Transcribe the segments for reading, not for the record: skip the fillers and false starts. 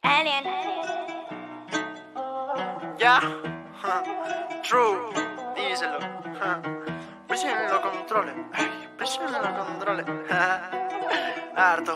Alien. Ya, true, díselo. Presión lo controle, presión lo controle. Harto.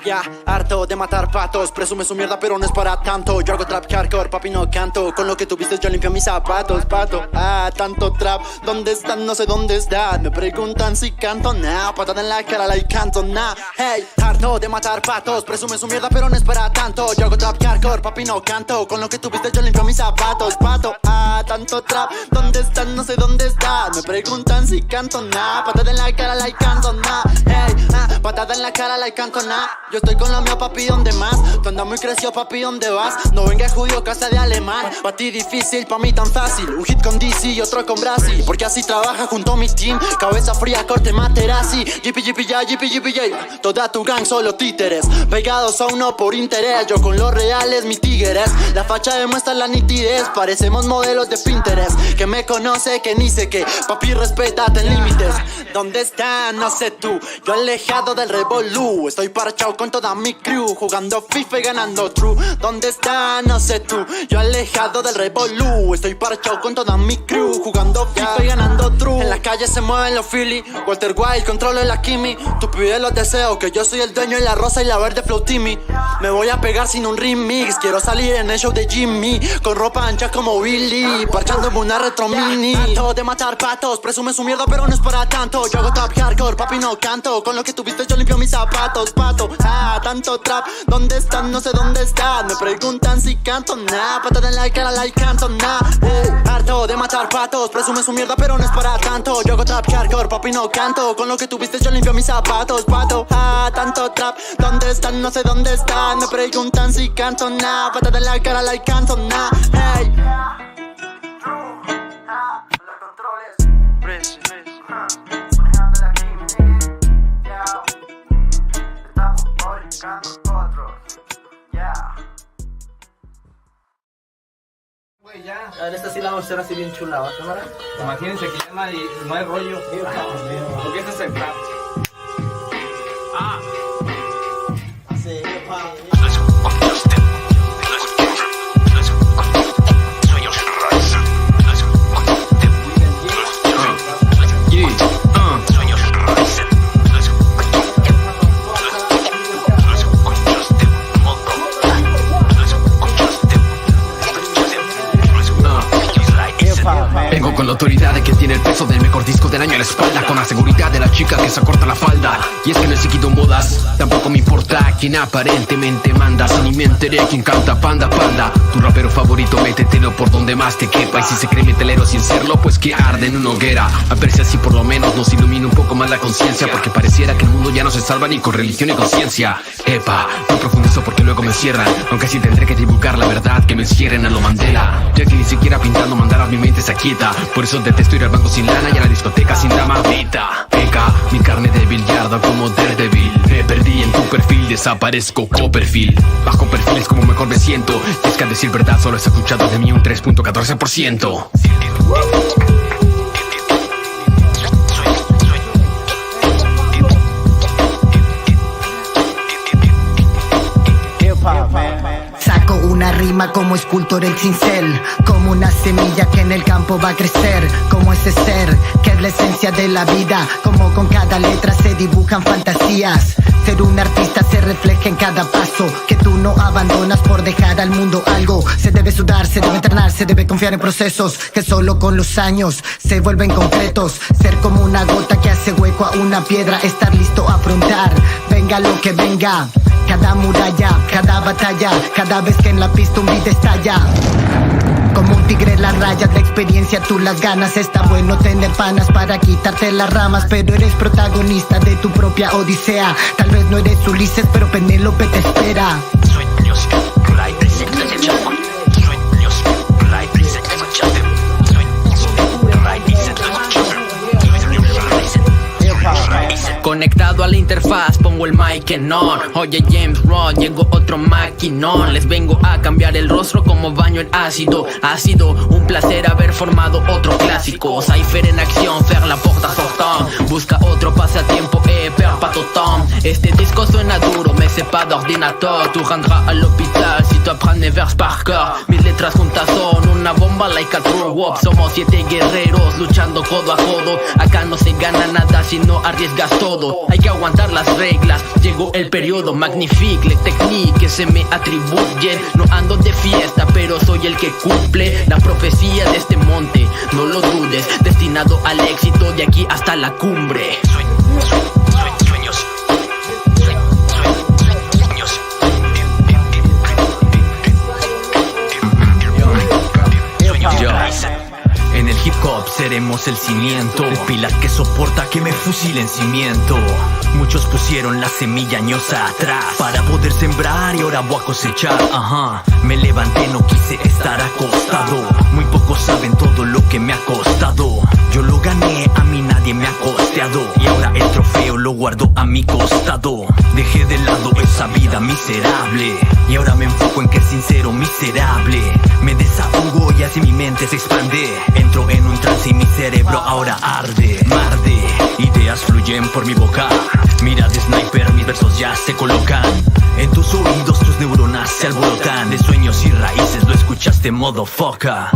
Ya, harto de matar patos. Presume su mierda pero no es para tanto. Yo hago trap hardcore, papi no canto. Con lo que tú viste yo limpio mis zapatos, pato. Ah, tanto trap, ¿dónde están? No sé dónde están. Me preguntan si canto, nah. Patada en la cara, like canto, nah. Hey, harto de matar patos. Presume su mierda pero no es para tanto. Yo hago trap hardcore, papi no canto. Con lo que tú viste yo limpio mis zapatos, pato. Ah, tanto trap, ¿dónde están? No sé dónde están. Me preguntan si canto, nah. Patada en la cara, like canto, nah. Hey, patada en la cara, like canto, nah. Yo estoy con la mía, papi, ¿dónde más? Tu anda muy creció, papi, ¿dónde vas? No venga judío, casa de alemán. Pa' ti difícil, pa' mí tan fácil. Un hit con DC y otro con Brasil. Porque así trabaja junto a mi team. Cabeza fría, corte Materazzi. Yippee, yippee, ya, yippee, yippee, ya. Toda tu gang solo títeres. Pegados a uno por interés. Yo con los reales, mi tigres. La facha demuestra la nitidez. Parecemos modelos de Pinterest. Que me conoce, que ni sé qué. Papi, respétate en límites. ¿Dónde están? No sé tú. Yo alejado del revolú. Estoy parchado con toda mi crew, jugando FIFA y ganando true. ¿Dónde está? No sé tú. Yo alejado del revolú. Estoy parchado con toda mi crew, jugando FIFA y ganando true. En la calle se mueven los Philly. Walter White controla la Kimi. Tú pides los deseos, que yo soy el dueño de la rosa y la verde flow Timmy. Me voy a pegar sin un remix. Quiero salir en el show de Jimmy, con ropa ancha como Billy, parchándome una retro mini. Todo de matar patos. Presume su mierda pero no es para tanto. Yo hago trap hardcore, papi no canto. Con lo que tuviste yo limpio mis zapatos, pato. Ah, tanto trap, ¿dónde están? No sé dónde están. Me preguntan si canto, nah. Patada en la cara, like canto, nah. Harto de matar patos. Presume su mierda pero no es para tanto. Yo hago trap hardcore, papi no canto. Con lo que tuviste yo limpio mis zapatos, pato. Ah, tanto trap, ¿dónde están? No sé dónde están. Me preguntan si canto, nah. Patada en la cara, like canto, nah. Hey. Los controles, press, manejando la Kimi. Estamos publicando otros. Güey, ya. A ver, esta sí la vamos a hacer así bien chula, ¿va, cámara? Imagínense que ya no hay rollo. Porque este es el trap. Sí, pa. Vengo con la autoridad de quien tiene el peso del mejor disco del año a la espalda, con la seguridad de la chica que se acorta la falda. Y es que no he seguido modas, tampoco me importa quien aparentemente manda. Si ni me enteré quien canta panda panda. Tu rapero favorito, métetelo por donde más te quepa. Y si se cree metalero sin serlo, pues que arde en una hoguera. A ver si así por lo menos nos ilumina un poco más la conciencia, porque pareciera que el mundo ya no se salva ni con religión ni conciencia. Epa, no profundizo porque luego me cierran, aunque sí tendré que divulgar la verdad, que me encierren a lo Mandela. Ya que ni siquiera pintando mandalas mi mente se aquieta. Por eso detesto ir al banco sin lana y a la discoteca sin dama. Vita, peca, mi carne débil yarda como Daredevil. Me perdí en tu perfil, desaparezco Copperfield. Bajo perfiles como mejor me siento. Y es que a decir verdad solo has escuchado de mí un 3.14%. Saco una rima como escultor en cincel, como una semilla que en el campo va a crecer, como ese ser que es la esencia de la vida, como con cada letra se dibujan fantasías. Ser un artista se refleja en cada paso que tú no abandonas por dejar al mundo algo. Se debe sudar, se debe entrenar, se debe confiar en procesos que solo con los años se vuelven concretos. Ser como una gota que hace hueco a una piedra, estar listo a afrontar, venga lo que venga. Cada muralla, cada batalla, cada vez que en la pista un beat estalla. Como un tigre las rayas, la experiencia tú las ganas. Está bueno tener panas para quitarte las ramas, pero eres protagonista de tu propia odisea. Tal vez no eres Ulises, pero Penélope te espera. Sueños, conectado a la interfaz, pongo el mic en on. Oye James Rod, llegó otro maquinón. Les vengo a cambiar el rostro como baño en ácido. Ha sido un placer haber formado otro clásico. Cypher en acción, faire la porta sortant. Busca otro pasatiempo, per patotón. Este disco suena duro, me c'est pas d'ordinateur. Tu rendras à l'hôpital si tu apprends mes vers par cœur. Mis letras juntas son una bomba like a true wop. Somos 7 guerreros luchando codo a codo. Acá no se gana nada si no arriesgas todo. Hay que aguantar las reglas, llegó el periodo magnifique. Les techniques que se me atribuyen. No ando de fiesta, pero soy el que cumple la profecía de este monte. No lo dudes, destinado al éxito de aquí hasta la cumbre. Sueños. En el hip hop seremos el cimiento, el pilar que soporta que me fusilen cimiento. Muchos pusieron la semilla añosa atrás para poder sembrar y ahora voy a cosechar. Me levanté, no quise estar acostado. Muy pocos saben todo lo que me ha costado. Yo lo gané, a mí nadie me ha costeado. Y ahora el trofeo lo guardo a mi costado. Dejé de lado esa vida miserable y ahora me enfoco en que es sincero, miserable. Me desahogo y así mi mente se expande. Entro en un trance y mi cerebro ahora arde. Marde, ideas fluyen por mi boca. Mira de sniper, mis versos ya se colocan. En tus oídos tus neuronas se alborotan. De sueños y raíces lo escuchaste, motherfucker.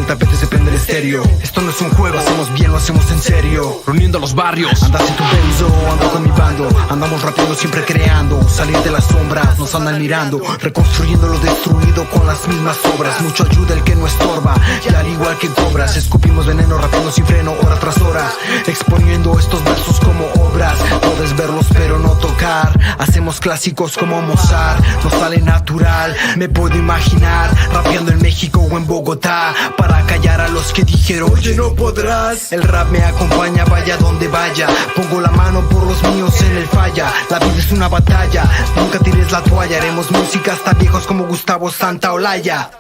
Tapete se prende el estéreo. Esto no es un juego, hacemos bien, lo hacemos en serio. Reuniendo los barrios. Andas en tu benzo, ando con mi bando. Andamos rapeando, siempre creando. Salir de las sombras, nos andan mirando. Reconstruyendo lo destruido con las mismas obras. Mucho ayuda el que no estorba, y al igual que cobras. Escupimos veneno, rapeando sin freno, hora tras hora. Exponiendo estos versos como obras. Puedes verlos pero no tocar. Hacemos clásicos como Mozart. Nos sale natural, me puedo imaginar rapeando en México o en Bogotá. Para callar a los que dijeron, oye, no podrás. El rap me acompaña, vaya donde vaya. Pongo la mano por los míos en el falla. La vida es una batalla, nunca tires la toalla. Haremos música hasta viejos como Gustavo Santaolalla.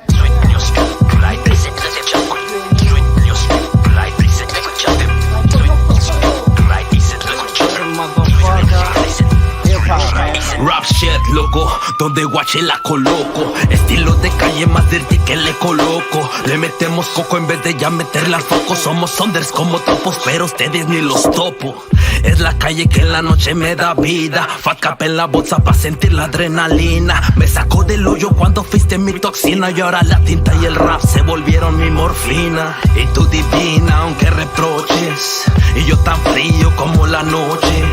Sueños, rap shit, loco, donde guache la coloco. Estilo de calle más dirty que le coloco. Le metemos coco en vez de ya meterle al foco. Somos unders como topos, pero ustedes ni los topo. Es la calle que en la noche me da vida. Fat cap en la bolsa pa' sentir la adrenalina. Me sacó del hoyo cuando fuiste mi toxina. Y ahora la tinta y el rap se volvieron mi morfina. Y tú divina aunque reproches, y yo tan frío como la noche.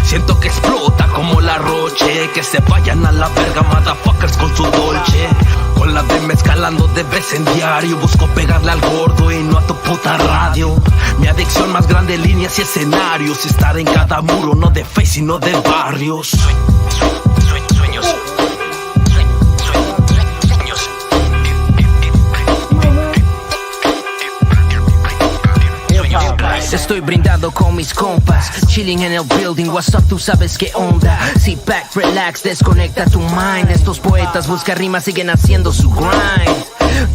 Siento que explota como la roche. Que se vayan a la verga, motherfuckers, con su dolce. Con la DM escalando de vez en diario. Busco pegarle al gordo y no a tu puta radio. Mi adicción más grande, líneas y escenarios. Estar en cada muro, no de face sino de barrios. Sueños. Estoy brindando con mis compas, chilling en el building, what's up, tú sabes qué onda. Sit back, relax, desconecta tu mind. Estos poetas buscan rimas, siguen haciendo su grind.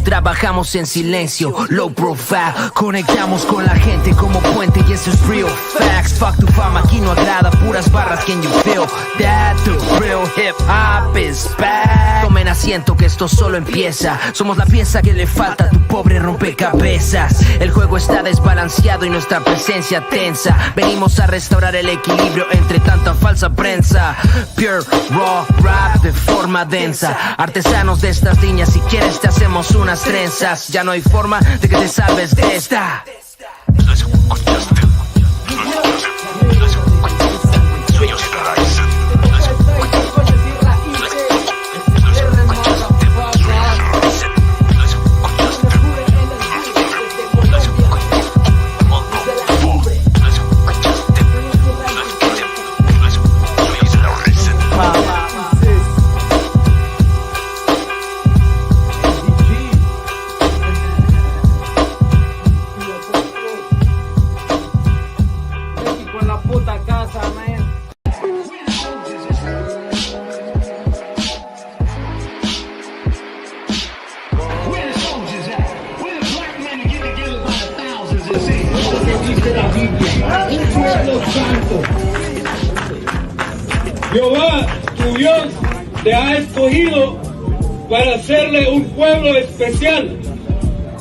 Trabajamos en silencio, low profile. Conectamos con la gente como puente y eso es real facts. Fuck tu fama, aquí no agrada, puras barras, can you feel that? The real hip hop is back. Tomen asiento que esto solo empieza. Somos la pieza que le falta a tu pobre rompecabezas. El juego está desbalanceado y nuestra presencia tensa. Venimos a restaurar el equilibrio entre tanta falsa prensa. Pure, raw, rap de forma densa. Artesanos de estas líneas, si quieres te hacemos unas trenzas. Ya no hay forma de que te salves de esta. Jehová, tu Dios, te ha escogido para hacerle un pueblo especial.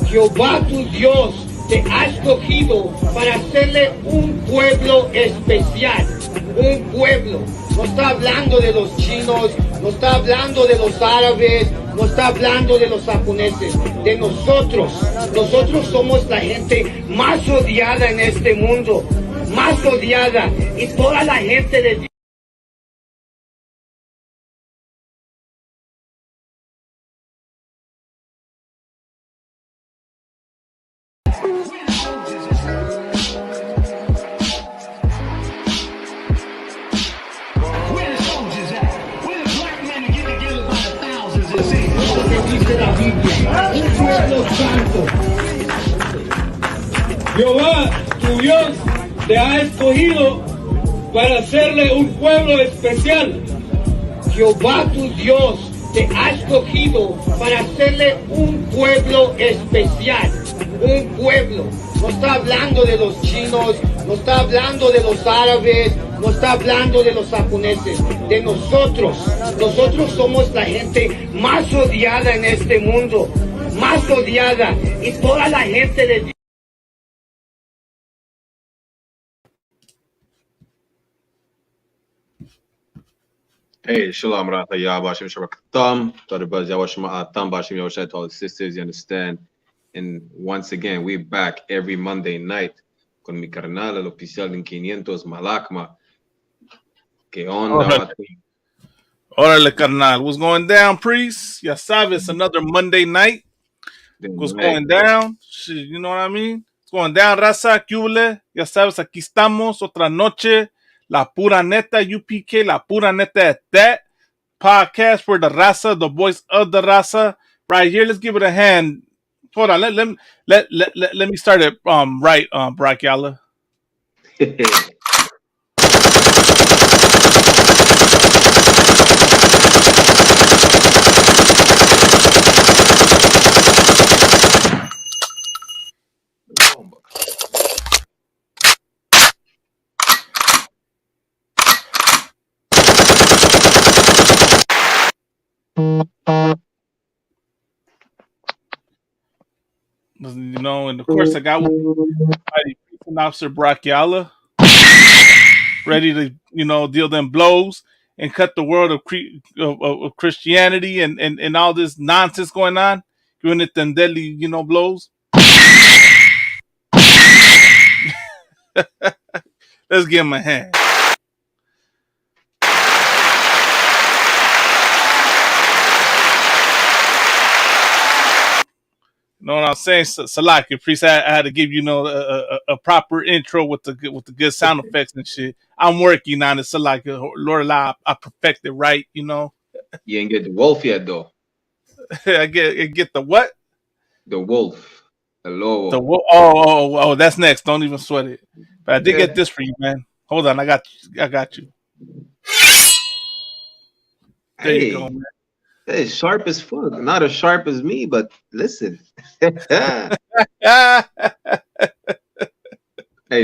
Jehová tu Dios te ha escogido para hacerle un pueblo especial. Un pueblo. No está hablando de los chinos, no está hablando de los árabes, no está hablando de los japoneses, de nosotros. Nosotros somos la gente más odiada en este mundo, más odiada. Y toda la gente de Dios. Dice la Biblia, un pueblo santo. Jehová, tu Dios, te ha escogido para hacerle un pueblo especial. Jehová, tu Dios, te ha escogido para hacerle un pueblo especial. Un pueblo. No está hablando de los chinos, no está hablando de los árabes, no está hablando de los japoneses, de nosotros. Nosotros somos la gente más odiada en este mundo, más odiada. Y toda la gente de Dios. Hey, Shalom Raza, Yahbashim Shabakatam, Tadabaz Yawashima Atam Bashim Yawashat to all the sisters, you understand? And once again, we're back every Monday night con mi carnal, el oficial en 500, Malakma. ¿Qué onda? Órale, carnal. What's going down, priest? Ya sabes, another Monday night. What's going down? Shit, you know what I mean? What's going down, raza? ¿Qué hubole? Ya sabes, aquí estamos, otra noche. La pura neta, UPK, la pura neta at that. Podcast for the raza, the voice of the raza. Right here, let's give it a hand. Hold on, let me start it right, Brock Yalla. You know, and of course I got Officer Brock Yalla ready to, you know, deal them blows and cut the world of Christianity and all this nonsense going on, giving it them deadly, you know, blows. Let's give him a hand. You know what I'm saying? Salaki, priest, I had to give you know a proper intro with the good sound effects and shit. I'm working on it, Salaki. Lord, I perfect it right. You know. You ain't get the wolf yet, though. I get the what? The wolf. The lobo. The wolf. Oh, that's next. Don't even sweat it. But I did get this for you, man. Hold on, I got you. There you go, man. It's sharp as fuck. Not as sharp as me, but listen. Hey,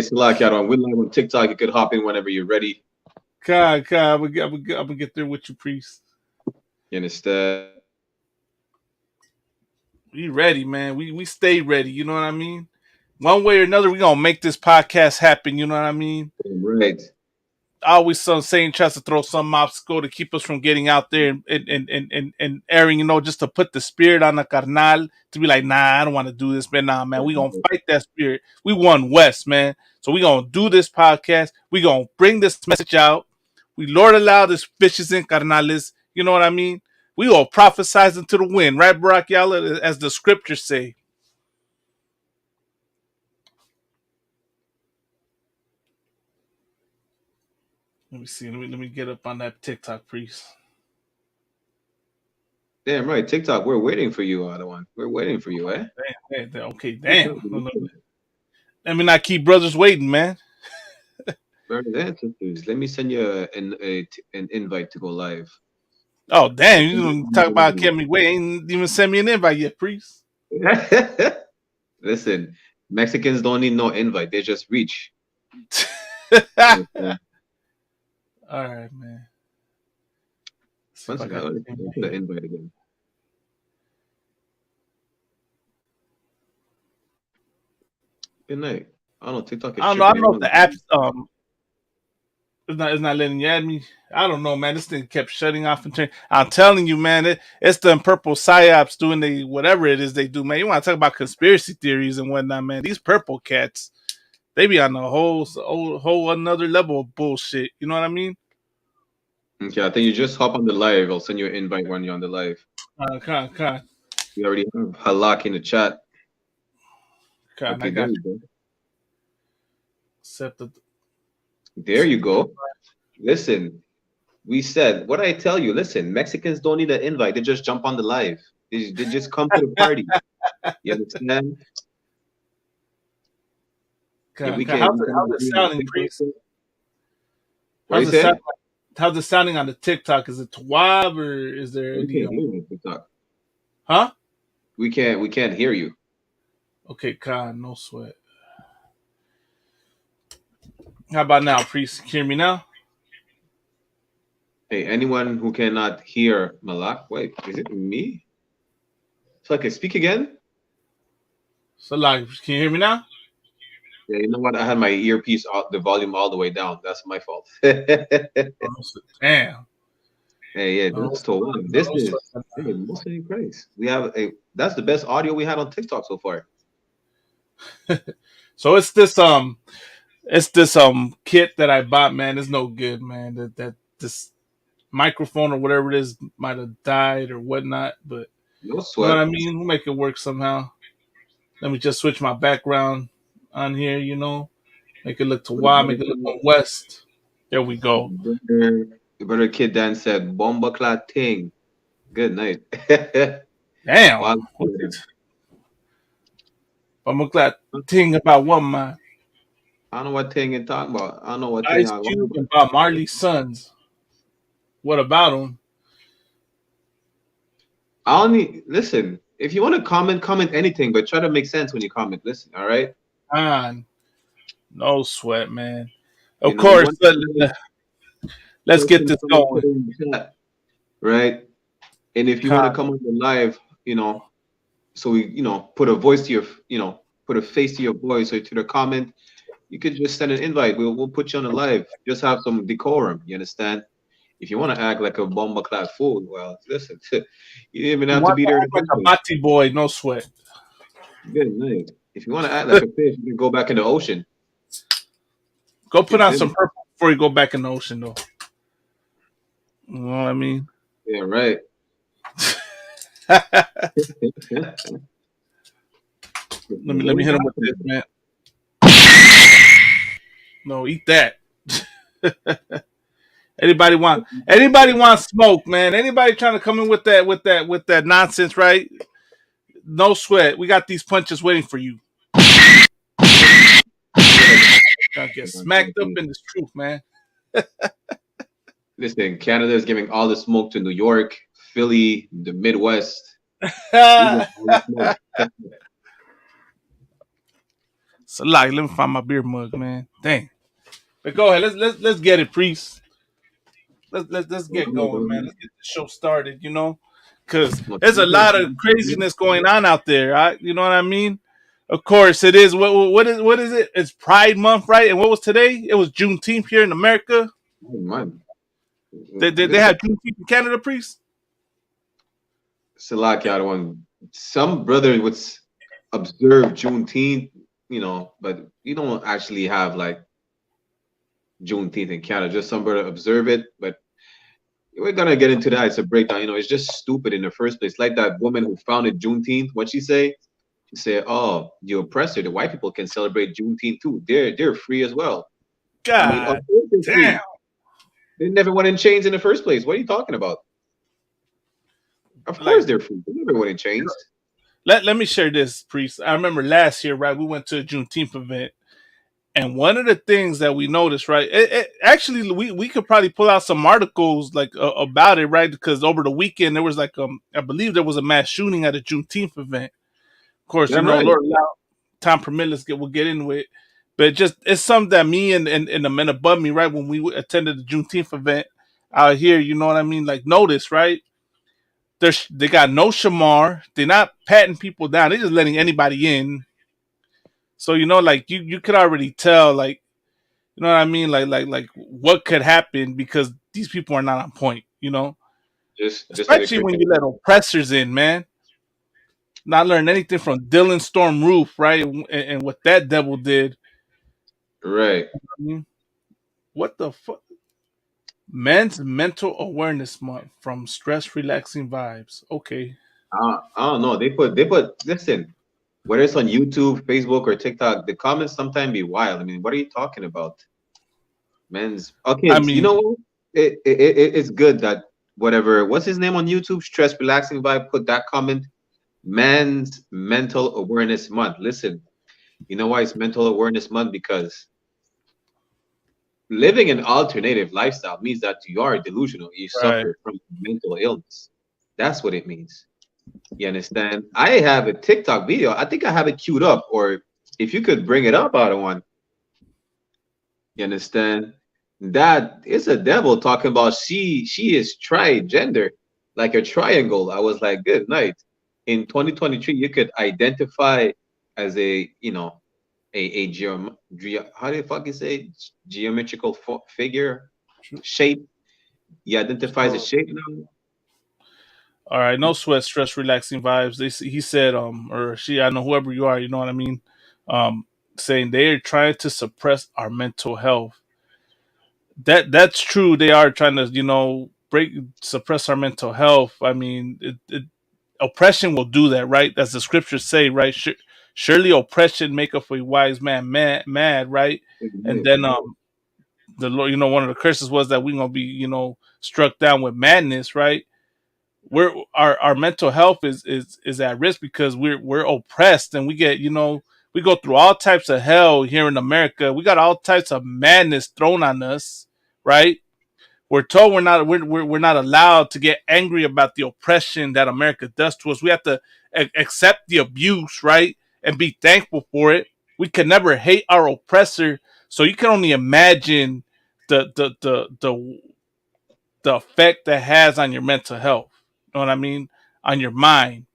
Salak, we're live on TikTok. You could hop in whenever you're ready. I'm gonna get there with you, priest. You understand? We ready, man. We stay ready. You know what I mean? One way or another, we gonna make this podcast happen. You know what I mean? Right. Always some saying tries to throw some obstacle to keep us from getting out there and airing, you know, just to put the spirit on the carnal, to be like, nah, I don't want to do this, man. Nah, man, we gonna fight that spirit. We won West, man. So we gonna do this podcast. We gonna bring this message out. We Lord allow this fishes and carnales. You know what I mean? We gonna prophesize into the wind, right, Barack Yalla, as the scriptures say. Let me see. Let me get up on that TikTok, priest. Damn right, TikTok. We're waiting for you, other one. We're waiting for you, eh? Damn. Okay, damn. Let me not keep brothers waiting, man. Let me send you an invite to go live. Oh damn! You don't talk about kept me waiting. Ain't even send me an invite yet, priest. Listen, Mexicans don't need no invite. They just reach. All right, man. Once I got the invite again. Good night. I don't know. TikTok is I don't know. I tripping. don't know if the app Everyone. it's not letting you add me. I don't know, man. This thing kept shutting off and turning. I'm telling you, man. It's them purple psyops doing the whatever it is they do, man. You want to talk about conspiracy theories and whatnot, man? These purple cats, they be on a whole another level of bullshit. You know what I mean? Okay, I think you just hop on the live. I'll send you an invite when you're on the live. Con. We already have Halak in the chat. I Okay, got there you. you go. Except the There you go. Listen, we said, what I tell you, listen, Mexicans don't need an invite. They just jump on the live. They just come to the party. You understand? Yeah, we can. How's it sounding, Priest? What you say? How's it sounding on the TikTok? Is it Twab or is there We any? can't hear you on TikTok. Huh? We can't hear you. Okay, Con, no sweat. How about now, Priest? Hear me now? Hey, anyone who cannot hear Malak, wait, is it me? So I can speak again? So, like, can you hear me now? Yeah, you know what? I had my earpiece, the volume all the way down. That's my fault. Damn. Hey, yeah, that's total. This is Muslim Christ. We have that's the best audio we had on TikTok so far. So it's this kit that I bought, man. It's no good, man. That this microphone or whatever it is might have died or whatnot, but No you sweat. know what I mean? We'll make it work somehow. Let me just switch my background on here, you know. Make it look to Y, make it look on West. There we go. The brother Kid Dan said, Bomba clat ting. Good night. Damn. Wow. I'm glad ting about one man. I don't know what thing you're talking about. I don't know what thing Ice I'm Cube about. about Marley's sons. What about him? I only listen. If you want to comment anything, but try to make sense when you comment. Listen, all right? No sweat, man. Of course, let's get this going. Right? And if you want to come on the live, you know, so we, you know, put a voice to your, you know, put a face to your voice or to the comment, you could just send an invite. We'll put you on the live. Just have some decorum. You understand? If you want to act like a bomba clad fool, well, listen, you didn't even have to be there. Like a Mati boy, no sweat. Good night. If you want to act like a fish, you can go back in the ocean. Go put on some purple before you go back in the ocean, though. You know what I mean? Yeah, right. Let me hit him with this, man. No, eat that. Anybody want smoke, man? Anybody trying to come in with that nonsense, right? No sweat. We got these punches waiting for you. Gonna get smacked up in this truth, man. Listen, Canada is giving all the smoke to New York, Philly, the Midwest. So like, let me find my beer mug, man. Dang. But go ahead, let's get it, Priest. Let's get going, man. Let's get the show started, you know, because there's a lot of craziness going on out there. Right? You know what I mean? Of course, it is. What is it? It's Pride Month, right? And what was today? It was Juneteenth here in America. They have Juneteenth in Canada, Priest. Some brother would observe Juneteenth, you know, but you don't actually have like Juneteenth in Canada. Just some brother observe it, but we're gonna get into that. It's a breakdown. You know, it's just stupid in the first place. Like that woman who founded Juneteenth. What'd she say? She said, "Oh, the oppressor, the white people can celebrate Juneteenth too. They're free as well." God damn. They never went in chains in the first place. What are you talking about? Of course they're free. They never went in chains. Let me share this, Priest. I remember last year, right? We went to a Juneteenth event, and one of the things that we noticed, right? Actually, we could probably pull out some articles like about it, right? Because over the weekend there was like I believe there was a mass shooting at a Juneteenth event. Of course, you know, right. Lord allow, time permit, we'll get into it. But just it's something that me and the men above me, right, when we attended the Juneteenth event out here, you know what I mean? Like, notice, right? They got no shamar. They're not patting people down. They're just letting anybody in. So like you could already tell, like, you know what I mean, like what could happen because these people are not on point. Just like a Especially when cricket. you let oppressors in, man. Not learn anything from Dylan Storm Roof, right? And what that devil did. Right. I mean, what the fuck? Men's Mental Awareness Month from Stress Relaxing Vibes. Okay. I don't know. They put. Listen, whether it's on YouTube, Facebook, or TikTok, the comments sometimes be wild. I mean, what are you talking about? Men's I okay. You mean, know what? It's good that whatever. What's his name on YouTube? Stress relaxing vibe. Put that comment. Men's Mental Awareness Month. Listen, you know why it's Mental Awareness Month? Because living an alternative lifestyle means that you are delusional. You right. suffer from mental illness. That's what it means. You understand? I have a TikTok video. I think I have it queued up, or if you could bring it up, I don't want. You understand? That is a devil talking about she is tri-gender, like a triangle. I was like, good night. In 2023, you could identify as a how do you fucking say geometrical figure shape. You identify as a shape now. All right, no sweat, stress, relaxing vibes. He said, or she, I know whoever you are, you know what I mean. Saying they are trying to suppress our mental health. That's true. They are trying to, suppress our mental health. I mean, oppression will do that, right? As the scriptures say, right? Surely oppression maketh a wise man mad, right? And then, the Lord, one of the curses was that we're gonna be, struck down with madness, right? Our mental health is at risk because we're oppressed and we get we go through all types of hell here in America. We got all types of madness thrown on us, right? We're told we're not allowed to get angry about the oppression that America does to us. We have to accept the abuse, right, and be thankful for it. We can never hate our oppressor. So you can only imagine the effect that has on your mental health. You know what I mean? On your mind.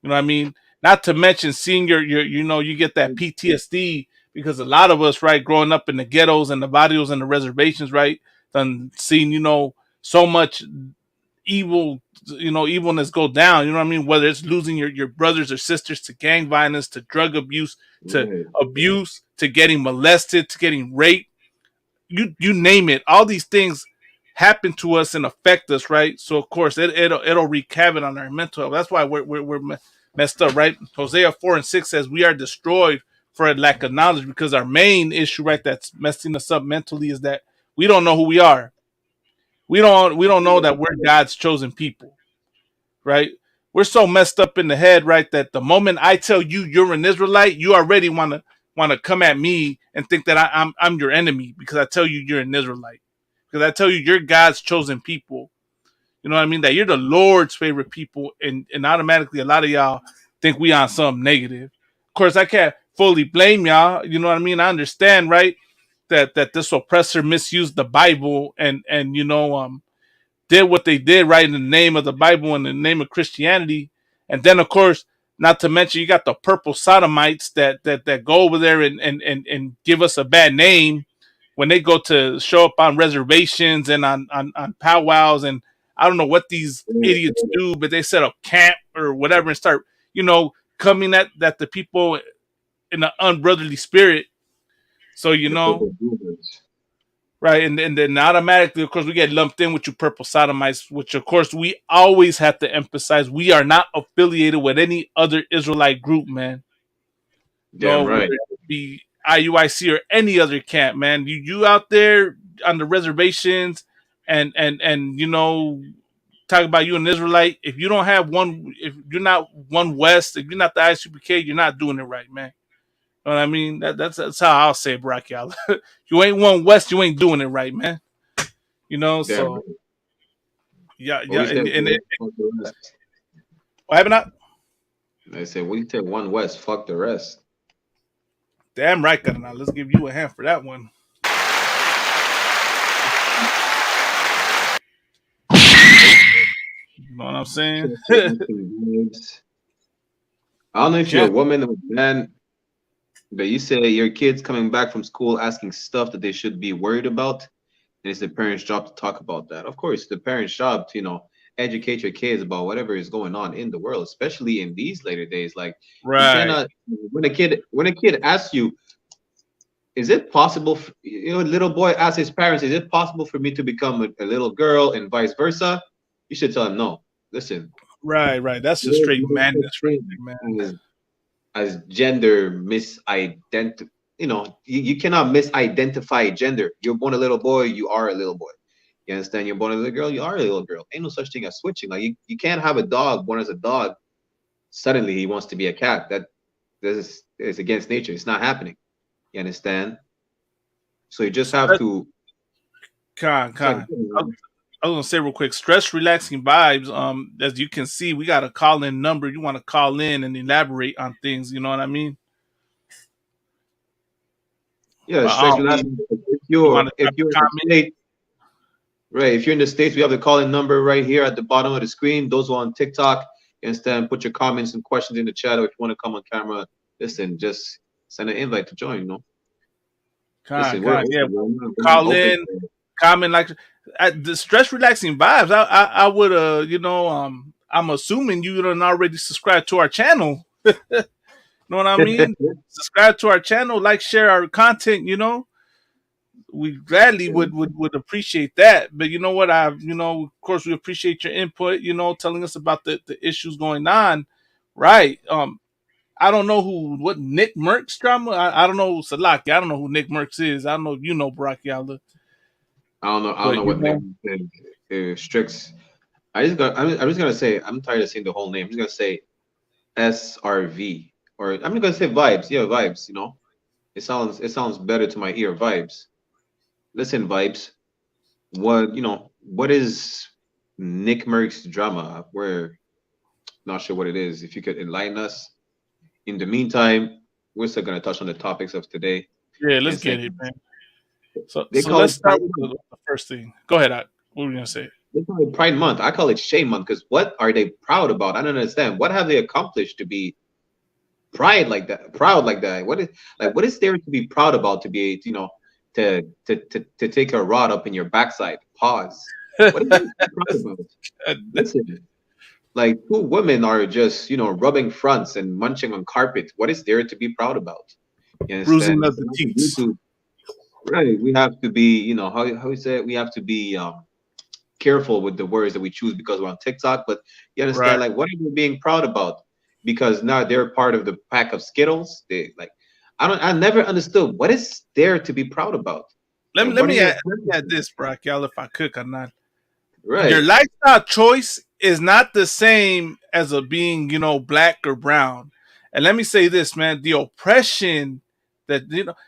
You know what I mean? Not to mention seeing your you get that PTSD because a lot of us, right, growing up in the ghettos and the barrios and the reservations, right, done seen, so much evil, evilness go down. You know what I mean? Whether it's losing your brothers or sisters to gang violence, to drug abuse, to abuse, to getting molested, to getting raped, you name it. All these things happen to us and affect us, right? So of course it'll wreak havoc on our mental health. That's why we're messed up, right? Hosea 4:6 says we are destroyed for a lack of knowledge, because our main issue, right, that's messing us up mentally is that we don't know who we are. We don't know that we're God's chosen people, right? We're so messed up in the head, right, that the moment I tell you you're an Israelite, you already want to come at me and think that I'm your enemy because I tell you you're an Israelite. Because I tell you you're God's chosen people. You know what I mean? That you're the Lord's favorite people, and automatically a lot of y'all think we on something negative. Of course, I can't fully blame y'all. You know what I mean? I understand, right? That this oppressor misused the Bible and did what they did, right, in the name of the Bible and in the name of Christianity. And then, of course, not to mention, you got the purple sodomites that go over there and give us a bad name when they go to show up on reservations and on powwows. And I don't know what these idiots do, but they set up camp or whatever and start, coming at the people in an unbrotherly spirit. So, right, and then automatically, of course, we get lumped in with you purple sodomites, which, of course, we always have to emphasize we are not affiliated with any other Israelite group, man. Damn right. Whether it be IUIC or any other camp, man. You out there on the reservations and talk about you an Israelite. If you don't have one, if you're not one West, if you're not the ICPK, you're not doing it right, man. You know what I mean? That's how I'll say it, Barack, y'all. You ain't one West, you ain't doing it right, man. So right. yeah, What what happened up? I said, what do you say? One West, fuck the rest. Damn right, Carnal. Let's give you a hand for that one. You know what I'm saying? I don't know if you're a woman or a man. But you say your kids coming back from school asking stuff that they should be worried about, and it's the parents' job to talk about that. Of course, the parents' job to educate your kids about whatever is going on in the world, especially in these later days. Like you Right. cannot when a kid asks you, is it possible? A little boy asks his parents, is it possible for me to become a little girl and vice versa? You should tell him no. Listen, Right. That's just there's straight no such madness right thing there, man. as gender misident. You cannot misidentify gender. You're born a little boy, you are a little boy. You understand? You're born a little girl, you are a little girl. Ain't no such thing as switching. Like you can't have a dog born as a dog. Suddenly he wants to be a cat. That this is against nature. It's not happening. You understand? So you just have Stress, to. con, Sorry, con. I was gonna say real quick, stress relaxing vibes. As you can see, we got a call in number. You want to call in and elaborate on things. You know what I mean? yeah, But stress relax. If you want you're to if drop you're a in the comment? state, right? If you're in the states, we have the calling number right here at the bottom of the screen. Those who are on TikTok, you understand? Put your comments and questions in the chat, or if you want to come on camera, listen, just send an invite to join. Listen, we're Yeah, open. We're not call open. in, comment like the stress relaxing vibes. I would I'm assuming you don't already subscribe to our channel. Know what I mean? Subscribe to our channel, like, share our content. We gladly would appreciate that. But you know what? Of course, we appreciate your input. Telling us about the issues going on. Right. I don't know what Nick Merckx drama. I don't know Salaki. I don't know who Nick Merckx is. I don't know if you know Brachyala, I don't know. I don't but know what Nick Strix. I'm just gonna say. I'm tired of saying the whole name. I'm just gonna say SRV, or I'm just gonna say vibes. Yeah, vibes. It sounds better to my ear. Vibes. Listen, vibes. What is Nick Merck's drama? We're not sure what it is. If you could enlighten us. In the meantime, we're still gonna touch on the topics of today. yeah, let's And get saying it, man. So they so call let's it Pride start with Month. the first thing. Go ahead. What were you gonna say? They call it Pride Month. I call it Shame Month because what are they proud about? I don't understand. What have they accomplished to be proud like that? What is there to be proud about to be to take a rod up in your backside? Pause. What is there to be proud about? Listen, like two women are just rubbing fronts and munching on carpet. What is there to be proud about? You Bruising understand? of the teats. Right. We have to be, how we say it? We have to be careful with the words that we choose because we're on TikTok. But you understand, Right. like, what are you being proud about? Because now they're part of the pack of Skittles. I never understood what is there to be proud about. Let me Like, let what are me you add, let me add this, Brachyala, if I could or not. Your right? lifestyle choice is not the same as a being, black or brown. And let me say this, man, the oppression that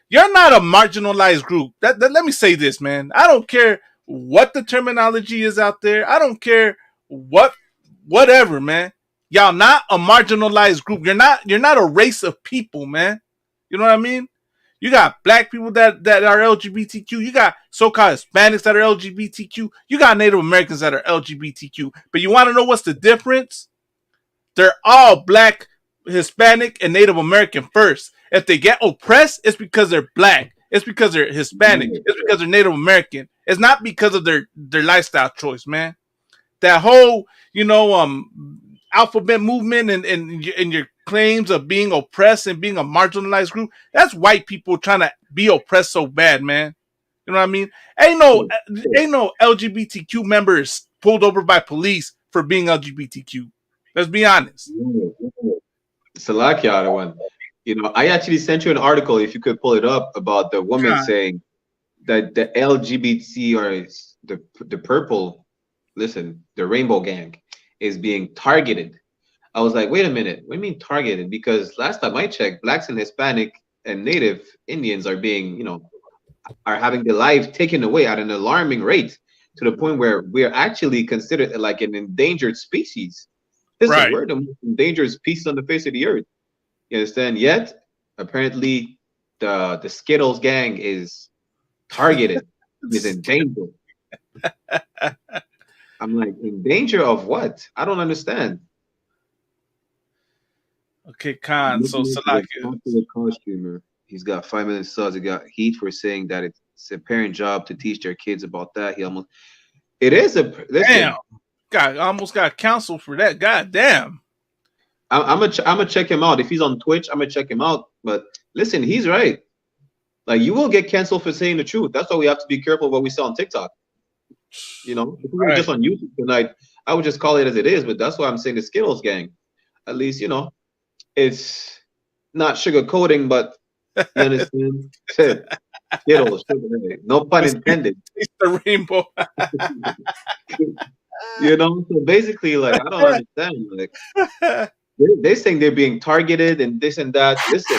you're not a marginalized group. Let me say this, man. I don't care what the terminology is out there. I don't care whatever, man. Y'all not a marginalized group. You're not a race of people, man. You know what I mean? You got black people that are LGBTQ. You got so-called Hispanics that are LGBTQ. You got Native Americans that are LGBTQ. But you want to know what's the difference? They're all black, Hispanic, and Native American first. If they get oppressed, it's because they're black. It's because they're Hispanic. It's because they're Native American. It's not because of their lifestyle choice, man. That whole, alphabet movement and your claims of being oppressed and being a marginalized group, that's white people trying to be oppressed so bad, man. You know what I mean? Ain't no LGBTQ members pulled over by police for being LGBTQ. Let's be honest. Salakia, the one. I actually sent you an article if you could pull it up about the woman God, saying that the LGBT or the purple, listen, the rainbow gang is being targeted. I was like, wait a minute, what do you mean targeted? Because last time I checked, blacks and Hispanic and Native Indians are having their life taken away at an alarming rate to the point where we're actually considered like an endangered species. Listen, right. we're the most endangered species on the face of the earth. You understand? Yet, apparently, the Skittles gang is targeted, is in danger. I'm like, in danger of what? I don't understand. Okay, Khan. So Looking for a Salakia. popular costumer. He's got 5 million subs. He got heat for saying that it's a parent job to teach their kids about that. He almost it is a listen. Damn, almost got canceled for that. God damn. I'm gonna check him out if he's on Twitch. I'm gonna check him out. But listen, he's right. Like you will get canceled for saying the truth. That's why we have to be careful what we say on TikTok. You know, if we were just on YouTube tonight, I would just call it as it is. But that's why I'm saying the Skittles gang. At least you know, it's not sugarcoating, but you understand. Skittles, no pun intended. It's the rainbow. You know, so basically, like I don't understand. Like they're saying they're being targeted and this and that. Listen.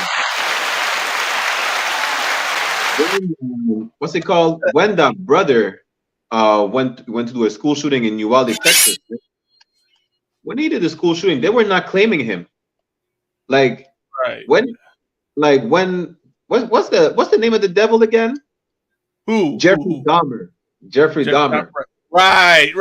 What's it called? When the brother went to do a school shooting in Uvalde, Texas. When he did the school shooting, they were not claiming him. Like what's the name of the devil again? Who? Jeffrey Dahmer. Jeffrey Dahmer. Right.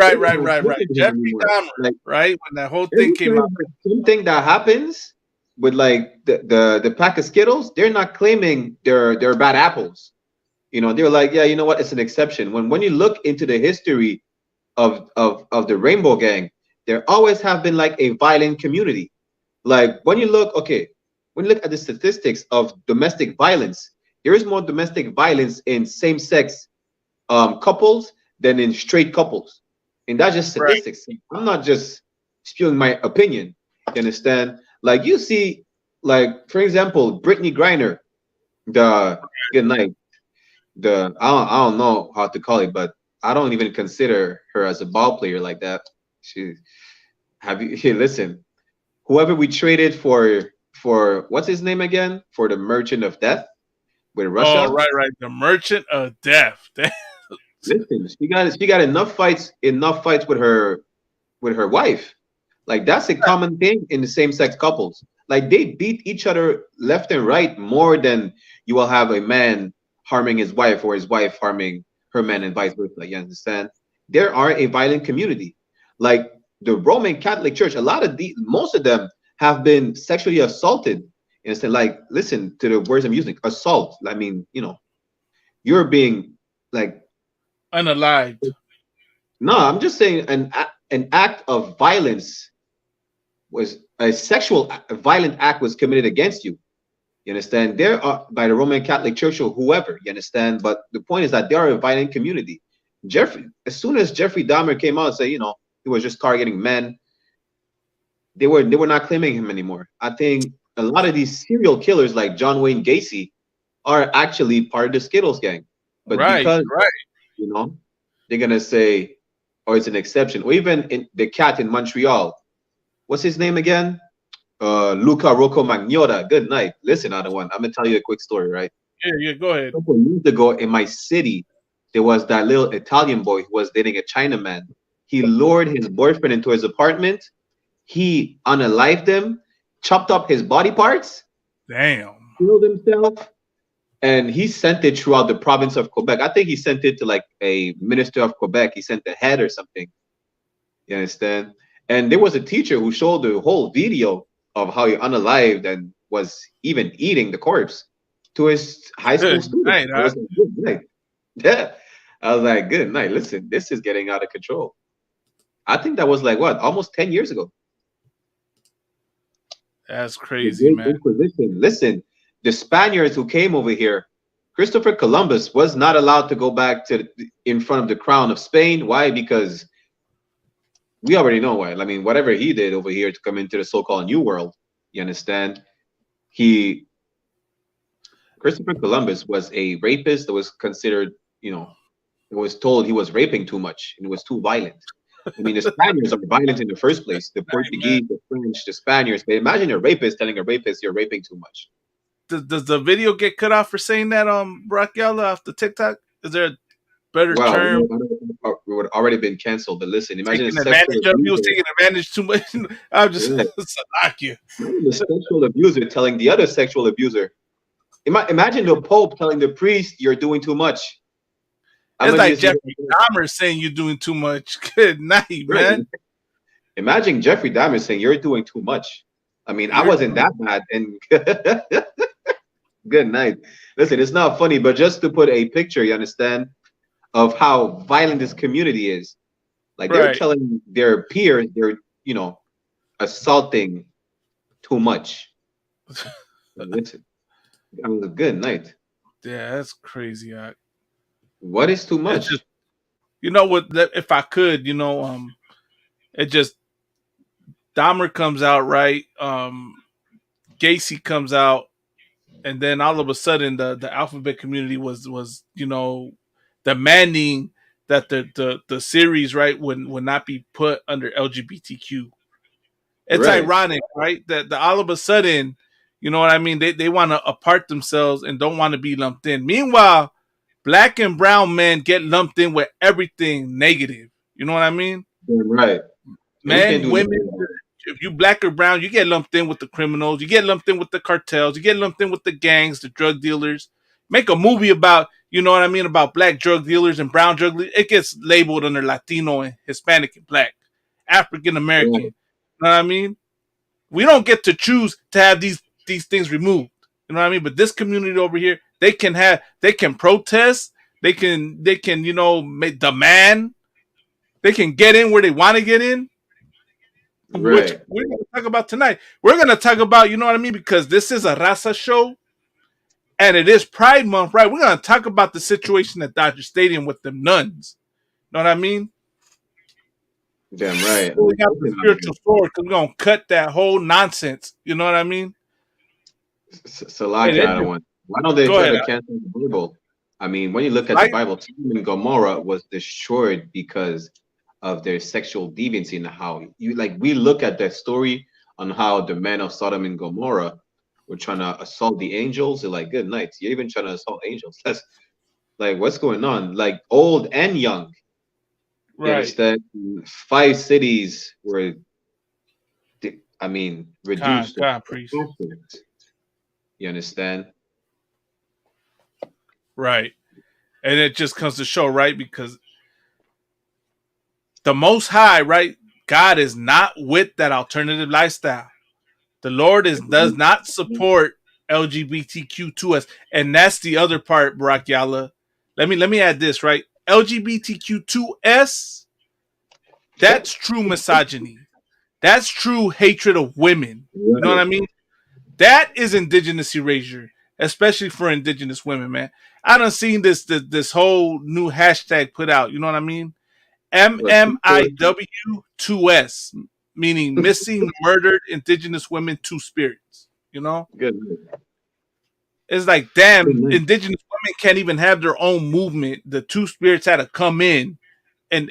Jeffrey Dahmer. Like, right when that whole thing came out. Something that happens with like the pack of Skittles, they're not claiming they're bad apples. You know, they're like, yeah, you know what? It's an exception. When you look into the history of the Rainbow Gang, there always have been like a violent community. Like when you look at the statistics of domestic violence, there is more domestic violence in same-sex couples than in straight couples. And that's just statistics. Right. I'm not just spewing my opinion. You understand? Like you see, like for example, Brittany Griner, I don't know how to call it, but I don't even consider her as a ball player like that. Listen, whoever we traded for what's his name again? For the Merchant of Death with Russia. Oh, right. The Merchant of Death. Listen, she got enough fights with her wife. Like that's a common thing in the same-sex couples. Like they beat each other left and right more than you will have a man harming his wife or his wife harming her man and vice versa. You understand? There are a violent community. Like the Roman Catholic Church, most of them have been sexually assaulted. You understand? Like, listen to the words I'm using. Assault. I mean, you know, you're being like unalived. No, I'm just saying an act of violence was a violent act was committed against you. You understand? There are by the Roman Catholic Church or whoever, you understand? But the point is that they are a violent community. As soon as Jeffrey Dahmer came out and said, you know, he was just targeting men, they were not claiming him anymore. I think a lot of these serial killers like John Wayne Gacy are actually part of the Skittles gang. But because you know, they're gonna say, oh, it's an exception. Or even in the cat in Montreal. What's his name again? Luca Rocco Magnotta. Good night. Listen, other one. I'm gonna tell you a quick story, right? Yeah, go ahead. A couple years ago in my city, there was that little Italian boy who was dating a Chinaman. He lured his boyfriend into his apartment. He unalived him, chopped up his body parts. Damn. Killed himself. And he sent it throughout the province of Quebec. I think he sent it to like a minister of Quebec. He sent the head or something. You understand? And there was a teacher who showed the whole video of how he unalived and was even eating the corpse to his high school students. Good night. Yeah. I was like, good night. Listen, this is getting out of control. I think that was like what, almost 10 years ago. That's crazy, man. Inquisition. Listen, the Spaniards who came over here, Christopher Columbus was not allowed to go back in front of the crown of Spain. Why? Because we already know why. I mean, whatever he did over here to come into the so-called New World, you understand? Christopher Columbus was a rapist that was considered, you know, it was told he was raping too much and it was too violent. I mean, the Spaniards are violent in the first place. The Portuguese, the French, the Spaniards. But imagine a rapist telling a rapist you're raping too much. Does the video get cut off for saying that Brock Yalla off the TikTok? Is there a better term? It would already been canceled. But listen, imagine taking advantage of you, taking advantage too much. I'm just knock you. The sexual abuser telling the other sexual abuser. Imagine the Pope telling the priest you're doing too much. It's like Jeffrey Dahmer saying you're doing too much. Good night, man. Imagine Jeffrey Dahmer saying you're doing too much. I mean, I wasn't that bad, and Good night. Listen, it's not funny, but just to put a picture, you understand, of how violent this community is. Like they're Right. telling their peers they're, assaulting too much. Listen, that was a good night. Yeah, that's crazy. What is too It's much? just, you know what? If I could, it just Dahmer comes out, right. Gacy comes out, and then all of a sudden, the alphabet community was demanding that the series, right, would not be put under LGBTQ. It's Right. ironic, right? That the all of a sudden, you know what I mean? They want to apart themselves and don't want to be lumped in. Meanwhile, black and brown men get lumped in with everything negative. You know what I mean? Damn right. And we can't Men, do women, nothing about if you black or brown, you get lumped in with the criminals, you get lumped in with the cartels, you get lumped in with the gangs, the drug dealers. Make a movie about, you know what I mean, about black drug dealers and brown drug dealers. It gets labeled under Latino and Hispanic and black, African American. it. You know what I mean? We don't get to choose to have these things removed. You know what I mean? But this community over here, they can protest, they can make demand, they can get in where they want to get in, which Right. we're going to talk about tonight. We're going to talk about, you know what I mean, because this is a Raza show and it is Pride Month, right? We're going to talk about the situation at Dodger Stadium with them nuns. You know what I mean? Damn right. I We was got the thinking of spiritual sword because we're going to cut that whole nonsense. You know what I mean? And Salaki, it I don't just, want. Why don't they go try ahead. to cancel the Bible? I mean, when you look at the Right? Bible, Sodom and Gomorrah was destroyed because of their sexual deviancy and how we look at that story on how the men of Sodom and Gomorrah were trying to assault the angels. They're like, good night. You're even trying to assault angels. That's like what's going on? Like old and young. You Right. understand? 5 cities were reduced to Priest. conflict. You understand? Right. And it just comes to show, right? Because the Most High, right? God is not with that alternative lifestyle. The Lord does not support LGBTQ2S, and that's the other part, Barack Yala. Let me add this, right? LGBTQ2S, that's true misogyny. That's true hatred of women. You know what I Right. mean? That is indigenous erasure, especially for indigenous women, man. I done seen this whole new hashtag put out. You know what I mean? What, MMIW2S, meaning missing, murdered indigenous women, two spirits. You know, good. it's like, damn, indigenous women can't even have their own movement. The two spirits had to come in and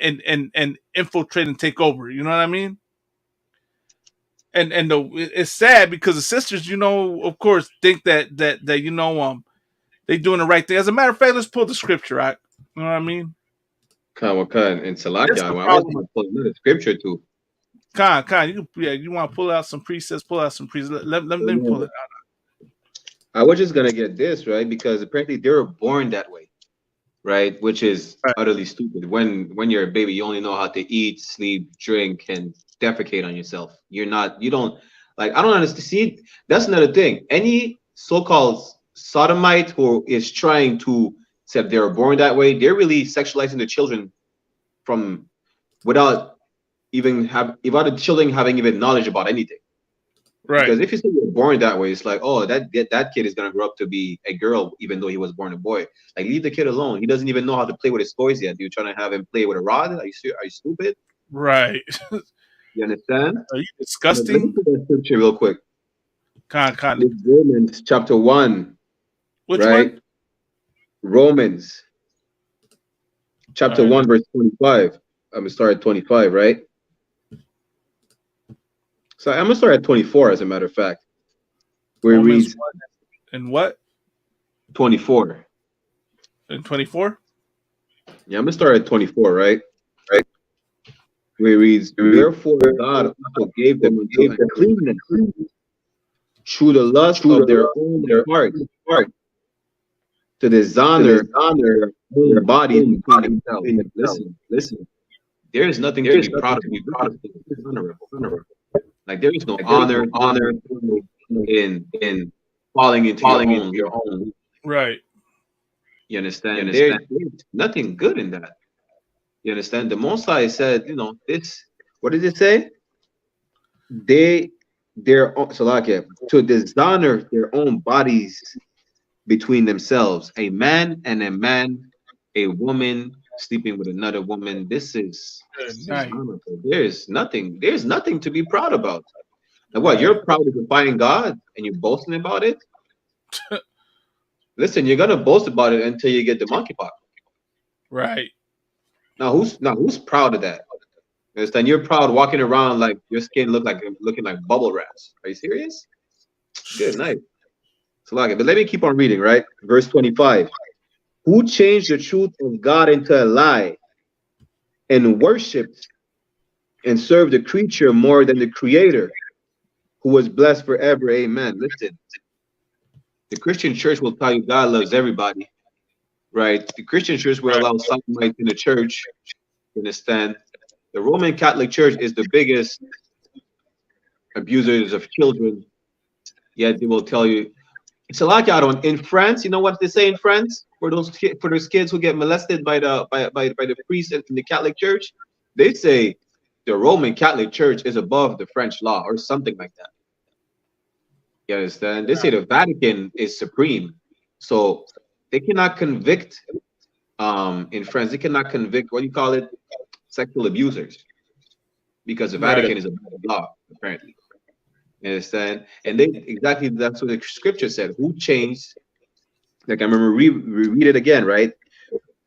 infiltrate and take over. You know what I mean? And it's sad because the sisters, of course, think that they doing the right thing. As a matter of fact, let's pull the scripture out. You know what I mean? Khan and That's Salakia. the I was problem. going to pull another scripture too. Khan, you want to pull out some precepts, pull out some precepts. Let me pull it out. I was just gonna get this right because apparently they were born that way, right? Which is Right. utterly stupid. When you're a baby, you only know how to eat, sleep, drink, and defecate on yourself. You don't like. I don't understand. See, that's another thing. Any so-called sodomite who is trying to say they were born that way, they're really sexualizing the children from without without the children having even knowledge about anything. Right. Because if you say you're born that way, it's like, oh, that kid is gonna grow up to be a girl, even though he was born a boy. Like, leave the kid alone. He doesn't even know how to play with his toys yet. You're trying to have him play with a rod? Are you stupid? Right. You understand? Are you Let me disgusting? put that scripture real quick. Khan. It's Romans chapter 1, Which right? one? Romans chapter All right. 1, verse 25. I'm gonna start at 25, right? So I'm gonna start at 24, as a matter of fact. Where it Romans reads 1 and what? 24. And 24? Yeah, I'm gonna start at 24, right? Where it reads, therefore God also gave them unto uncleanness through the lust of their own heart, to dishonor their own bodies before themselves. Listen. There is nothing to be proud of. It's dishonorable. Like there is no honor in falling into your own. Right. You understand? There's nothing good in that. You understand? The Most High said, you know, this. What did it say? Their own, so like to dishonor their own bodies between themselves. A man and a man, a woman sleeping with another woman. This is dishonorable. There's nothing to be proud about. And what, you're proud of defying God and you're boasting about it? Listen, you're gonna boast about it until you get the monkeypox. Right. Now who's proud of that? You understand? You're proud walking around like your skin looking like bubble wraps. Are you serious? Good night. So like, but let me keep on reading, right? Verse 25. Who changed the truth of God into a lie and worshipped and served the creature more than the creator, who was blessed forever. Amen. Listen, the Christian church will tell you God loves everybody, right? The Christian church will allow sodomites in the church. You understand? The Roman Catholic Church is the biggest abusers of children. Yet they will tell you, it's a lot out in France. You know what they say in France for those kids who get molested by the priest in the Catholic Church? They say the Roman Catholic Church is above the French law or something like that. You understand? They say the Vatican is supreme, so they cannot convict. In France, they cannot convict, what do you call it, sexual abusers, because the Vatican is above the law, apparently. You understand? And that's what the scripture said. Who changed? Like I remember, read it again, right?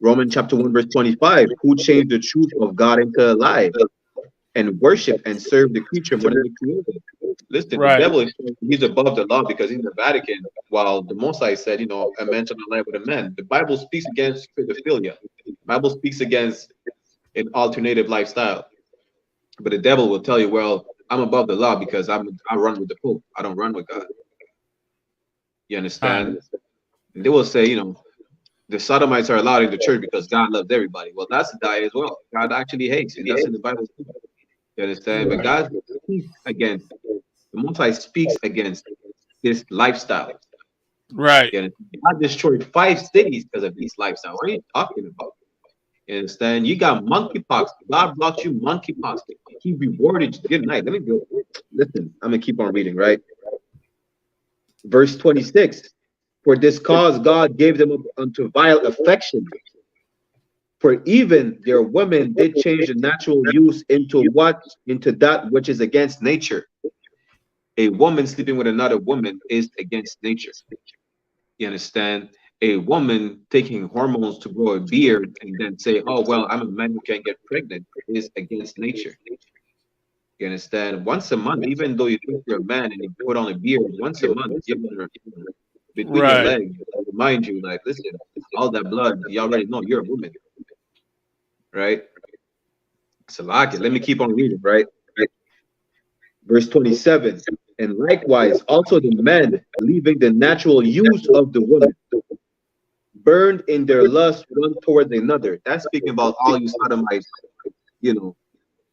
Romans chapter 1 verse 25. Who changed the truth of God into a lie and worship and serve the creature more than the creator? Listen, the devil is, he's above the law because he's in the Vatican, while the Most High said, you know, a man shall not lie with a man. The Bible speaks against pedophilia. The Bible speaks against an alternative lifestyle. But the devil will tell you, well, I'm above the law because I run with the Pope. I don't run with God. You understand? And they will say, you know, the sodomites are allowed in the church because God loves everybody. Well, that's a lie as well. God actually hates, and that's in the Bible. You understand? But God speaks against, the Most High speaks against this lifestyle. Right. You understand? God destroyed 5 cities because of this lifestyle. What are you talking about? You understand? You got monkeypox. God brought you monkeypox. He rewarded you. Good night. Let me go. Listen, I'm going to keep on reading, right? Verse 26. For this cause God gave them up unto vile affection. For even their women did change the natural use into that which is against nature. A woman sleeping with another woman is against nature. You understand? A woman taking hormones to grow a beard and then say, oh, well, I'm a man who can't get pregnant is against nature. You understand? Once a month, even though you think you're a man and you put on a beard, once a month, between your legs, remind you, like, listen, all that blood, you already know you're a woman. Right? So like it. Let me keep on reading, right? Verse 27. And likewise, also the men, leaving the natural use of the woman, burned in their lust one toward another. That's speaking about all you sodomites, you know,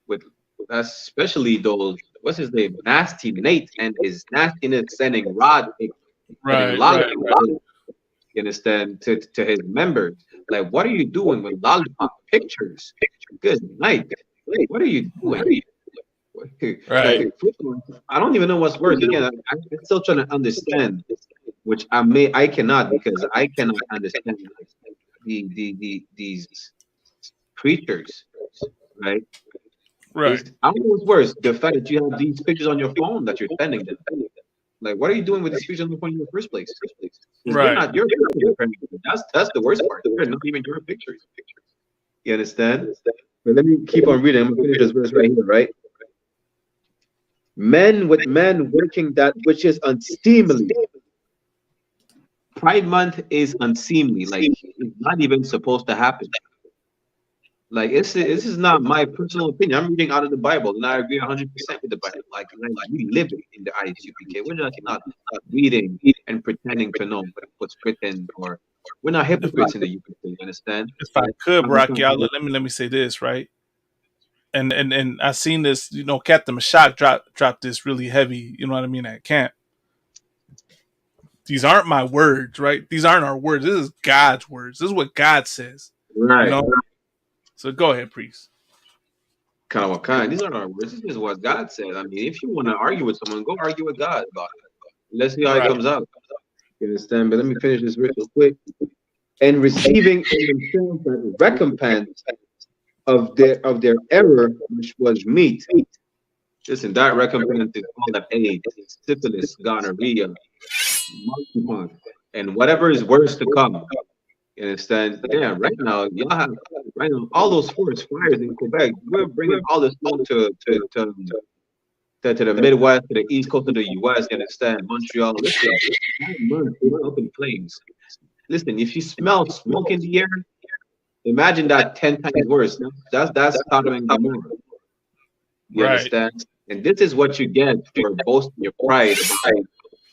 with especially those, what's his name, Nasty Nate and his nastiness sending Rod, you understand, to his members. Like, what are you doing with lollipop pictures? Good night. What are you doing? Like, I don't even know what's worse. Again, I'm still trying to understand, which I cannot, because I cannot understand these creatures, right? Right. I don't know what's worse, the fact that you have these pictures on your phone that you're sending them. Like, what are you doing with these pictures on the phone in the first place? They're not your pictures. That's the worst part. They're not even your pictures. You understand? But let me keep on reading. I'm gonna finish this verse right here, right? Men with men working that which is unseemly. Pride Month is unseemly. Like, it's not even supposed to happen. Like, this is not my personal opinion. I'm reading out of the Bible, and I agree 100% with the Bible. Like we live in the ISUPK. We're not reading and pretending to know what's written, or we're not hypocrites in the UPK. You understand? If I could, Rock, y'all, let me say this, right? And I seen this, you know, Captain Mashak drop this really heavy, you know what I mean, at camp. these aren't my words, right? These aren't our words. This is God's words. This is what God says. Right. You know? So go ahead, priest. Kind of what kind? These aren't our words. This is what God said. I mean, if you want to argue with someone, go argue with God about it. Let's see how it comes out. You understand? But let me finish this real quick. And receiving in themselves that recompense of their error, which was meat. Listen, that recompense is all that AIDS, syphilis, gonorrhea, monkeypox, and whatever is worse to come. You understand? Yeah, right now, y'all have all those forest fires in Quebec. We're bringing all this smoke to the Midwest, to the East Coast of the U.S. You understand? Montreal. Listen, we're up in flames. Listen, if you smell smoke in the air, imagine that 10 times worse. That's Sodom and Gomorrah. You understand? And this is what you get for boasting your pride about,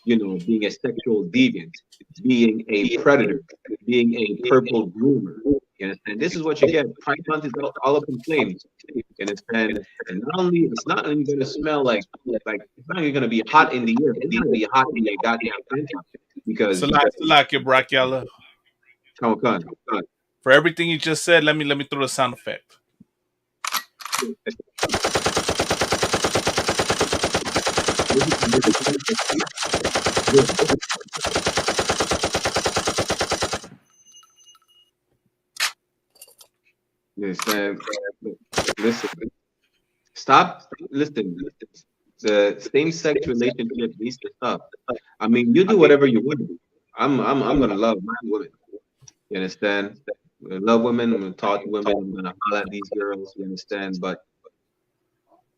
being a sexual deviant, being a predator, being a purple groomer. You understand? This is what you get. Pride Month is all up in flames. You understand? And it's not only going to smell like it's not only going to be hot in the air. It's going to be hot in your goddamn pants. Because Brakyala. For everything you just said, let me throw the sound effect. You understand? Listen. Stop. Listen. The same-sex relationship needs to stop. I mean, you do whatever you want to do. I'm gonna love my women. You understand? I'm gonna love women. I'm gonna talk to women. I'm gonna holler at these girls. You understand? But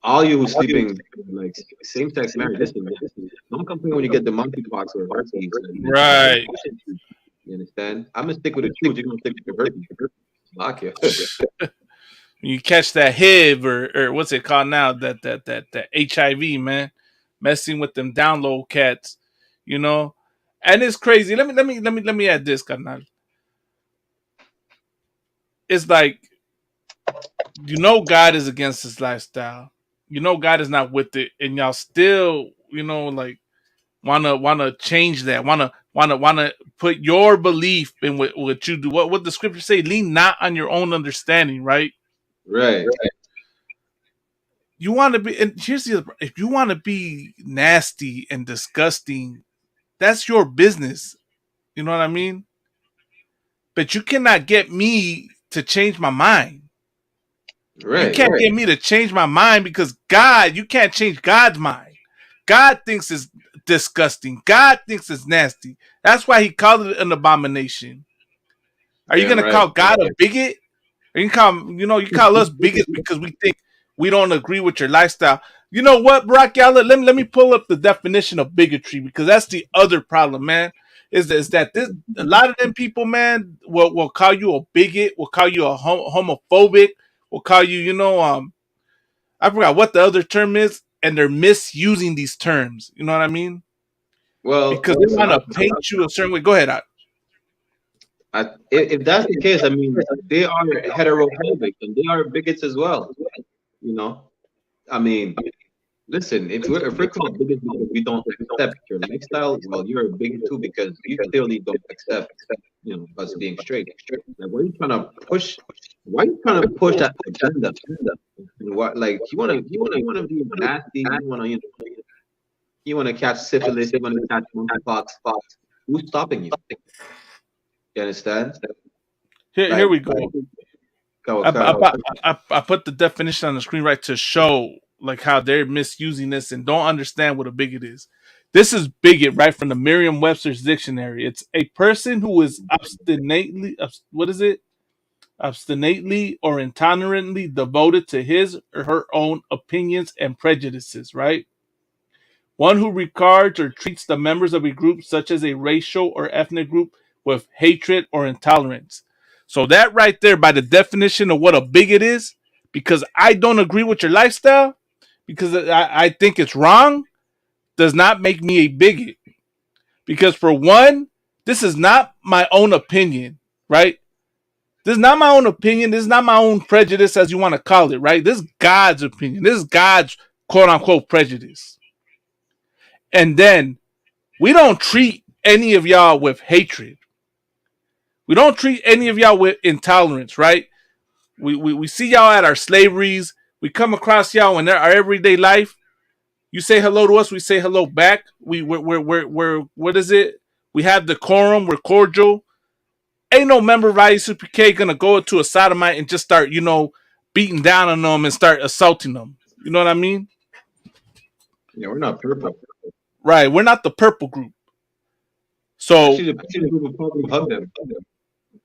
all you who's sleeping like same-sex marriage, listen, don't complain when you get the monkeypox or herpes. Right. You understand? I'm gonna stick with the truth. You're gonna stick with your herpes. Lock you. You catch that HIV or what's it called now? That HIV, man, messing with them download cats, and it's crazy. Let me add this, carnal. It's like, God is against this lifestyle. God is not with it, and y'all still, wanna change that. Wanna put your belief in what you do. What the scripture say? Lean not on your own understanding, right? Right. You want to be, and here's the other, if you want to be nasty and disgusting, that's your business. You know what I mean? But you cannot get me to change my mind. Right. You can't get me to change my mind because you can't change God's mind. God thinks it's disgusting. God thinks it's nasty. That's why he called it an abomination. Are you going to call God a bigot? Or you call us bigots because we think we don't agree with your lifestyle. You know what, Brock? Let me pull up the definition of bigotry, because that's the other problem, man. Is that a lot of them people, man, will call you a bigot, will call you a homophobic, will call you, I forgot what the other term is, and they're misusing these terms. You know what I mean? Well, because they want to paint you a certain way. Go ahead, if that's the case, I mean, they are heterophobic and they are bigots as well. I mean, listen, if we're called bigots because we don't accept your lifestyle, well, you're a bigot too because you clearly don't accept, us being straight. Like, why are you trying to push? Why are you trying to push that agenda? What, like, you want to be nasty? You want to catch syphilis? You want to catch monkeypox? Who's stopping you? You understand? Here we go. I put the definition on the screen right to show like how they're misusing this and don't understand what a bigot is. This is bigot right from the Merriam-Webster's dictionary. It's a person who is obstinately or intolerantly devoted to his or her own opinions and prejudices, right? One who regards or treats the members of a group, such as a racial or ethnic group, with hatred or intolerance. So that right there, by the definition of what a bigot is, because I don't agree with your lifestyle, because I think it's wrong, does not make me a bigot. Because for one, this is not my own opinion, right? This is not my own opinion. This is not my own prejudice, as you want to call it, right? This is God's opinion. This is God's quote-unquote prejudice. And then we don't treat any of y'all with hatred. We don't treat any of y'all with intolerance, right? We see y'all at our slaveries. We come across y'all in our everyday life. You say hello to us, we say hello back. We're what is it? We have decorum. We're cordial. Ain't no member of ISUPK gonna go into a sodomite and just start, beating down on them and start assaulting them. You know what I mean? Yeah, we're not purple. Right. We're not the purple group. So Actually, the group of people hug them.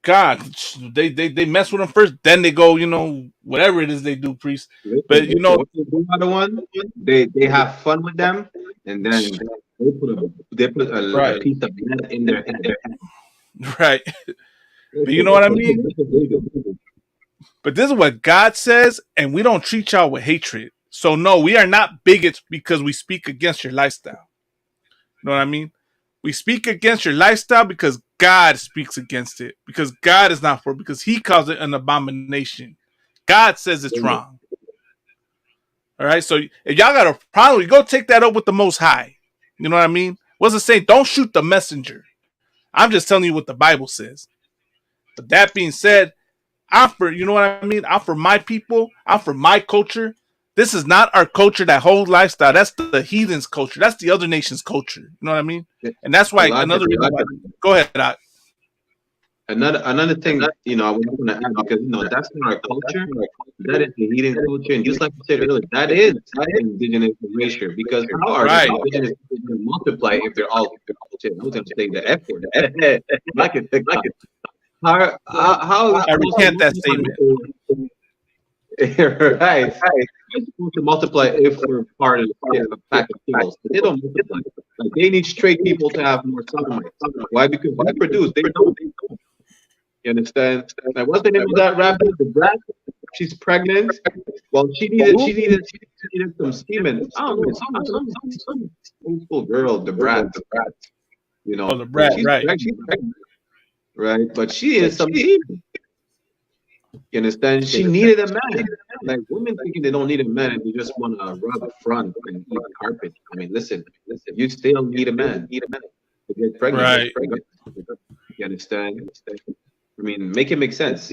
God, they mess with them first, then they go, whatever it is they do, priest. But what they do, other one, they have fun with them, and then they put a piece of lead in their head. Right. But you know what I mean? But this is what God says, and we don't treat y'all with hatred. So no, we are not bigots because we speak against your lifestyle. You know what I mean? We speak against your lifestyle because God speaks against it. Because God is not for it. Because he calls it an abomination. God says it's wrong. All right? So if y'all got a problem, you go take that up with the Most High. You know what I mean? What's it say? Don't shoot the messenger. I'm just telling you what the Bible says. But that being said, I'm for, you know what I mean? I'm for my people. I'm for my culture. This is not our culture, that whole lifestyle. That's the heathens' culture. That's the other nation's culture. You know what I mean? And that's why another reason why. Go ahead, Doc. Another thing, I was going to add, because that's not our culture. That is the heathen culture, and just like you said earlier, that is indigenous erasure. Because how are the indigenous going to multiply if they're all? I was going to say the F word. How I recant that statement. Right. We're supposed to multiply if we're part of a pack of kills. They don't multiply. Like, they need straight people to have more sodomites. Why? Because we produce. They don't. You understand? Like, what's the name of that rapper? The Brat. She's pregnant. Well, she needed some semen. I don't know. Some old school girl, the Brat. Oh, the Brat, right? She's pregnant, right? But she is some semen. You understand? She needed a man. Like, women thinking they don't need a man, they just want to rub the front and eat carpet. I mean, listen. You still need a man. To get pregnant. Right. You understand? I mean, make it make sense.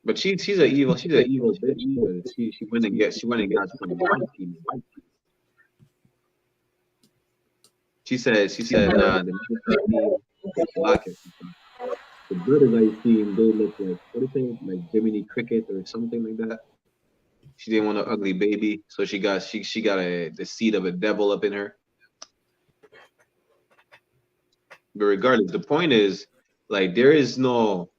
But she's an evil bitch. She went and got some white people. She said, the black. The brothers I seen, they look like, what is it, like Jiminy Cricket or something like that. She didn't want an ugly baby, so she got the seed of a devil up in her. But regardless, the point is, like, there is no.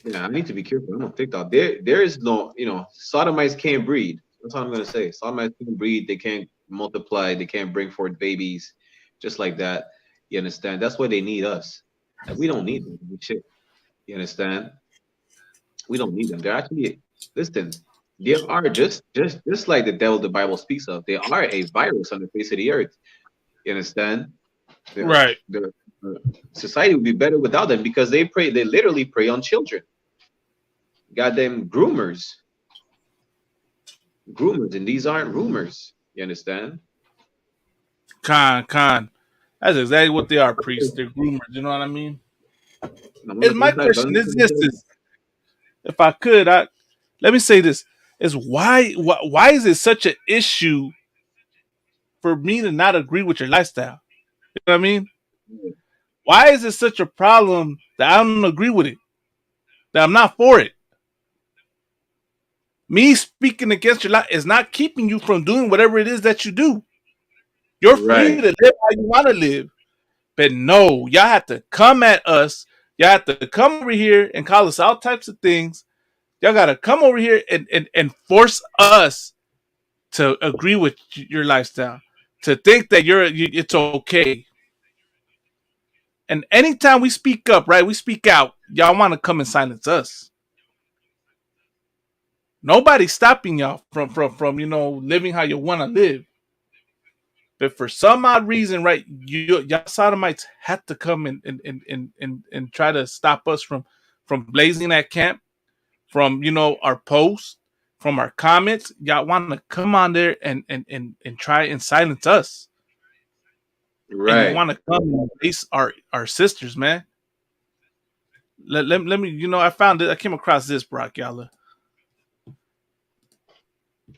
Yeah, I need to be careful. I'm on TikTok. There is no, sodomites can't breed. That's all I'm gonna say. Sodomites can't breed. They can't multiply. They can't bring forth babies, just like that. You understand? That's why they need us. Like, we don't need them. Shit. You understand? We don't need them. They're actually, listen, they are just like the devil the Bible speaks of. They are a virus on the face of the earth. You understand? Right. The society would be better without them because they literally prey on children. Goddamn groomers. And these aren't rumors. You understand? Con. That's exactly what they are, priests. They're groomers. You know what I mean? And my question is this: if I could, let me say this: is why is it such an issue for me to not agree with your lifestyle? You know what I mean? Why is it such a problem that I don't agree with it? That I'm not for it? Me speaking against your life is not keeping you from doing whatever it is that you do. You're free to live how you want to live. But no, y'all have to come at us. Y'all have to come over here and call us all types of things. Y'all got to come over here and force us to agree with your lifestyle, to think that it's okay. And anytime we speak up, right, we speak out, y'all want to come and silence us. Nobody's stopping y'all from living how you want to live. But for some odd reason, right, y'all sodomites had to come and try to stop us from blazing that camp, from our posts, from our comments. Y'all want to come on there and try and silence us. and you Right. want to come and erase our sisters, man. Let me, I found it. I came across this, Brock Yalla.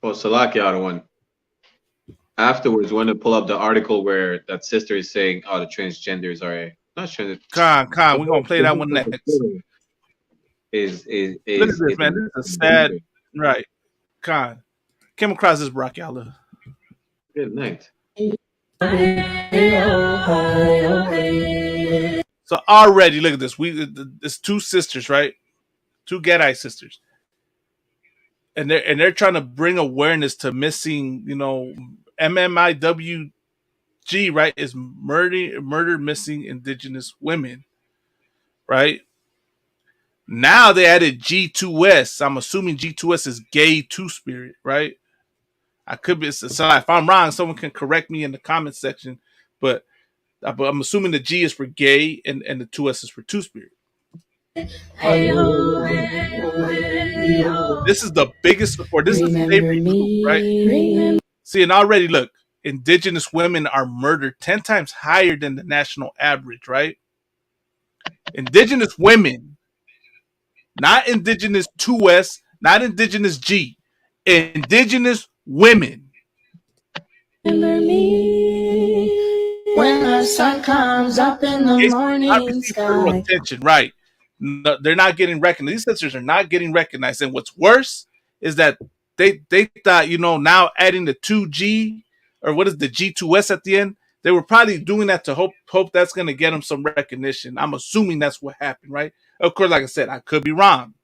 Oh, Salakia the one. Afterwards, when to pull up the article where that sister is saying, "Oh, the transgenders are not transgender." Con, we're gonna play that one next. Look at this, man. This is a sad, right? Con, came across this, Brock Yalla. Good night. So already, look at this. It's two sisters, right? Two Gadite sisters, and they're trying to bring awareness to missing, MMIWG, right? Is murder missing Indigenous women, right? Now they added G2S. I'm assuming G2S is gay two spirit, right? I could be, so if I'm wrong, someone can correct me in the comment section. But I'm assuming the G is for gay and the 2S is for two spirit. This is the biggest support. This is slavery too, right? See, and already look, Indigenous women are murdered 10 times higher than the national average, right? Indigenous women, not Indigenous 2S, not Indigenous G, Indigenous women. Remember me when the sun comes up in the morning sky. Attention, right? No, they're not getting recognized. These sisters are not getting recognized. And what's worse is that they thought, now adding the 2G or what is the G2S at the end, they were probably doing that to hope that's going to get them some recognition. I'm assuming that's what happened, right? Of course, like I said, I could be wrong,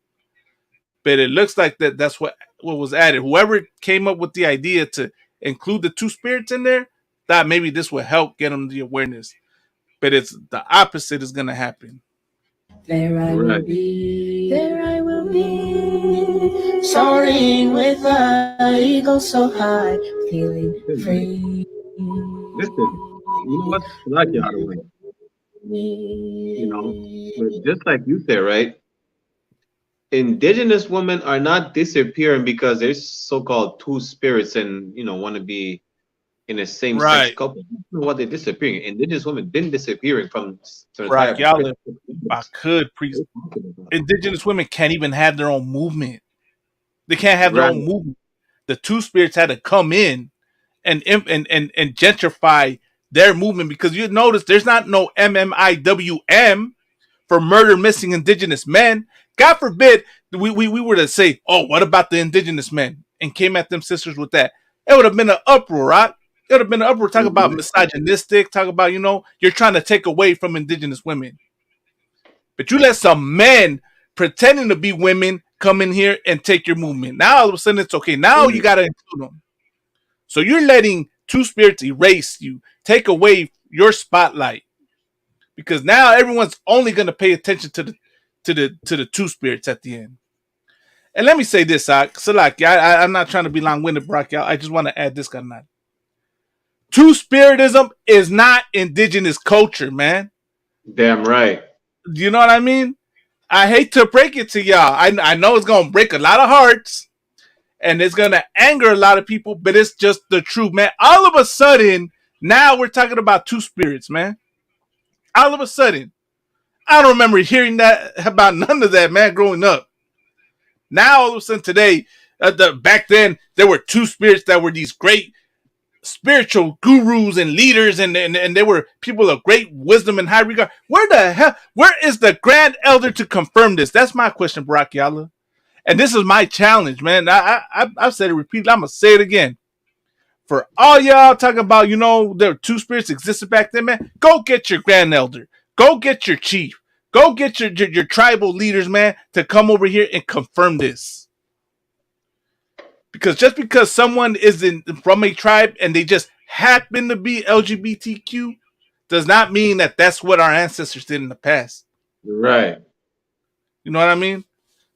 but it looks like that's what was added. Whoever came up with the idea to include the two spirits in there, thought maybe this would help get them the awareness, but it's the opposite is going to happen. There I will be, soaring with the eagle so high, feeling free. Listen, you know what? Like you out of way. But just like you said, right? Indigenous women are not disappearing because there's so-called two spirits and want to be in the same sex couple. That's not what they're disappearing. Indigenous women been disappearing from right. Y'all, I could preach. Indigenous women can't even have their own movement. They can't have their own movement. The two spirits had to come in and gentrify their movement, because you notice there's not no MMIWM for murder missing Indigenous men. God forbid we were to say, oh, what about the Indigenous men? And came at them sisters with that. It would have been an uproar, right? It would have been an uproar. Talk about misogynistic. Talk about, you're trying to take away from Indigenous women. But you let some men pretending to be women come in here and take your movement. Now all of a sudden it's okay. Now you got to include them. So you're letting two spirits erase you, take away your spotlight, because now everyone's only going to pay attention to the two spirits at the end. And let me say this, I'm not trying to be long-winded, Brock. I just want to add this kind of. Two-spiritism is not Indigenous culture, man. Damn right. You know what I mean? I hate to break it to y'all. I know it's going to break a lot of hearts, and it's going to anger a lot of people, but it's just the truth, man. All of a sudden, now we're talking about two spirits, man. All of a sudden. I don't remember hearing that about none of that, man, growing up. Now, all of a sudden today, back then, there were two spirits that were these great spiritual gurus and leaders, and they were people of great wisdom and high regard. Where is the grand elder to confirm this? That's my question, Brock Yalla. And this is my challenge, man. I've said it repeatedly. I'm going to say it again. For all y'all talking about, there were two spirits existed back then, man, go get your grand elder. Go get your chief. Go get your tribal leaders, man, to come over here and confirm this. Because just because someone is from a tribe and they just happen to be LGBTQ does not mean that that's what our ancestors did in the past. Right. You know what I mean?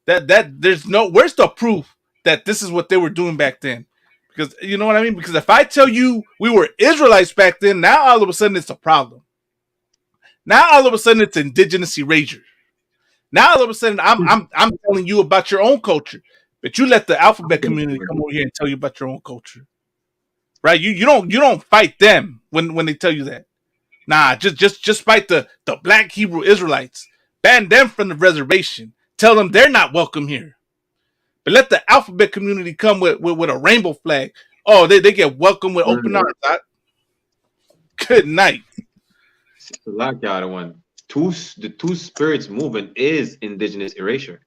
That there's where's the proof that this is what they were doing back then? Because you know what I mean? Because if I tell you we were Israelites back then, now all of a sudden it's a problem. Now all of a sudden it's indigenous erasure. Now all of a sudden I'm telling you about your own culture, but you let the alphabet community come over here and tell you about your own culture, right? You don't fight them when they tell you that. Nah, just fight the black Hebrew Israelites. Ban them from the reservation. Tell them they're not welcome here. But let the alphabet community come with a rainbow flag. Oh, they get welcome with open arms. Good night. The lockout one. The two spirits movement is indigenous erasure.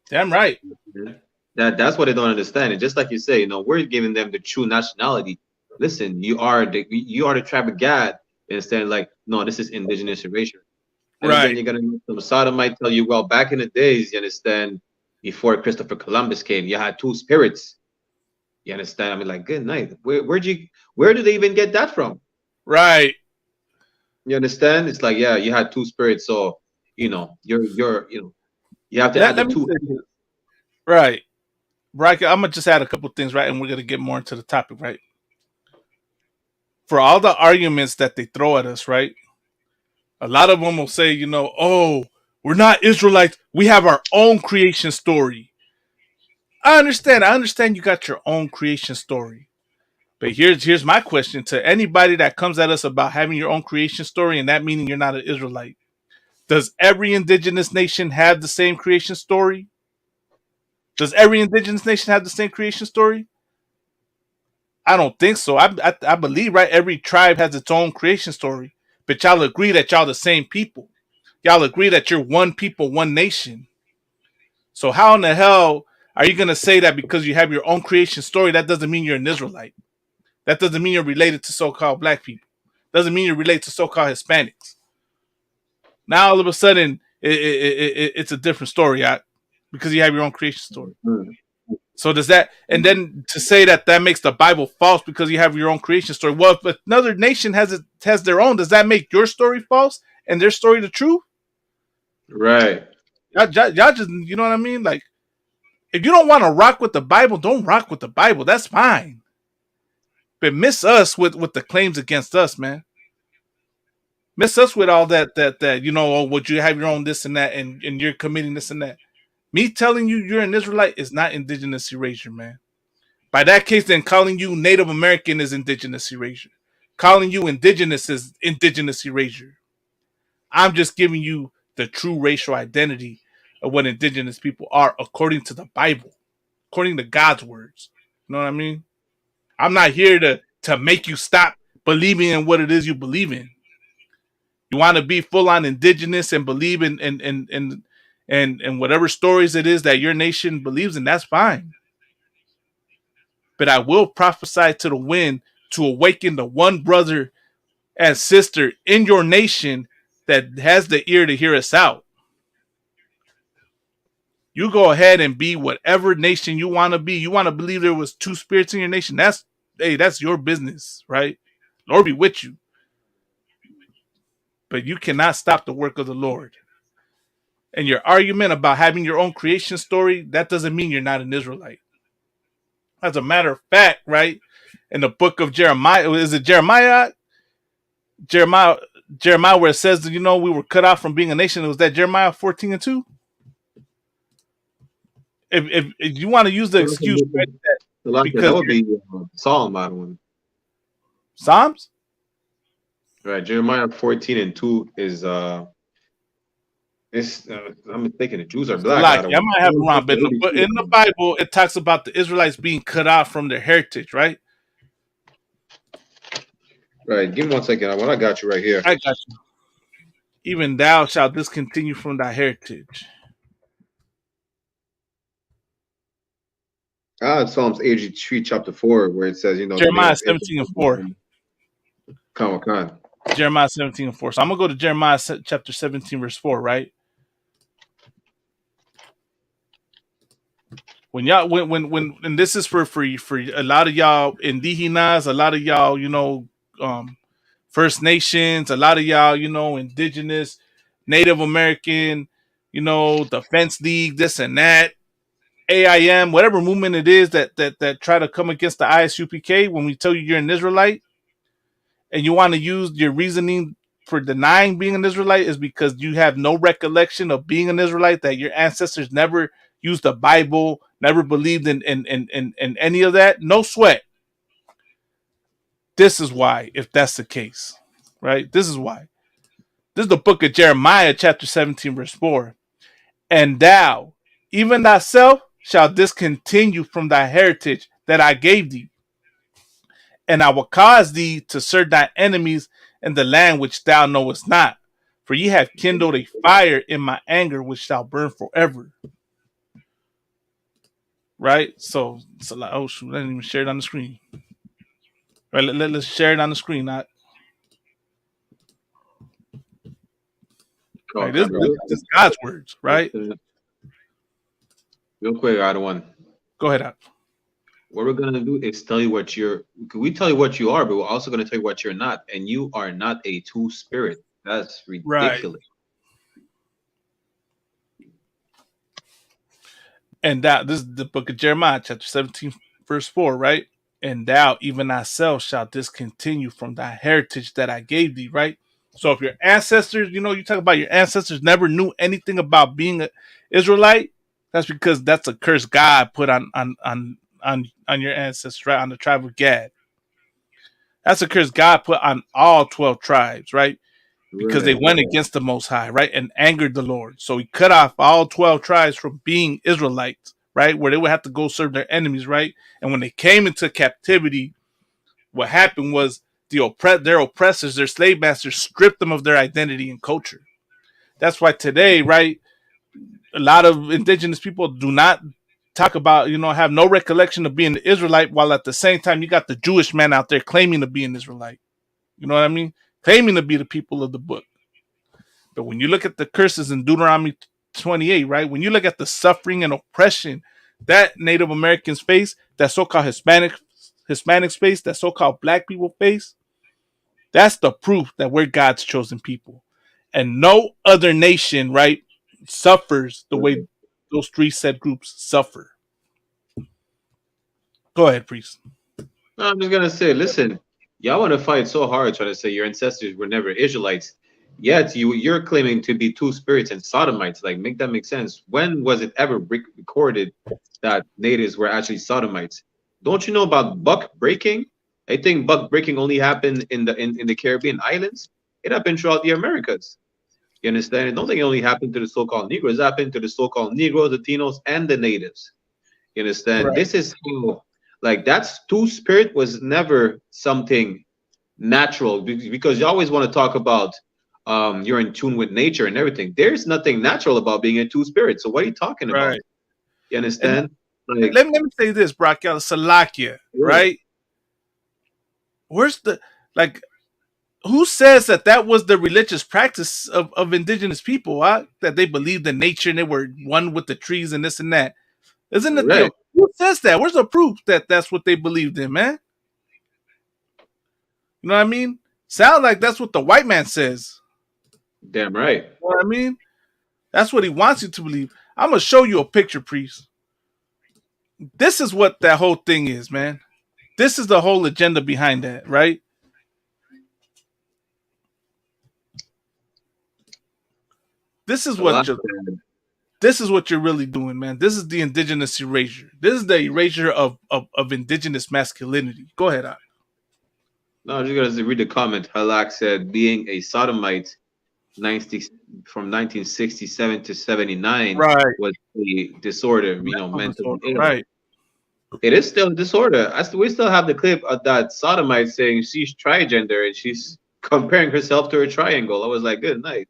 Damn right. That's what they don't understand. And just like you say, we're giving them the true nationality. Listen, you are the tribe of God. Instead, like, no, this is indigenous erasure. And right. Then you're gonna some sodomite tell you, well, back in the days, you understand, before Christopher Columbus came, you had two spirits. You understand? I mean, like, good night. Where do they even get that from? Right. You understand? It's like, yeah, you had two spirits, so you have to add the two. Right. Right. I'm gonna just add a couple things, right, and we're gonna get more into the topic, right? For all the arguments that they throw at us, right? A lot of them will say, oh, we're not Israelites. We have our own creation story. I understand you got your own creation story. But here's my question to anybody that comes at us about having your own creation story and that meaning you're not an Israelite. Does every indigenous nation have the same creation story? Does every indigenous nation have the same creation story? I don't think so. I believe, right, every tribe has its own creation story. But y'all agree that y'all the same people. Y'all agree that you're one people, one nation. So how in the hell are you going to say that because you have your own creation story, that doesn't mean you're an Israelite? That doesn't mean you're related to so-called black people. Doesn't mean you're related to so-called Hispanics. Now all of a sudden, it's a different story, because you have your own creation story. So does that, and then to say that makes the Bible false because you have your own creation story. Well, if another nation has their own, does that make your story false and their story the truth? Right. Y'all just, you know what I mean? Like, if you don't want to rock with the Bible, don't rock with the Bible. That's fine. But miss us with the claims against us, man. Miss us with all that would you have your own this and that and you're committing this and that. Me telling you you're an Israelite is not indigenous erasure, man. By that case, then calling you Native American is indigenous erasure. Calling you indigenous is indigenous erasure. I'm just giving you the true racial identity of what indigenous people are according to the Bible, according to God's words. You know what I mean? I'm not here to make you stop believing in what it is you believe in. You want to be full on indigenous and believe in whatever stories it is that your nation believes in, that's fine. But I will prophesy to the wind to awaken the one brother and sister in your nation that has the ear to hear us out. You go ahead and be whatever nation you want to be. You want to believe there was two spirits in your nation. That's your business, right? Lord be with you. But you cannot stop the work of the Lord. And your argument about having your own creation story, that doesn't mean you're not an Israelite. As a matter of fact, right, in the book of Jeremiah, is it Jeremiah? Jeremiah, where it says that, we were cut off from being a nation. Was that Jeremiah 14:2? If you want to use the excuse, right, that would be Psalm, that one. Psalms? Right, Jeremiah 14:2 is I'm thinking the Jews are black. I might have it wrong, but in the Bible it talks about the Israelites being cut off from their heritage, right? Right. Give me 1 second. I got you right here. I got you. Even thou shalt discontinue from thy heritage. Psalms 83, chapter 4, where it says, Jeremiah 17:4. Come on. Jeremiah 17:4. So I'm gonna go to Jeremiah chapter 17, verse 4, right? When y'all when this is for a lot of y'all indígenas, a lot of y'all, First Nations, a lot of y'all, indigenous, Native American, Defense League, this and that, AIM, whatever movement it is that try to come against the ISUPK. When we tell you you're an Israelite and you want to use your reasoning for denying being an Israelite is because you have no recollection of being an Israelite, that your ancestors never used the Bible, never believed in any of that. No sweat. This is why, if that's the case. right? This is why. This is the book of Jeremiah, chapter 17, verse 4. And thou, even thyself, shalt discontinue from thy heritage that I gave thee, and I will cause thee to serve thy enemies in the land which thou knowest not. For ye have kindled a fire in my anger, which shall burn forever. Right? So like, oh shoot, I didn't even share it on the screen. Right, let's share it on the screen. Not right. This is God's words, right? Real quick, I don't want. Go ahead, Al. What we're gonna do is tell you what you're. We tell you what you are, but we're also gonna tell you what you're not, and you are not a two spirit. That's ridiculous. Right. And that this is the book of Jeremiah, chapter 17, verse 4, right? And thou, even thyself, shalt discontinue from thy heritage that I gave thee, right? So if your ancestors, you talk about your ancestors never knew anything about being an Israelite, that's because that's a curse God put on your ancestors, right? On the tribe of Gad. That's a curse God put on all 12 tribes, right? Because they went against the Most High, right? And angered the Lord. So he cut off all 12 tribes from being Israelites, right? Where they would have to go serve their enemies, right? And when they came into captivity, what happened was their oppressors, their slave masters, stripped them of their identity and culture. That's why today, right, a lot of indigenous people do not talk about, have no recollection of being an Israelite, while at the same time you got the Jewish man out there claiming to be an Israelite. You know what I mean? Claiming to be the people of the book. But when you look at the curses in Deuteronomy 28, right? When you look at the suffering and oppression that Native Americans face, that so-called Hispanics face, that so-called black people face, that's the proof that we're God's chosen people. And no other nation, right, suffers the way those three said groups suffer. Go ahead, priest. No, I'm just gonna say, listen, y'all want to fight so hard trying to say your ancestors were never Israelites. Yet you're claiming to be two spirits and sodomites. Like, make that make sense. When was it ever recorded that natives were actually sodomites? Don't you know about buck breaking? I think buck breaking only happened in the Caribbean islands. It happened throughout the Americas. You understand? I don't think it only happened to the so-called Negroes. It happened to the so-called Negroes, Latinos, and the natives. You understand? Right. This is how, like, that's two spirit was never something natural, because you always want to talk about you're in tune with nature and everything. There's nothing natural about being a two spirit. So what are you talking about? You understand? Like, let me say this, Brock, Salakia, right? Where's the, like, who says that was the religious practice of indigenous people, huh? That they believed in nature and they were one with the trees and this and that? Isn't it? Who says that? Where's the proof that that's what they believed in, man? You know what I mean? Sound like that's what the white man says. Damn right. You know what I mean? That's what he wants you to believe. I'm going to show you a picture, priest. This is what that whole thing is, man. This is the whole agenda behind that, right? This is what you're really doing, man. This is the indigenous erasure. This is the erasure of indigenous masculinity. Go ahead, Ak. No, I'm just gonna read the comment. Halak said, being a sodomite from 1967 to 79 was a disorder, mental ill. Right. It is still a disorder. We still have the clip of that sodomite saying she's trigender and she's comparing herself to a triangle. I was like, good night.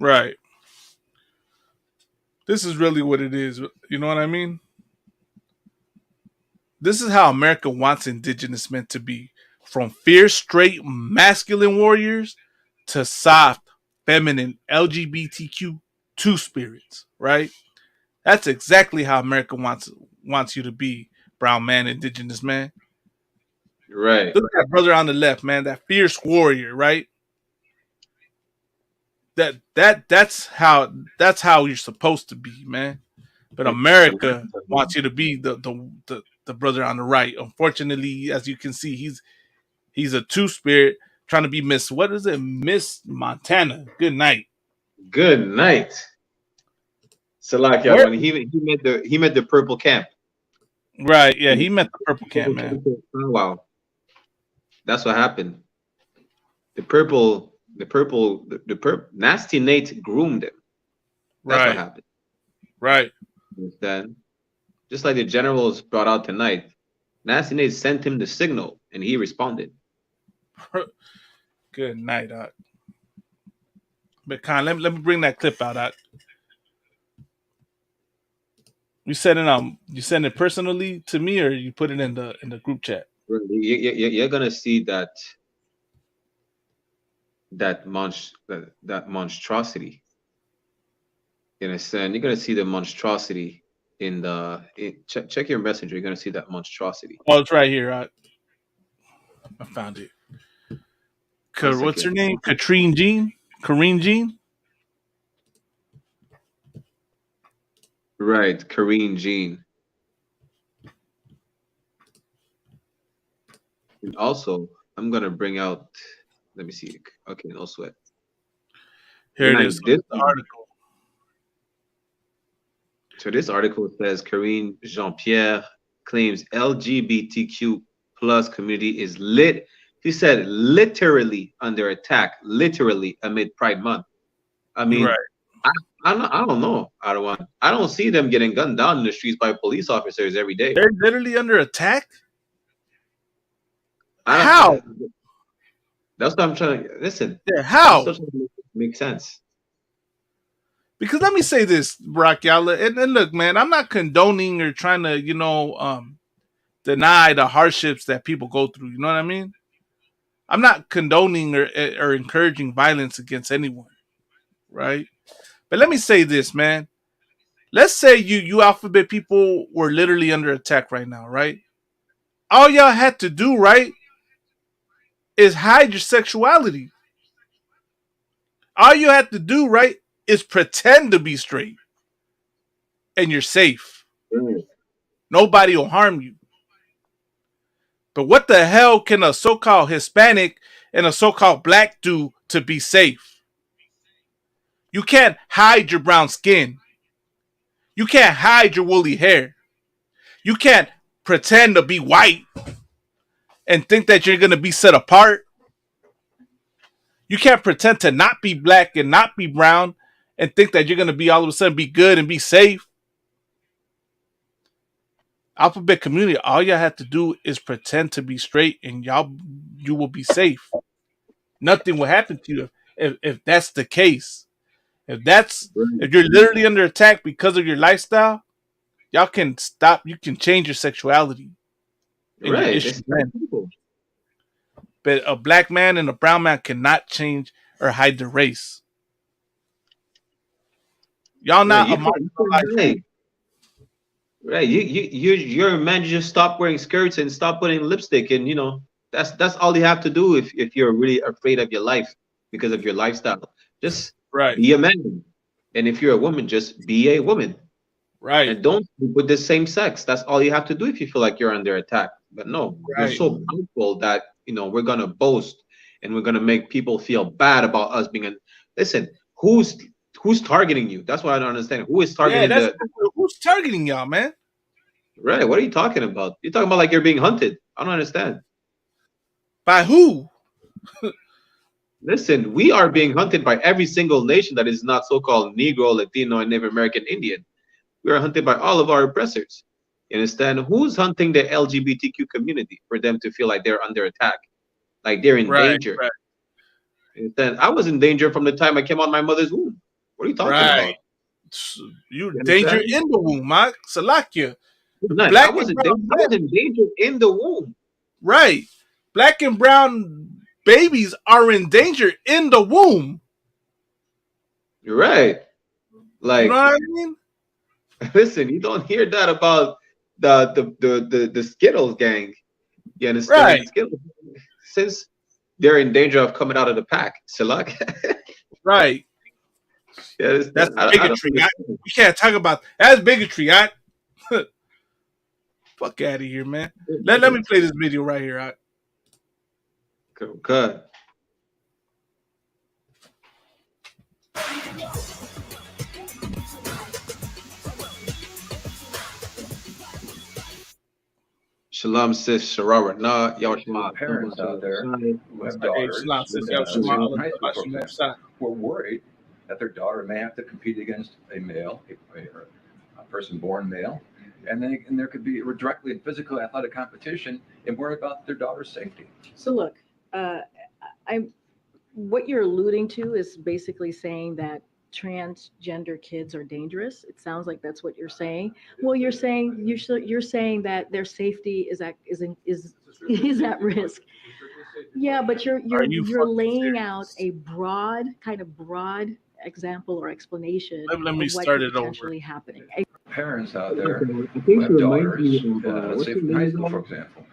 Right. This is really what it is. You know what I mean? This is how America wants indigenous men to be. From fierce, straight, masculine warriors to soft, feminine, LGBTQ two spirits, right? That's exactly how America wants you to be, brown man, indigenous man. Right. Look at that brother on the left, man, that fierce warrior, right? That's how you're supposed to be, man. But America wants you to be the brother on the right. Unfortunately, as you can see, he's a two spirit trying to be Miss Montana. Good night. Good night. Salakia, when he met the purple camp. Right, yeah, he met the purple camp, man. Wow. That's what happened. Nasty Nate groomed him. That's what happened. Right. Understand? Just like the generals brought out tonight, Nasty Nate sent him the signal, and he responded. Good night, Doc. But Con, let me bring that clip out, Doc. You send it personally to me, or you put it in the group chat? You're gonna see that monstrosity. You understand? You're gonna see the monstrosity check your messenger. You're gonna see that monstrosity. Oh, it's right here. I found it. What's her name? Katrine Jean? Karine Jean? Right, Karine Jean. And also, I'm gonna bring out. Let me see. Okay, no sweat. Here it is. The article. So this article says Karine Jean-Pierre claims LGBTQ plus community is lit. He said literally under attack, literally amid Pride Month. I mean, I don't know. I don't see them getting gunned down in the streets by police officers every day. They're literally under attack. How? That's what I'm trying to listen. Yeah, how? Makes sense. Because let me say this, Brock Yalla, and look, man, I'm not condoning or trying to, deny the hardships that people go through. You know what I mean? I'm not condoning or encouraging violence against anyone, right? But let me say this, man. Let's say you alphabet people were literally under attack right now, right? All y'all had to do, right, is hide your sexuality. All you had to do, right, is pretend to be straight. And you're safe. Nobody will harm you. But what the hell can a so-called Hispanic and a so-called black do to be safe? You can't hide your brown skin. You can't hide your woolly hair. You can't pretend to be white and think that you're going to be set apart. You can't pretend to not be black and not be brown and think that you're going to be all of a sudden be good and be safe. Alphabet community, all y'all have to do is pretend to be straight and you will be safe. Nothing will happen to you if that's the case. If you're literally under attack because of your lifestyle, y'all can stop. You can change your sexuality. Right. But a black man and a brown man cannot change or hide their race. Y'all not right. Right. You're a man. You just stop wearing skirts and stop putting lipstick, and that's all you have to do if you're really afraid of your life because of your lifestyle. Just be a man. And if you're a woman, just be a woman. Right. And don't with the same sex. That's all you have to do if you feel like you're under attack. But no, we're so powerful that we're gonna boast and we're gonna make people feel bad about us being listen, who's targeting you? That's what I don't understand. Who is targeting who's targeting y'all, man? Right. What are you talking about? You're talking about like you're being hunted. I don't understand. By who? Listen, we are being hunted by every single nation that is not so-called Negro, Latino, and Native American Indian. We are hunted by all of our oppressors. You understand? Who's hunting the LGBTQ community for them to feel like they're under attack, like they're in danger? Right. You understand? I was in danger from the time I came out of my mother's womb. What are you talking about? You danger in the womb, Mark. Salakia. I was in danger in the womb. Right. Black and brown babies are in danger in the womb. You're right. Like, you know what I mean? Listen, you don't hear that about the Skittles gang. You understand? Right. Skittles, since they're in danger of coming out of the pack. Salak. Right. Yeah, that's bigotry. We can't talk about that's bigotry. Fuck out of here, man. Let me play this video right here. Okay. Shalom sis Sharara. Nah, y'all shema. Parents out there who have daughters in high school, for example, who are worried that their daughter may have to compete against a male, a person born male, and there could be directly physical athletic competition, and worry about their daughter's safety. So look, what you're alluding to is basically saying that transgender kids are dangerous. It sounds like that's what you're saying. Well, you're saying that their safety is at risk. Yeah, but you're laying out a broad example or explanation Let me of what start could it over. potentially happening. Parents out there who have daughters, let's say from high school, for example.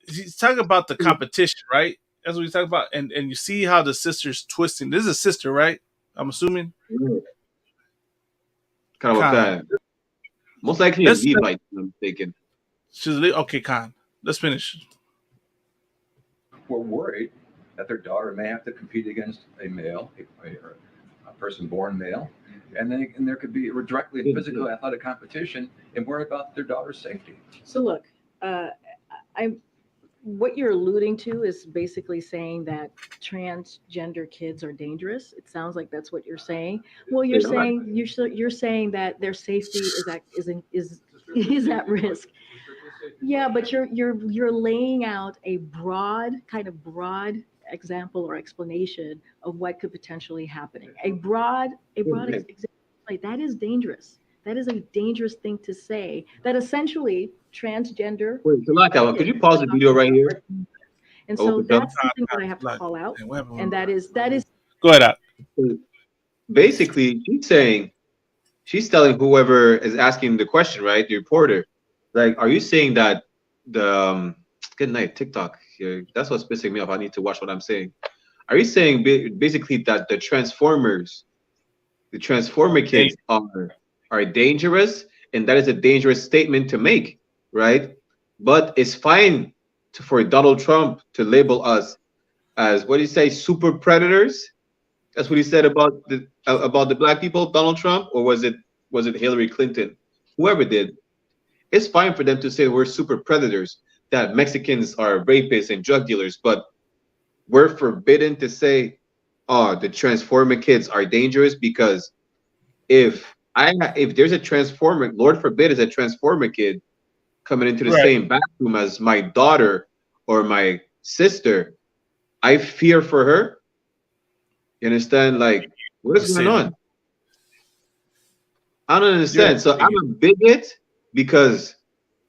He's talking about the competition, right? That's what he's talking about. And you see how the sister's twisting. This is a sister, right? I'm assuming. Kind of that. Most likely a Levite, I'm thinking. She's okay, Khan. Let's finish. We're worried that their daughter may have to compete against a male, a person born male, and there could be directly physical athletic competition, and worry about their daughter's safety. So look, what you're alluding to is basically saying that transgender kids are dangerous. It sounds like that's what you're saying. Well, you're saying that their safety is at risk. Yeah, but you're laying out a broad example or explanation of what could potentially happen. A broad example, like that is dangerous. That is a dangerous thing to say. That essentially transgender. Wait, Salaka, could you pause the video right here? And so that's something that I have to call out. And that is. Go ahead. Basically, she's telling whoever is asking the question, right? The reporter, like, are you saying that the good night TikTok here? That's what's pissing me off. I need to watch what I'm saying. Are you saying basically that the Transformer kids are dangerous, and that is a dangerous statement to make, right? But it's fine for Donald Trump to label us as, what do you say, super predators? That's what he said about the black people, Donald Trump, or was it Hillary Clinton? Whoever did. It's fine for them to say we're super predators, that Mexicans are rapists and drug dealers, but we're forbidden to say, oh, the Transformer kids are dangerous, because if there's a Transformer, Lord forbid, is a Transformer kid coming into the same bathroom as my daughter or my sister, I fear for her. You understand? Like, what is going on? I don't understand. So I'm a bigot because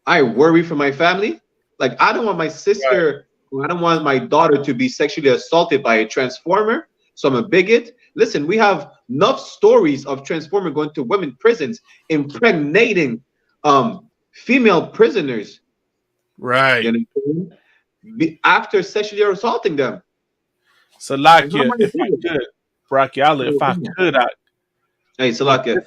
I worry for my family. Like, I don't want my sister, I don't want my daughter to be sexually assaulted by a Transformer. So I'm a bigot. Listen, we have enough stories of Transformer going to women prisons, impregnating female prisoners. Right. You know, after sexually assaulting them. Salakia, if I could, Brachiala, if I could, Hey, Salakia.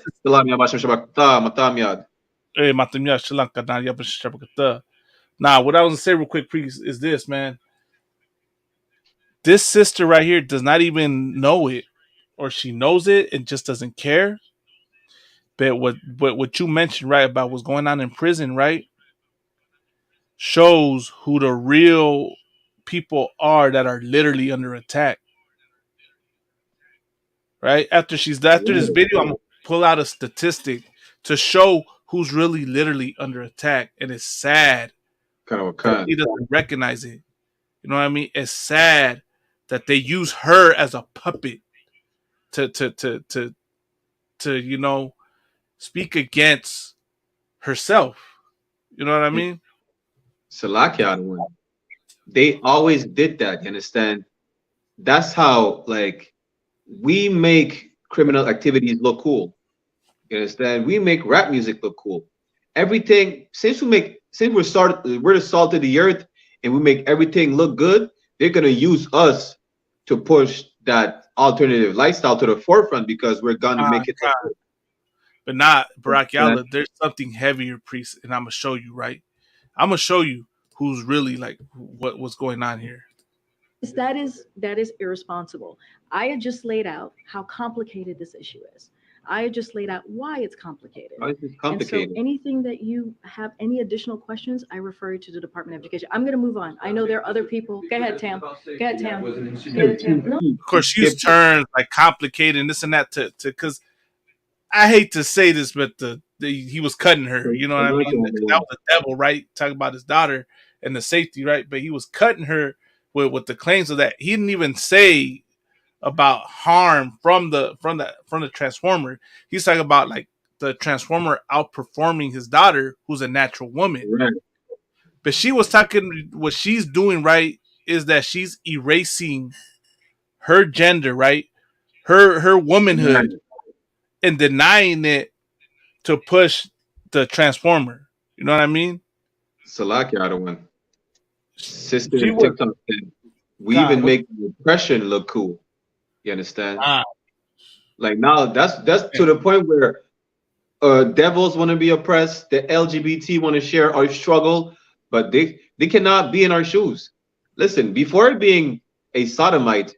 Now, what I was gonna say real quick, please, is this, man. This sister right here does not even know it, or she knows it and just doesn't care. But what you mentioned, right, about what's going on in prison, right, shows who the real people are that are literally under attack. Right? After this video, I'm gonna pull out a statistic to show who's really literally under attack. And it's sad. He doesn't recognize it. You know what I mean? It's sad that they use her as a puppet to you know, speak against herself. You know what I mean? Salakia, they always did that. You understand? That's how, like, we make criminal activities look cool. You understand? We make rap music look cool. Everything, since we're the salt of the earth, and we make everything look good, they're gonna use us to push that alternative lifestyle to the forefront, because we're gonna make it. But not Barack. There's something heavier, priest, and I'm gonna show you. Right? I'm gonna show you who's really, like, what's going on here. That is irresponsible. I had just laid out how complicated this issue is. I just laid out why it's complicated. Why is it And so complicated? anything that you have any additional questions, I refer you to the Department of Education. I'm going to move on. I know there are other people. Go ahead, Tam. Go ahead, Tam. Go ahead, Tam. No. Of course, she used terms like complicated and this and that to because I hate to say this, but he was cutting her. You know what I mean? That was the devil, right? Talking about his daughter and the safety, right? But he was cutting her with the claims of that. He didn't even say about harm from the transformer. He's talking about like the transformer outperforming his daughter, who's a natural woman. Right. But she was talking. What she's doing, right, is that she's erasing her gender, right, her womanhood, and denying it to push the transformer. You know what I mean? Salaki out of one. Sister She in was- TikTok said, we God, even what- make the oppression look cool. You understand? Ah, Like now, that's to the point where devils want to be oppressed, the LGBT want to share our struggle, but they cannot be in our shoes. Listen, before being a sodomite,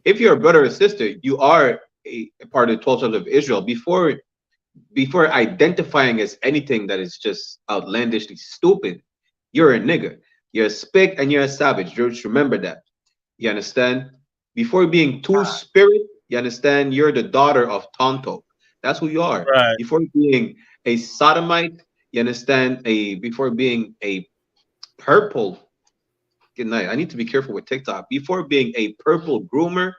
if you're a brother or sister, you are a part of the 12 tribes of Israel. Before identifying as anything that is just outlandishly stupid, you're a nigger, you're a spick, and you're a savage. Just remember that. You understand? Before being two spirit, you understand? You're the daughter of Tonto. That's who you are. Right. Before being a sodomite, you understand? Before being a purple. Good night. I need to be careful with TikTok. Before being a purple groomer,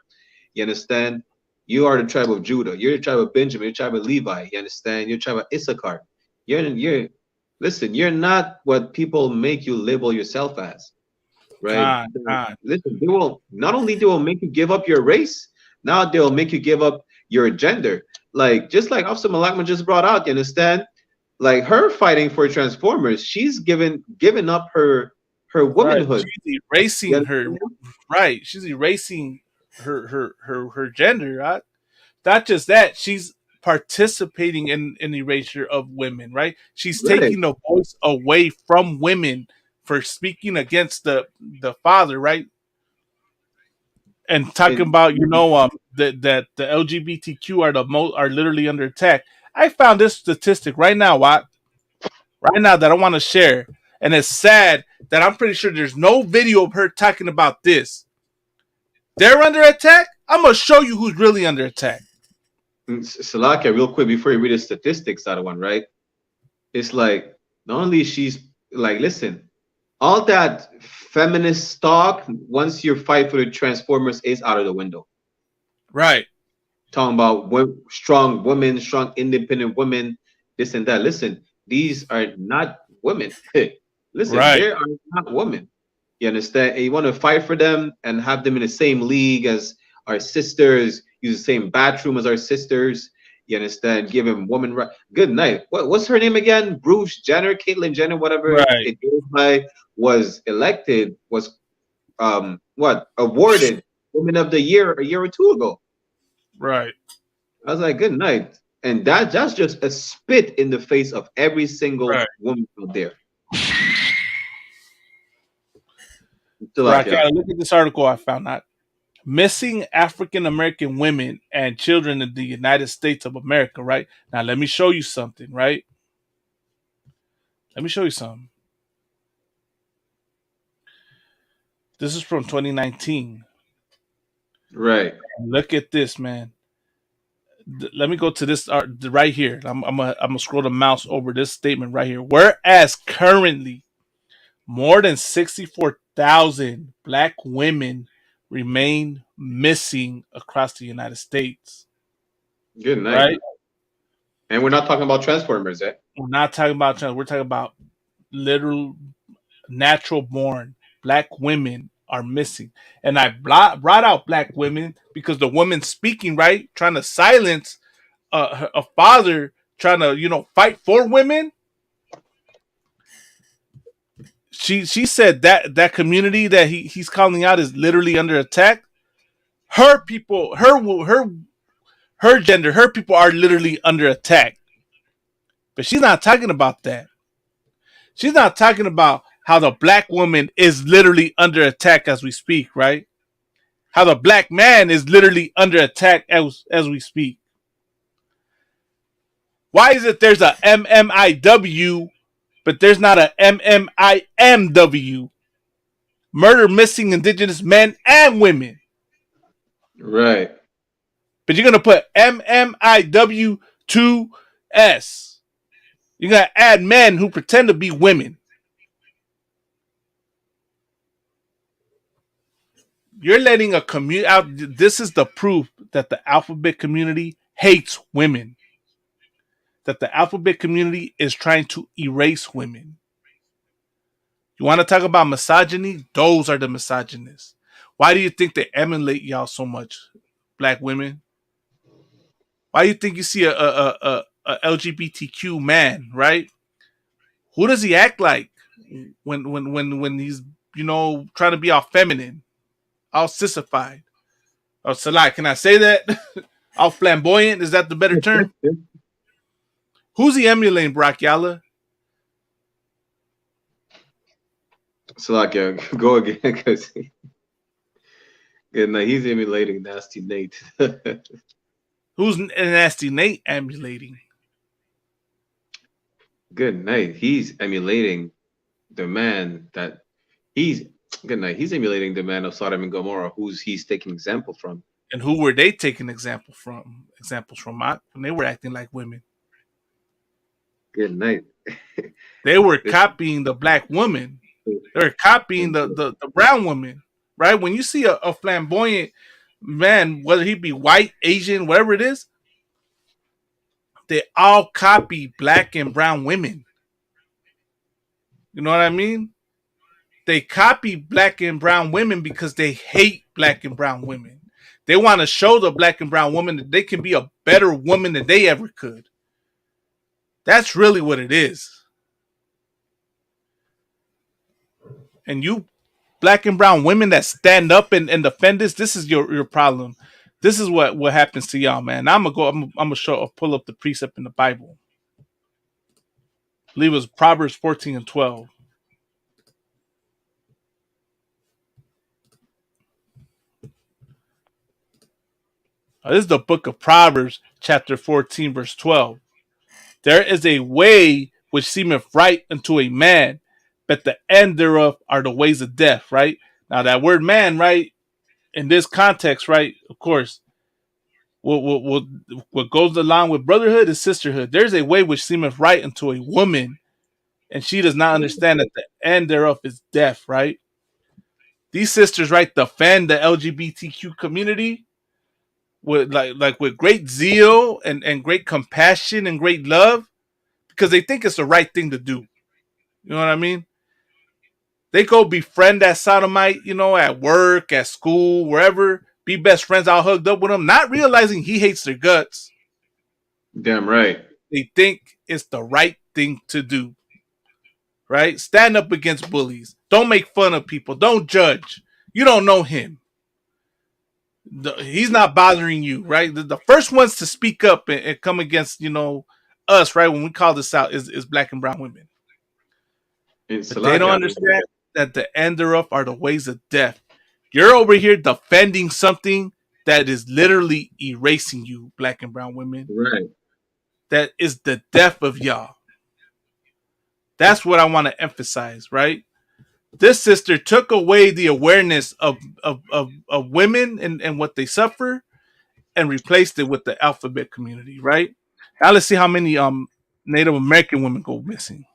you understand? You are the tribe of Judah. You're the tribe of Benjamin. You're the tribe of Levi. You understand? You're the tribe of Issachar. Listen, you're not what people make you label yourself as. Right? God. Listen, they will make you give up your race. Now they'll make you give up your gender. Like just like Officer Malakman just brought out, you understand? Like her fighting for Transformers, she's given up her womanhood. Right. She's erasing her. Right. She's erasing her gender. Right. Not just that, she's participating in erasure of women. Right. She's taking the voice away from women for speaking against the father. Right. And talking about that the LGBTQ are literally under attack. I found this statistic right now, Watt. Right now that I want to share, and it's sad that I'm pretty sure there's no video of her talking about this. They're under attack. I'm gonna show you who's really under attack. Salakia, real quick before you read the statistics out of one, right? It's like not only she's like, listen, all that feminist talk, once your fight for the Transformers is out of the window. Right. Talking about strong women, strong independent women, this and that. Listen, these are not women. Listen, they are not women. You understand? And you want to fight for them and have them in the same league as our sisters, use the same bathroom as our sisters. You understand? Give them woman right. Good night. What's her name again? Bruce Jenner, Caitlyn Jenner, whatever. Right. It goes by, was elected, was awarded Woman of the Year a year or two ago. Right. I was like, good night. And that's just a spit in the face of every single woman out there. Look at this article I found out. Missing African American women and children in the United States of America, right? Now let me show you something, right? Let me show you something. This is from 2019. Right. Look at this, man. Let me go to this right here. I'm gonna scroll the mouse over this statement right here. Whereas currently, more than 64,000 Black women remain missing across the United States. Good night. Right? And we're not talking about Transformers, eh? We're not talking about Transformers. We're talking about literal, natural born Black women are missing. And I brought out Black women because the woman speaking, right, trying to silence a father trying to, fight for women. She said that community that he's calling out is literally under attack. Her people, her gender, her people are literally under attack. But she's not talking about that. She's not talking about how the Black woman is literally under attack as we speak, right? How the Black man is literally under attack as we speak. Why is it there's a MMIW, but there's not a MMIMW? Murder missing indigenous men and women. Right. But you're going to put MMIW2S. You're going to add men who pretend to be women. You're letting a community out. This is the proof that the alphabet community hates women. That the alphabet community is trying to erase women. You want to talk about misogyny? Those are the misogynists. Why do you think they emulate y'all so much, black women? Why do you think you see a LGBTQ man, right? Who does he act like when he's, you know, trying to be all feminine, all sissified? Oh, Salah, can I say that? All flamboyant? Is that the better term? Who's he emulating, Brock Yala? Salakia, go again, because he's emulating Nasty Nate. Who's Nasty Nate emulating? Good night. He's emulating the man that he's good night. He's emulating the man of Sodom and Gomorrah, who's he's taking example from. And who were they taking examples from? When they were acting like women. Good night. They were copying the black woman. They were copying the brown woman, right? When you see a flamboyant man, whether he be white, Asian, whatever it is, they all copy black and brown women. You know what I mean? They copy black and brown women because they hate black and brown women. They want to show the black and brown woman that they can be a better woman than they ever could. That's really what it is. And you black and brown women that stand up and defend this is your problem. This is what happens to y'all, man. Now I'm gonna pull up the precept in the Bible. I believe it was Proverbs 14 and 12. This is the book of Proverbs, chapter 14, verse 12. There is a way which seemeth right unto a man, but the end thereof are the ways of death, right? Now that word man, right, in this context, right, of course, what goes along with brotherhood is sisterhood. There's a way which seemeth right unto a woman, and she does not understand that the end thereof is death, right? These sisters, right, defend the LGBTQ community with like with great zeal and great compassion and great love because they think it's the right thing to do. You know what I mean? They go befriend that sodomite, you know, at work, at school, wherever, be best friends, all hugged up with him, not realizing he hates their guts. Damn right. They think it's the right thing to do. Right? Stand up against bullies. Don't make fun of people. Don't judge. You don't know him. He's not bothering you, right? The first ones to speak up and come against, you know, us, right? When we call this out is black and brown women. But they don't understand that the end thereof are the ways of death. You're over here defending something that is literally erasing you, black and brown women. Right. That is the death of y'all. That's what I want to emphasize, right? This sister took away the awareness of women and what they suffer and replaced it with the alphabet community, right? Now let's see how many Native American women go missing.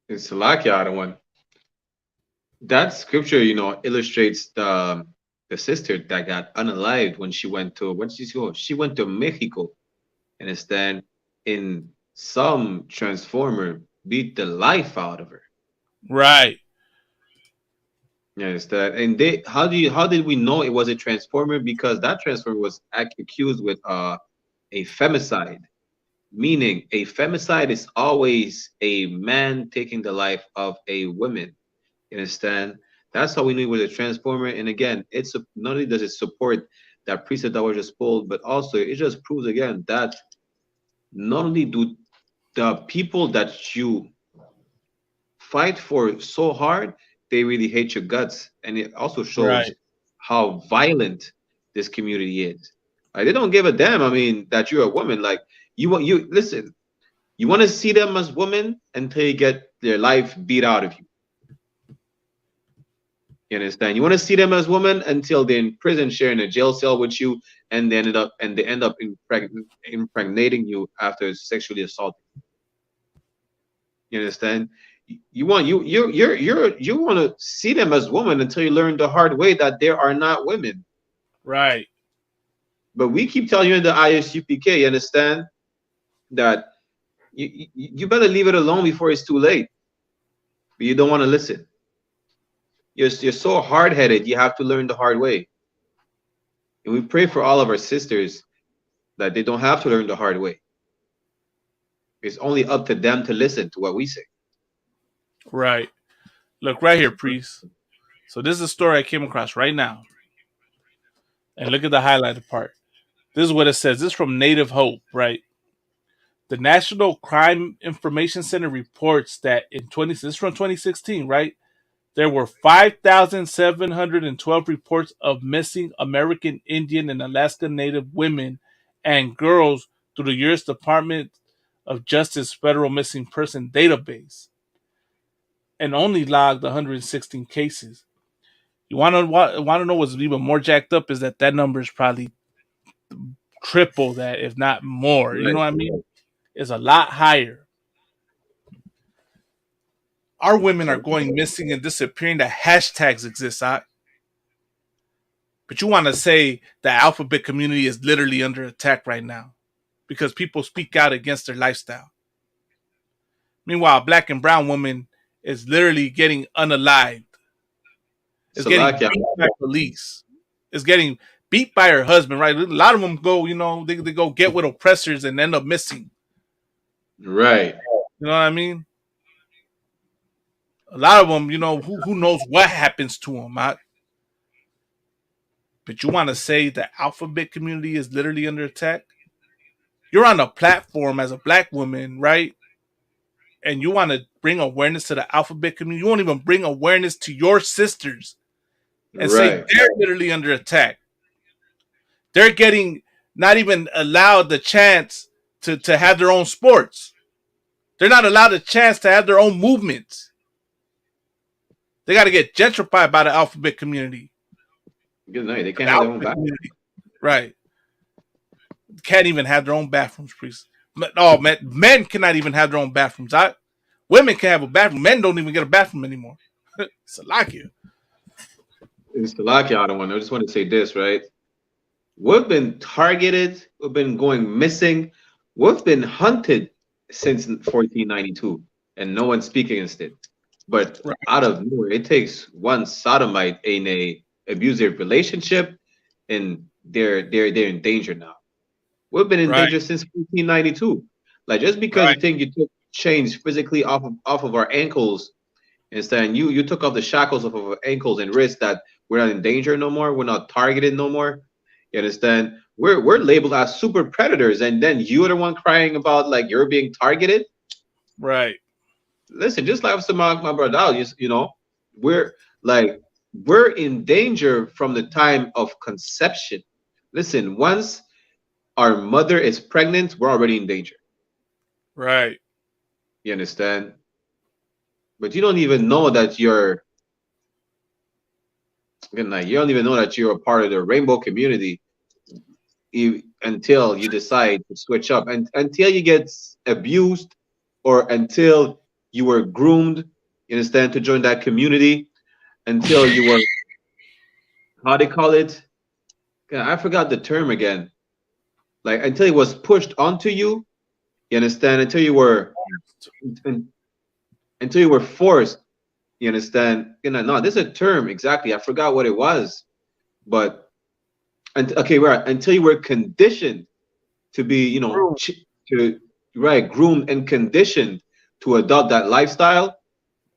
It's Salakia, the one. That scripture, you know, illustrates the sister that got unalived when she went to she went to Mexico, and instead in some transformer beat the life out of her. Right. You understand? And how did we know it was a transformer? Because that transformer was accused with a femicide, meaning a femicide is always a man taking the life of a woman. You understand? That's how we knew it was a transformer. And again, not only does it support that precept that was just pulled, but also it just proves again that not only do the people that you fight for so hard, they really hate your guts, and it also shows how violent this community is. Like, they don't give a damn. I mean, that you're a woman. Like, you listen. You want to see them as women until you get their life beat out of you. You understand? You want to see them as women until they're in prison, sharing a jail cell with you, and they end up impregnating you after sexually assaulting. You understand? You want to see them as women until you learn the hard way that they are not women. Right. But we keep telling you in the ISUPK, you understand, that you better leave it alone before it's too late. But you don't want to listen. You're so hard-headed, you have to learn the hard way. And we pray for all of our sisters that they don't have to learn the hard way. It's only up to them to listen to what we say. Right. Look right here, priest. So this is a story I came across right now. And look at the highlighted part. This is what it says. This is from Native Hope, right? The National Crime Information Center reports that this is from 2016, right? There were 5,712 reports of missing American Indian and Alaska Native women and girls through the U.S. Department of Justice Federal Missing Person Database, and only logged 116 cases. You want to know what's even more jacked up is that number is probably triple that, if not more. You know what I mean? It's a lot higher. Our women are going missing and disappearing. The hashtags exist, but you want to say the alphabet community is literally under attack right now because people speak out against their lifestyle. Meanwhile, black and brown woman is literally getting unalived. It's getting beat by police. It's getting beat by her husband, right? A lot of them go, they go get with oppressors and end up missing. Right. You know what I mean? A lot of them, who knows what happens to them. But you want to say the alphabet community is literally under attack? You're on a platform as a black woman, right? And you want to bring awareness to the alphabet community. You won't even bring awareness to your sisters and say they're literally under attack. They're getting not even allowed the chance to have their own sports. They're not allowed a chance to have their own movements. They got to get gentrified by the alphabet community. Good night. They can't have their own bathroom. Right. Can't even have their own bathrooms, priest. Oh, men cannot even have their own bathrooms. Women can have a bathroom. Men don't even get a bathroom anymore. Salakia. It's Salakia, I don't want. I just want to say this, right? We've been targeted. We've been going missing. We've been hunted since 1492, and no one's speaking against it. But out of nowhere, it takes one sodomite in a abusive relationship, and they're in danger now. We've been in danger since 1492. Like, just because you think you took chains physically off of our ankles, instead you took off the shackles off of our ankles and wrists, that we're not in danger no more. We're not targeted no more. You understand? We're labeled as super predators, and then you're the one crying about like you're being targeted. Right. Listen, just like my brother, we're in danger from the time of conception. Listen, once our mother is pregnant, we're already in danger. Right. You understand? But you don't even know that you're good night. You don't even know that you're a part of the rainbow community until you decide to switch up, and until you get abused, or until you were groomed, you understand, to join that community, until you were, how they call it? I forgot the term again. Like, until it was pushed onto you, you understand, until you were forced, you understand. No, there's a term exactly. I forgot what it was, but until you were conditioned to be, groomed and conditioned to adopt that lifestyle.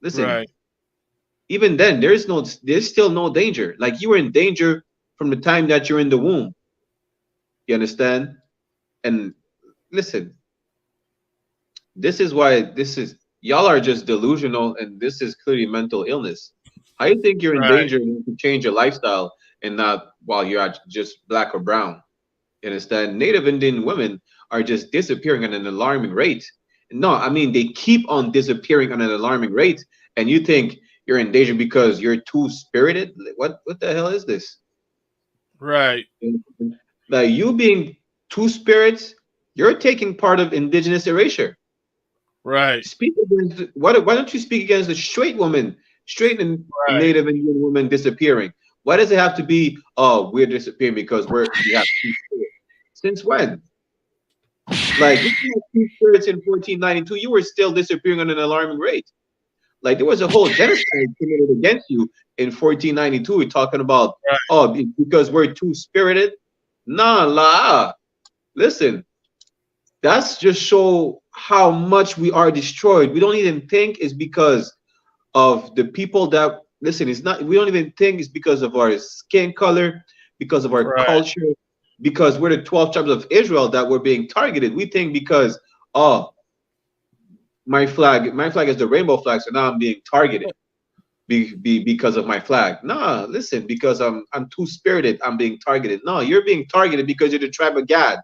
Listen, even then, there's still no danger. Like, you were in danger from the time that you're in the womb. You understand? And listen, this is why y'all are just delusional, and this is clearly mental illness. How you think you're in danger to change your lifestyle and not while you're just black or brown? You understand? Native Indian women are just disappearing at an alarming rate. No, I mean they keep on disappearing at an alarming rate, and you think you're in danger because you're too spirited? What the hell is this? Right. Like you being two spirits, you're taking part of indigenous erasure. Right. Speak against why don't you speak against the straight woman, straight and Native Indian woman disappearing? Why does it have to be, oh, we're disappearing because we have two spirits? Since when? Like if you had two spirits in 1492, you were still disappearing at an alarming rate. Like there was a whole genocide committed against you in 1492. We're talking about, oh, because we're two spirited. Nah, la. Listen, that's just show how much we are destroyed. We don't even think it's because of the people that listen. It's not. We don't even think it's because of our skin color, because of our culture, because we're the 12 tribes of Israel that we're being targeted. We think because my flag is the rainbow flag, so now I'm being targeted because of my flag. Nah, listen, because I'm too spirited, I'm being targeted. No, you're being targeted because you're the tribe of Gad.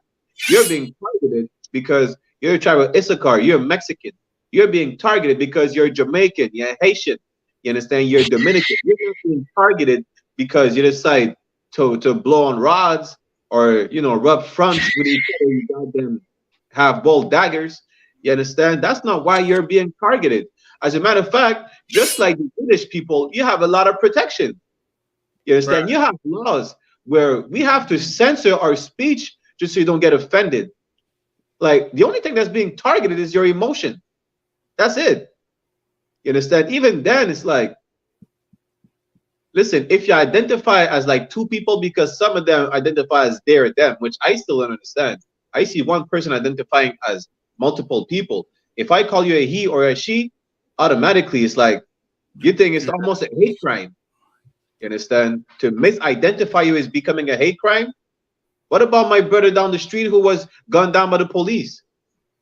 You're being targeted because you're the tribe of Issachar. You're Mexican. You're being targeted because you're Jamaican. You're Haitian. You understand? You're Dominican. You're being targeted because you decide to blow on rods or rub fronts with each other. You got them have bold daggers. You understand? That's not why you're being targeted. As a matter of fact, just like the British people, you have a lot of protection. You understand? You have laws where we have to censor our speech just so you don't get offended. Like the only thing that's being targeted is your emotion. That's it. You understand? Even then, it's like, listen, if you identify as like two people, because some of them identify as they or them, which I still don't understand. I see one person identifying as multiple people. If I call you a he or a she, automatically it's like you think it's almost a hate crime. You understand? To misidentify you is becoming a hate crime. What about my brother down the street who was gunned down by the police?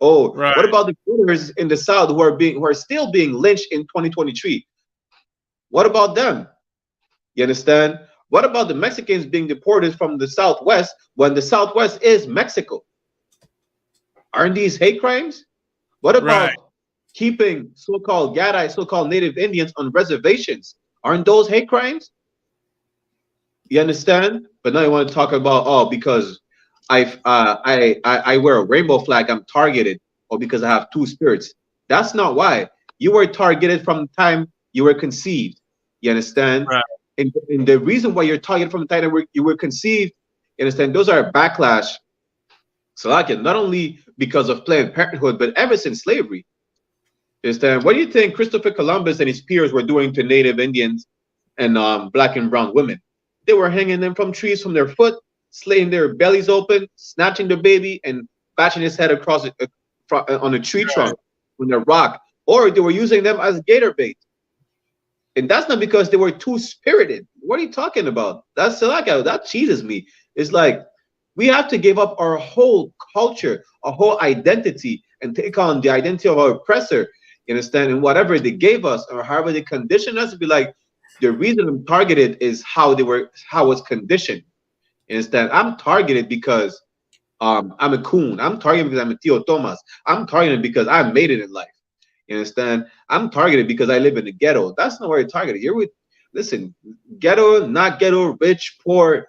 Oh, what about the brothers in the South who are still being lynched in 2023? What about them? You understand? What about the Mexicans being deported from the Southwest when the Southwest is Mexico? Aren't these hate crimes? What about keeping so-called Gadai, so-called Native Indians on reservations? Aren't those hate crimes? You understand? But now you want to talk about, because I wear a rainbow flag, I'm targeted, or because I have two spirits. That's not why. You were targeted from the time you were conceived. You understand? And the reason why you're targeted from the time you were conceived, you understand? Those are backlash. So like not only because of Planned Parenthood, but ever since slavery. You understand? What do you think Christopher Columbus and his peers were doing to Native Indians and black and brown women? They were hanging them from trees from their foot, slaying their bellies open, snatching the baby, and bashing his head across on a tree trunk on a rock, or they were using them as gator bait. And that's not because they were too spirited. What are you talking about? That's like that cheeses me. It's like we have to give up our whole culture, our whole identity, and take on the identity of our oppressor. You understand? And whatever they gave us or however they conditioned us to be like, the reason I'm targeted is how it's conditioned. You understand? I'm targeted because I'm a coon. I'm targeted because I'm a Tio Thomas. I'm targeted because I made it in life. You understand? I'm targeted because I live in the ghetto. That's not where you're targeted. Listen, ghetto, not ghetto, rich, poor,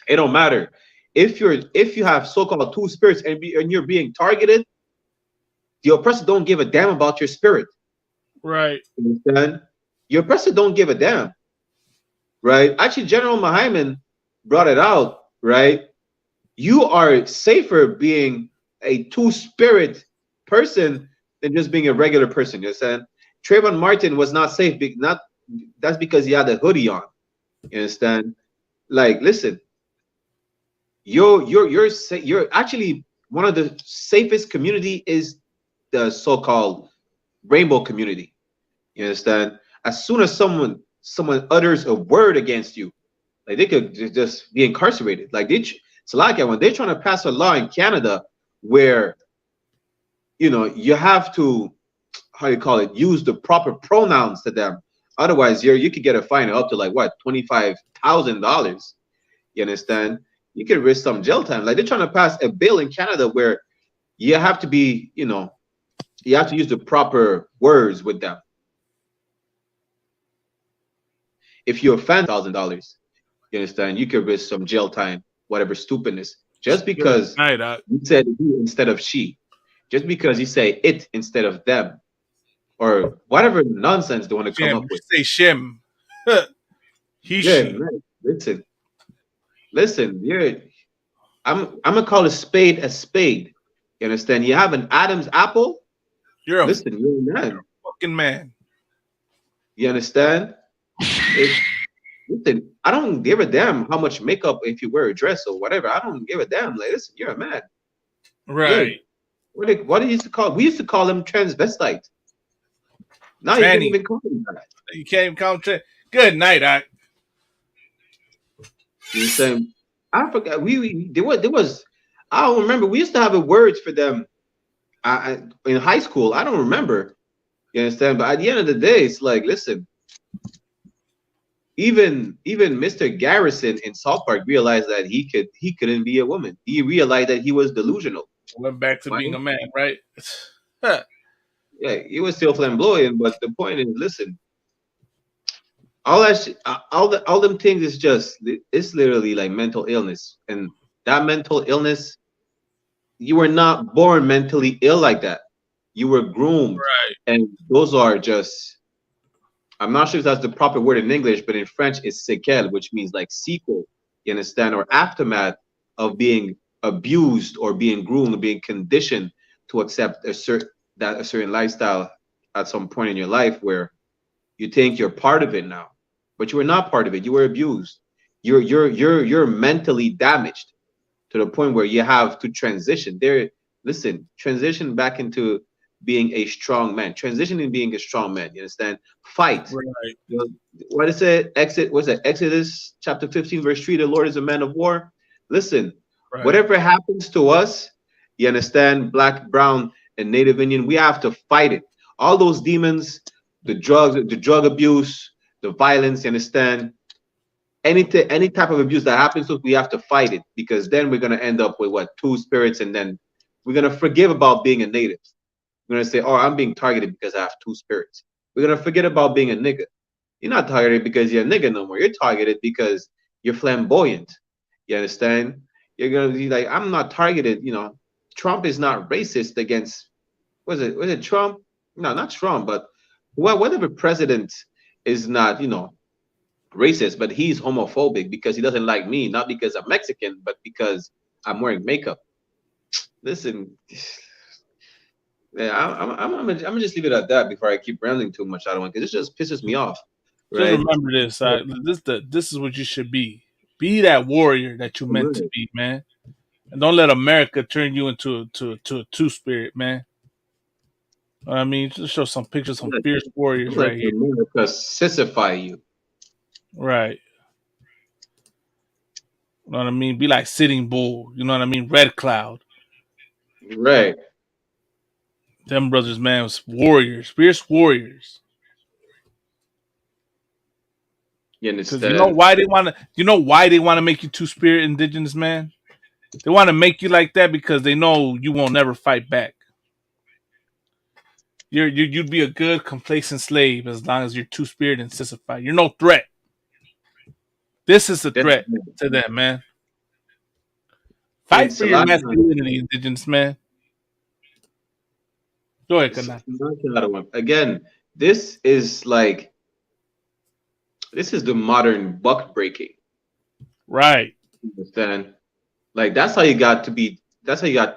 it don't matter. If you have so-called two spirits and you're being targeted, the oppressor don't give a damn about your spirit. Right. You understand? Your oppressor don't give a damn. Right? Actually, General Mahaiman brought it out, right? You are safer being a two-spirit person than just being a regular person. You understand? Trayvon Martin was not safe. That's because he had a hoodie on. You understand? Like, listen, you're actually one of the safest community is the so-called rainbow community. You understand? As soon as someone utters a word against you, like they could just be incarcerated. Like it's like when they're trying to pass a law in Canada where you have to, how do you call it, use the proper pronouns to them. Otherwise, you could get a fine up to like what, $25,000. You understand? you could risk some jail time. Like they're trying to pass a bill in Canada where you have to be, you know, you have to use the proper words with them. If you offend $1,000, you understand, you could risk some jail time, whatever stupidness, just because you said he instead of she, just because you say it instead of them, or whatever nonsense they want to come up with. Say shim. He, yeah, she. Man, listen. I'm gonna call a spade a spade. You understand? You have an Adam's apple. You're a man. Fucking man. You understand? Listen, I don't give a damn how much makeup if you wear a dress or whatever. I don't give a damn. Like, listen, you're a man. Right. Yeah. What do you used to call? We used to call them transvestite. Now you can't even call them that. You can't even call them Good night, You know saying? I forgot. There was. I don't remember. We used to have a words for them. In high school, I don't remember. You understand? But at the end of the day, it's like, listen. Even Mr. Garrison in South Park realized that he couldn't be a woman. He realized that he was delusional. Went back to being a man, right? Yeah, he was still flamboyant, but the point is, listen, all that all them things is just, it's literally like mental illness, and that mental illness, you were not born mentally ill like that. You were groomed, right? And those are just, I'm not sure if that's the proper word in English, but in French it's séquelles, which means like sequel, you understand, or aftermath of being abused or being groomed or being conditioned to accept a certain lifestyle at some point in your life where you think you're part of it now, but you were not part of it. You were abused. You're mentally damaged to the point where you have to transition. Transition back into being a strong man. Transitioning being a strong man. You understand? Fight. Right. What is it? Exodus chapter 15, verse 3. The Lord is a man of war. Listen, whatever happens to us, you understand, black, brown, and Native Indian, we have to fight it. All those demons, the drugs, the drug abuse, the violence, you understand? Any type of abuse that happens to us, we have to fight it, because then we're gonna end up with what? Two spirits, and then we're gonna forgive about being a native. We're gonna say, oh, I'm being targeted because I have two spirits. We're gonna forget about being a nigga. You're not targeted because you're a nigga no more. You're targeted because you're flamboyant. You understand? You're gonna be like, I'm not targeted, you know. Trump is not racist against, was it Trump? No, not Trump, but whatever president is not, you know, racist, but he's homophobic because he doesn't like me, not because I'm Mexican, but because I'm wearing makeup. Listen, yeah, I'm gonna just leave it at that before I keep rambling too much. I don't want, because it just pisses me off. Right? Just remember this. This is what you should be. Be that warrior that you're meant to be, man. And don't let America turn you into a two-spirit, man. I mean, just show some pictures, some fierce warriors right here. America sissify you. Right. You know what I mean? Be like Sitting Bull. You know what I mean? Red Cloud. Right. Them brothers, man, was warriors, fierce warriors. You understand? You know why they want to make you two-spirit indigenous, man? They want to make you like that because they know you won't never fight back. You'd be a good, complacent slave as long as you're two-spirit and sissified. You're no threat. This is a threat to them, man. Fight for your masculinity, indigenous man. Go ahead, Kana. Again, this is the modern buck breaking. Right. You understand? Like, that's how you got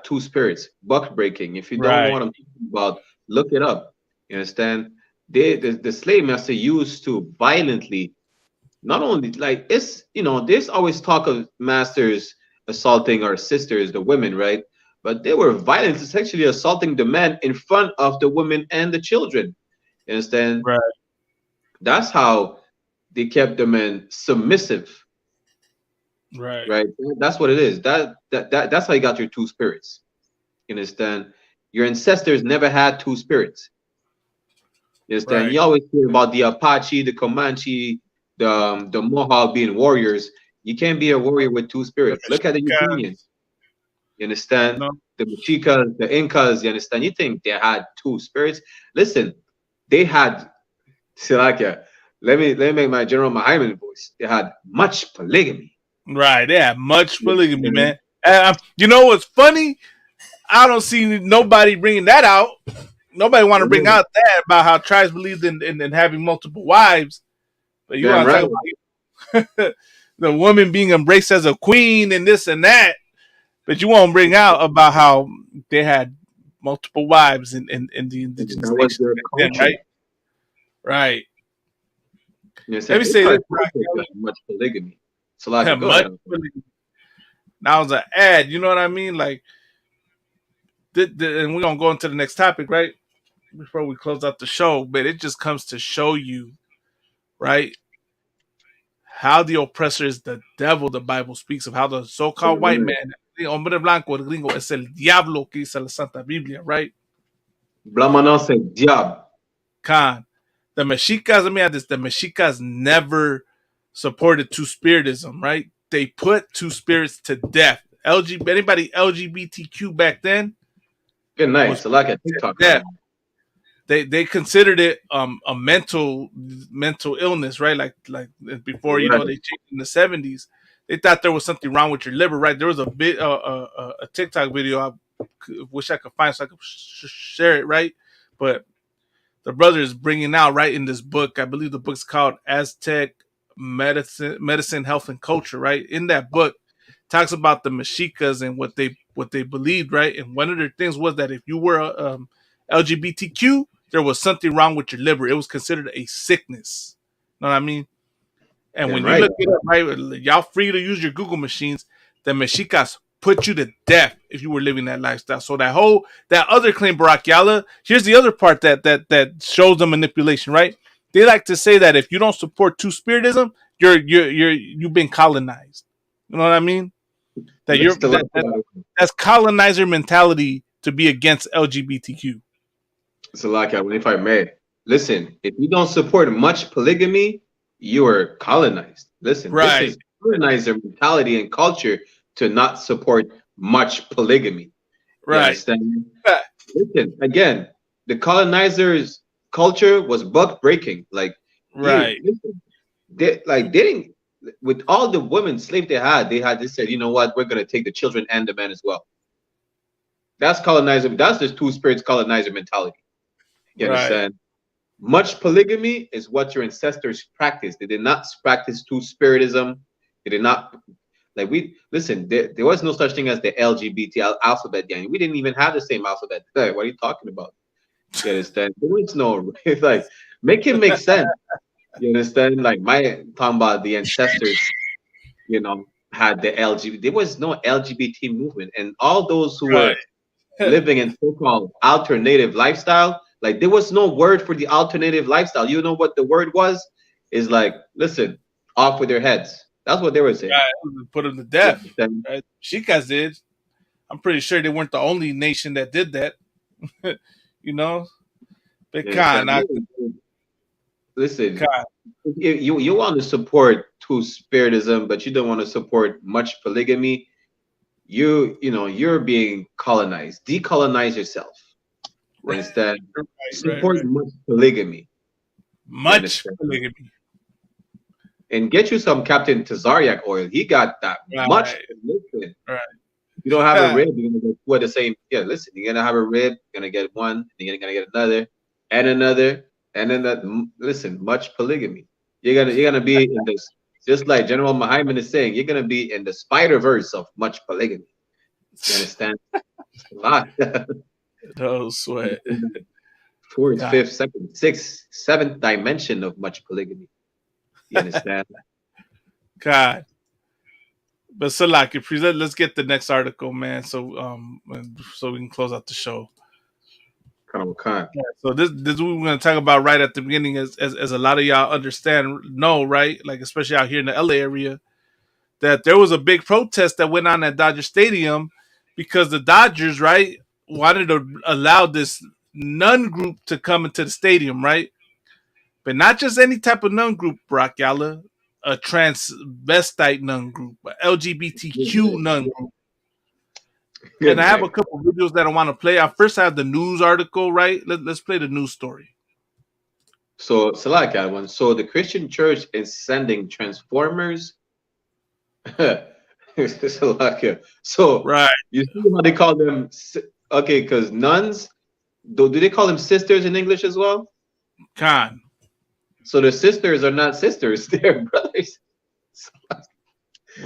two spirits, buck breaking. If you don't know what I'm talking about, look it up. You understand? The slave master used to violently, not only, like, it's, you know, there's always talk of masters assaulting our sisters, the women, right? But they were violent, sexually assaulting the men in front of the women and the children. You understand? Right. That's how they kept the men submissive. Right. That's what it is. That's how you got your two spirits. You understand? Your ancestors never had two spirits. You understand? You always hear about the Apache, the Comanche, the Mohawk being warriors. You can't be a warrior with two spirits. Look at the Mexicas, Ukrainians. You understand? no, The Mexicas, the Incas, you understand? You think they had two spirits? Listen, they had Silakia. Let me make my General Muhammad voice. They had much polygamy. right? They have much polygamy, Mhm. man. You know what's funny? I don't see nobody bringing that out. Nobody want to bring out that about how tribes believed in having multiple wives. But you Damn want to right. talk about the woman being embraced as a queen and this and that. But you won't bring out about how they had multiple wives in the indigenous That was nations their back then, culture. right? Right. You Let understand? me They say this, probably Rocky. had much polygamy. Silakia, go Much ahead. polygamy. That was an ad. You know what I mean? Like, and we're gonna go into the next topic, right? Before we close out the show, but it just comes to show you, right, how the oppressor is the devil. The Bible speaks of how the so-called white man, the hombre blanco, el gringo, es el diablo que dice la Santa Biblia, right? Blamanon said, diab. Khan. The Mexicas, let me add this: the Mexicas never supported two-spiritism, right? They put two spirits to death. Anybody LGBTQ back then Good night. was Silakia, TikTok. death. They considered it a mental illness, right? Like before, you know, they changed in the 70s. They thought there was something wrong with your liver, right? There was a TikTok video. I wish I could find so I could share it, right? But the brother is bringing out right in this book. I believe the book's called Aztec Medicine, Health, and Culture. Right in that book, talks about the Mexicas and what they believed. Right, and one of their things was that if you were LGBTQ, there was something wrong with your liver. It was considered a sickness. Know what I mean? And when you look it up, right, y'all free to use your Google machines. The Mexicas put you to death if you were living that lifestyle. So that other claim, Barack Yala, here's the other part that shows the manipulation, right? They like to say that if you don't support two-spiritism, you've been colonized. You know what I mean? That's colonizer mentality to be against LGBTQ. Silakia, if I may, listen, if you don't support much polygamy, you are colonized. Listen, right. This is colonizer mentality and culture to not support much polygamy. Right. Listen, again, the colonizers' culture was buck breaking. Like, right. They didn't, with all the women slaves they said, you know what, we're gonna take the children and the men as well. That's colonizer. That's just two spirits colonizer mentality. You understand? Much polygamy is what your ancestors practiced. They did not practice two-spiritism. They did not, like, there was no such thing as the LGBT alphabet, Danny. We didn't even have the same alphabet. What are you talking about? You understand? There was no, like, make it make sense. You understand? Like, talking about the ancestors, you know, had the LGBT. There was no LGBT movement. And all those who were living in so-called alternative lifestyle, like, there was no word for the alternative lifestyle. You know what the word was? Is like, listen, off with their heads. That's what they were saying. Right. Put them to death. Right? Chicas did. I'm pretty sure they weren't the only nation that did that. You know? But listen, you want to support two-spiritism, but you don't want to support much polygamy. You're being colonized. Decolonize yourself. Understand? Support much polygamy. Much polygamy. And get you some Captain Tazariak oil. He got that much. Listen, you don't have a rib, you're gonna get two of the same. Yeah, listen, you're gonna have a rib, you're gonna get one, you're gonna get another, and another, and then that. Listen, much polygamy. You're gonna be in this, just like General Muhammad is saying, you're gonna be in the Spider-Verse of much polygamy. You understand? A lot. No sweat. Fourth, fifth, second, sixth, seventh dimension of much polygamy. You understand? God. But Salaki, let's get the next article, man. So we can close out the show. So this is what we're gonna talk about right at the beginning, as a lot of y'all know, right? Like, especially out here in the LA area, that there was a big protest that went on at Dodger Stadium because the Dodgers, right, wanted to allow this nun group to come into the stadium, right? But not just any type of nun group, Brock Yalla. a transvestite nun group, a LGBTQ nun group. And I have a couple videos that I want to play. I first have the news article, right? Let's play the news story. So, Salaka one. So the Christian church is sending transformers. Salaka. So right, you see how they call them? Okay, because nuns, do they call them sisters in English as well? Khan. So the sisters are not sisters; they're brothers.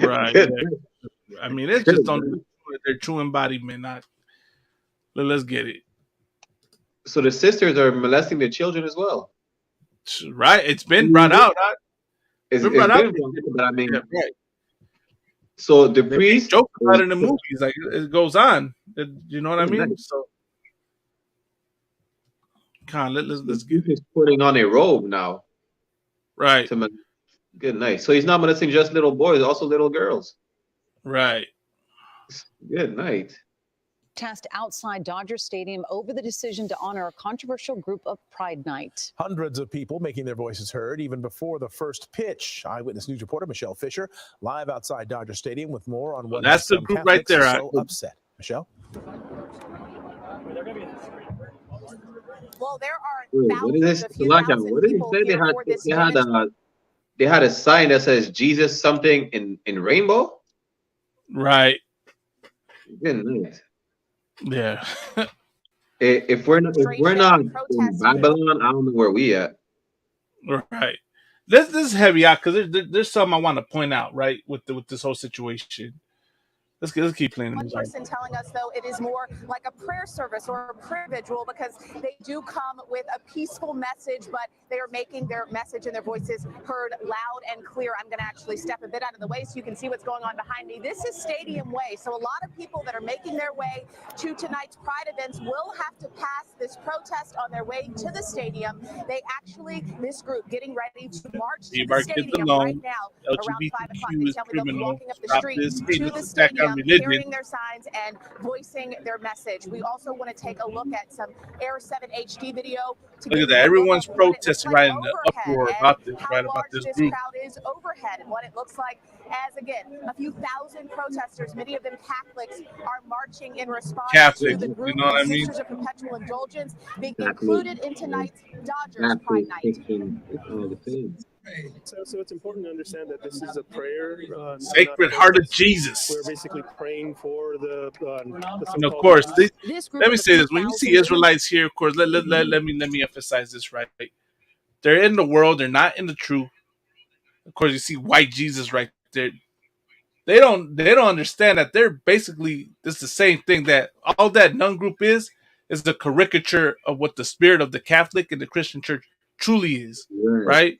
Right. Yeah. I mean, it's just on their true embodiment. Not. Let's get it. So the sisters are molesting their children as well. Right. It's been brought out. It's been brought out. But I mean, yeah, right. So the priest joke about it in the movies, like it goes on. You know what I mean? So, let's get. He's putting on a robe now. Right. Good night. So he's not molesting just little boys, also little girls. Right. Good night. Protest outside Dodger Stadium over the decision to honor a controversial group of Pride Night. Hundreds of people making their voices heard even before the first pitch. Eyewitness News reporter Michelle Fisher live outside Dodger Stadium with more on what that's the group right there. So upset. Michelle. Well, there are what is this? What did he say? They had a sign that says Jesus something in rainbow. Right. Good night. Yeah. if we're not in Babylon, I don't know where we at. Right. This is heavy out because there's something I want to point out, right, with this whole situation. Let's keep playing. One person telling us, though, it is more like a prayer service or a prayer vigil because they do come with a peaceful message, but they are making their message and their voices heard loud and clear. I'm going to actually step a bit out of the way so you can see what's going on behind me. This is Stadium Way, so a lot of people that are making their way to tonight's Pride events will have to pass this protest on their way to the stadium. They actually, this group getting ready to march to the stadium right now around 5 o'clock. They tell me they'll be walking up the street to the stadium, carrying their signs and voicing their message. We also want to take a look at some Air 7 HD video. Look at that. Everyone's protesting right in the uproar about this, right, about this group. Crowd is overhead and what it looks like as, again, a few thousand protesters, many of them Catholics, are marching in response to the group of Sisters of Perpetual Indulgence being included in tonight's Dodgers Pride Night. So it's important to understand that this is a prayer. Sacred Heart of Jesus. We're basically praying for the and of course, let me say this: when you see Israelites here, of course, let me emphasize this, right? They're in the world; they're not in the truth. Of course, you see white Jesus right there. They don't understand that they're basically this is the same thing that all that nun group is the caricature of what the spirit of the Catholic and the Christian church truly is, right?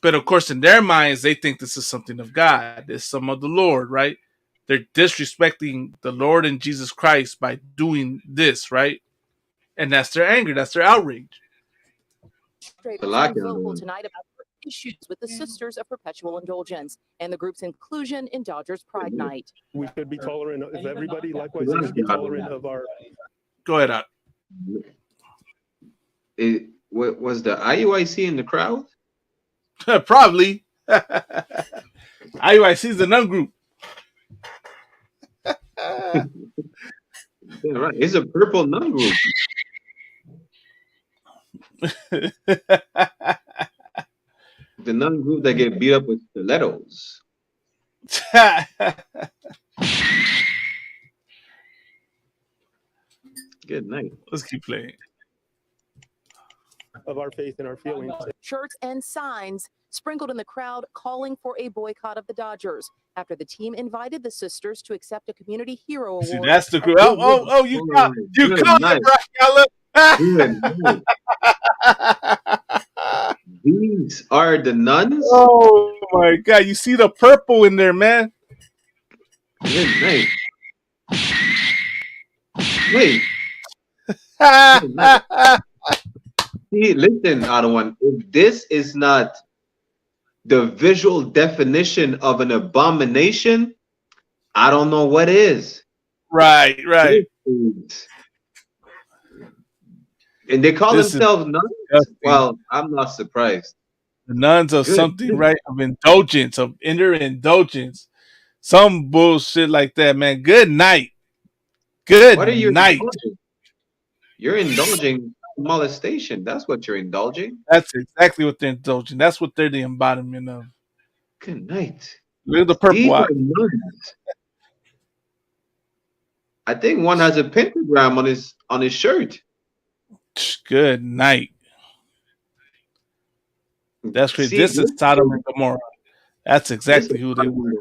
But of course, in their minds, they think this is something of God. It's some of the Lord, right? They're disrespecting the Lord and Jesus Christ by doing this, right? And that's their anger. That's their outrage. Vocal tonight about issues with the Sisters of Perpetual Indulgence and the group's inclusion in Dodgers Pride Night. We should be tolerant of everybody. Likewise, they should be tolerant of our. Go ahead, What was the IUIC in the crowd? Probably. IUIC is the nun group. Yeah, right. It's a purple nun group. The nun group that get beat up with stilettos. Good night. Let's keep playing. Of our faith and our feelings. Shirts and signs sprinkled in the crowd calling for a boycott of the Dodgers after the team invited the sisters to accept a community hero award. See, that's the group. Oh, you caught it, These are the nuns. Oh my God! You see the purple in there, man. Good night. Wait. See, listen, Adawan, if this is not the visual definition of an abomination, I don't know what is. Right. And they call themselves nuns? Well, I'm not surprised. The nuns of something, right? Of indulgence, of inner indulgence. Some bullshit like that, man. Good night. Good What are you night. indulging? You're indulging molestation. That's what you're indulging. That's exactly what they're indulging. That's what they're the embodiment of. Good night. Look at the purple These eye. are nuns. I think one has a pentagram on his shirt. Good night. That's crazy. See, This is Sodom and Gomorrah. That's exactly who they were.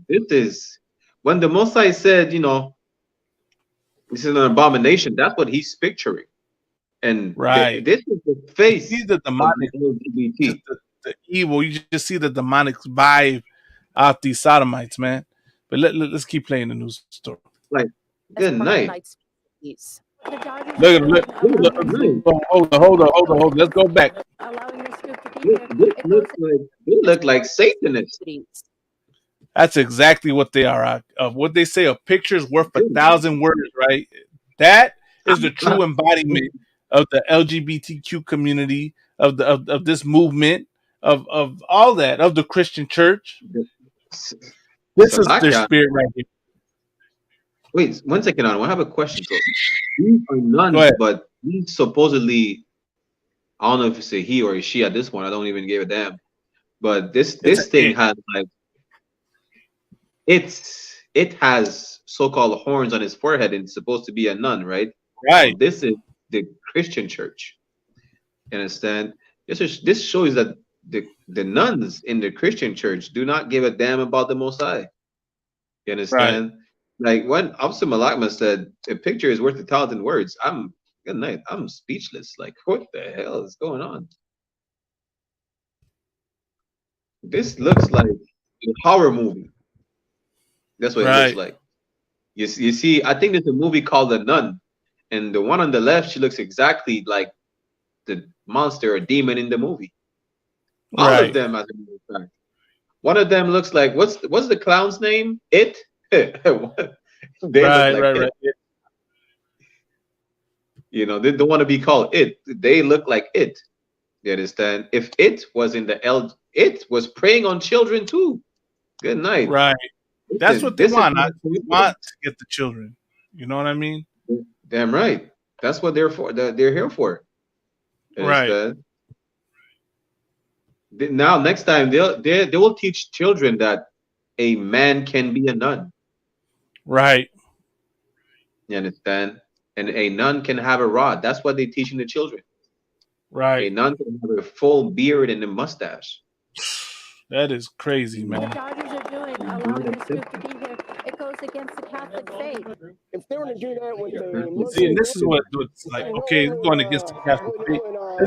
This is when the Mosai said, you know, this is an abomination. That's what he's picturing. And Right. this is the face You see the demonic, of the LGBT. the evil. You just see the demonic vibe out these sodomites, man. But let's keep playing the news story. Like, good night. Look at hold on. Let's go back. They look like Satanists. That's exactly what they are. Of what they say, a picture is worth 1,000 words, right? That is the true embodiment of the LGBTQ community, of this movement, of all that, of the Christian church. This is their spirit right here. Wait, 1 second on. I have a question. So these are nuns, but these supposedly, I don't know if it's a he or a she at this point. I don't even give a damn. But this thing has like it has so-called horns on his forehead and it's supposed to be a nun, right? Right. So this is the Christian church. You understand? This shows that the nuns in the Christian church do not give a damn about the Most High. You understand? Like when Officer Malakma said, "A picture is worth 1,000 words." Good night. I'm speechless. Like, what the hell is going on? This looks like a horror movie. That's what it looks like. You see, I think there's a movie called The Nun, and the one on the left, she looks exactly like the monster or demon in the movie. All of them, as a matter of fact. One of them looks like what's the clown's name? It. Right. You know, they don't want to be called it. They look like it. You understand? If it was in the it was preying on children too. Good night. Right. That's what they want. They want to get the children. You know what I mean? Damn right. That's what they're for. They're here for. Right. Now, next time they will teach children that a man can be a nun. Right. You understand? And a nun can have a rod. That's what they're teaching the children. Right. A nun can have a full beard and a mustache. That is crazy, man. The Dodgers are doing, allowing this group to be here. It goes against the Catholic faith. If they want to do that with the See, and this is what it's like. Okay, it's going against the Catholic faith.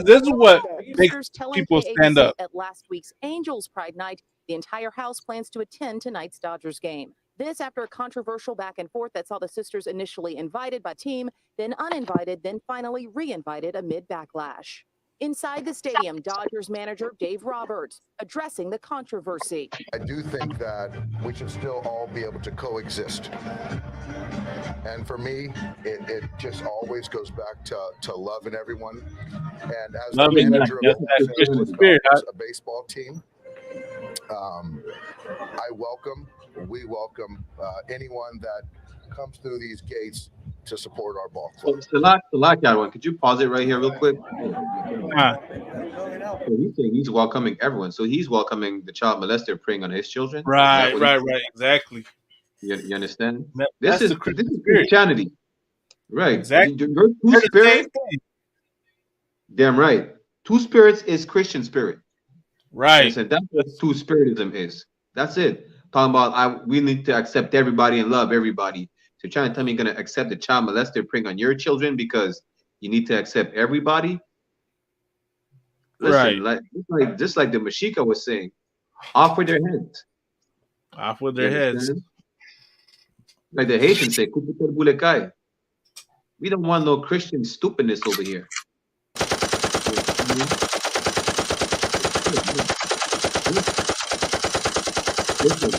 This is what makes people stand up. At last week's Angels Pride Night, the entire house plans to attend tonight's Dodgers game. This after a controversial back and forth that saw the sisters initially invited by team, then uninvited, then finally re-invited amid backlash. Inside the stadium, Dodgers manager Dave Roberts addressing the controversy. I do think that we should still all be able to coexist. And for me, it just always goes back to loving everyone. And as the manager of a baseball team, we welcome anyone that comes through these gates to support our ball club. Salak, could you pause it right here real quick? He's welcoming everyone. So he's welcoming the child molester preying on his children. Right, exactly. You understand? This is Christianity. Right. Exactly. Your two spirits. Damn right. Two spirits is Christian spirit. Right. So that's what two spiritism is. That's it. Talking about we need to accept everybody and love everybody. So you're trying to tell me you're going to accept the child molester preying on your children because you need to accept everybody? Listen, just like the Mashika was saying, off with their heads. Off with their heads. Like the Haitians say, we don't want no Christian stupidness over here. Listen,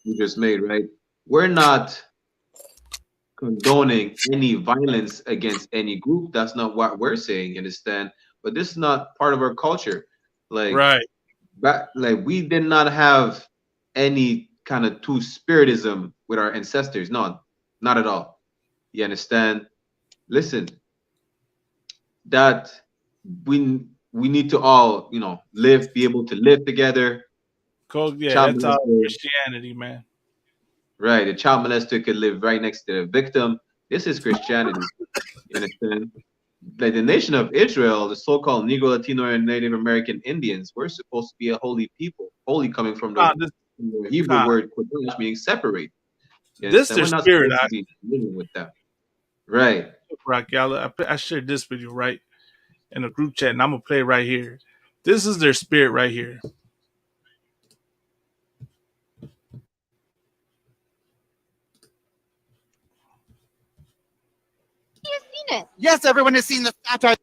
you just made, right? We're not condoning any violence against any group. That's not what we're saying, you understand? but this is not part of our culture. Like, right. Like we did not have any kind of two-spiritism with our ancestors. No, not at all. You understand? Listen, that we need to all, you know, be able to live together. Yeah, that's all Christianity, man. Right. The child molester could live right next to the victim. This is Christianity. You understand? Like the nation of Israel, the so-called Negro, Latino, and Native American Indians, we're supposed to be a holy people. Holy coming from the Hebrew word kodesh, meaning separate. This is their spirit. Living with that. Right. Raquel, I shared this video right in a group chat, and I'm gonna play it right here. This is their spirit right here. It. Yes, everyone has seen the satire.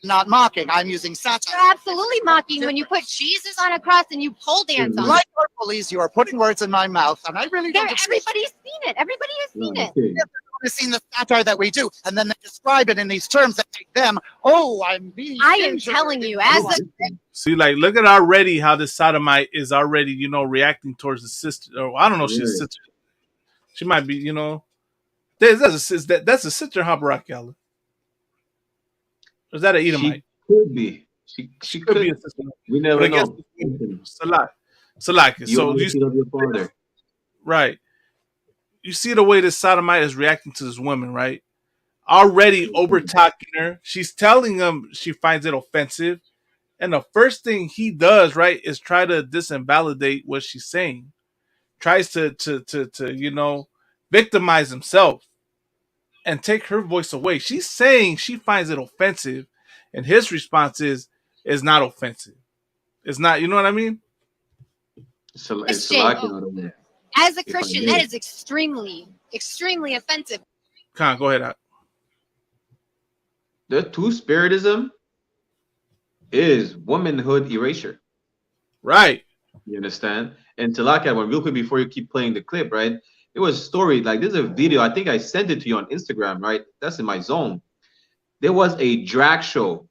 Not mocking. I'm using satire. You're absolutely mocking when you put Jesus on a cross and you pole dance on it. Like our bullies, you are putting words in my mouth, and I really don't. Everybody's seen it. Everybody has seen it. Yes, everyone has seen the satire that we do, and then they describe it in these terms that make them. Oh, I'm being. I am telling you, as a. See, like, look at already how this sodomite is already, you know, reacting towards the sister. Or I don't know, if she's a sister. She might be, you know. That's a sister, huh, Raquel? Or is that an Edomite? She could be. She could be a sister. We never know. Salak. So you see your father. Right. You see the way this sodomite is reacting to this woman, right? Already over talking her. She's telling him she finds it offensive. And the first thing he does, right, is try to disinvalidate what she's saying. Tries to you know, victimize himself and take her voice away. She's saying she finds it offensive, and his response is not offensive. It's not, you know what I mean? Christian, as a Christian, that is extremely, extremely offensive. Khan, go ahead. The two-spiritism is womanhood erasure. Right. You understand? And Talaka, one real quick before you keep playing the clip, right? It was a story, like this is a video. I think I sent it to you on Instagram, right? That's in my zone. There was a drag show,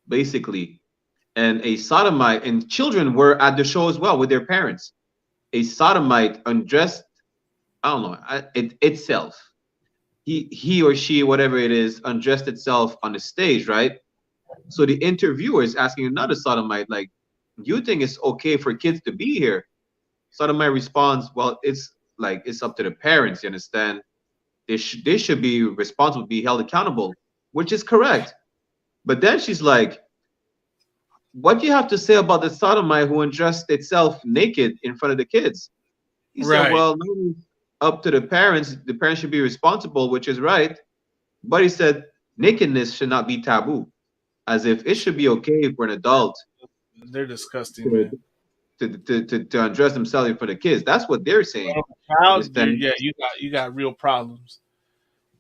basically, and a sodomite, and children were at the show as well with their parents. A sodomite undressed, I don't know, itself. He or she, whatever it is, undressed itself on the stage, right? So the interviewer is asking another sodomite, like, you think it's okay for kids to be here? Sodomite responds, well, it's up to the parents, you understand? They should be responsible, be held accountable, which is correct. But then she's like, what do you have to say about the sodomite who undressed itself naked in front of the kids? He said, well, up to the parents should be responsible, which is right. But he said, nakedness should not be taboo, as if it should be okay for an adult. They're disgusting, man. To undress themselves for the kids. That's what they're saying. Yeah, you got real problems.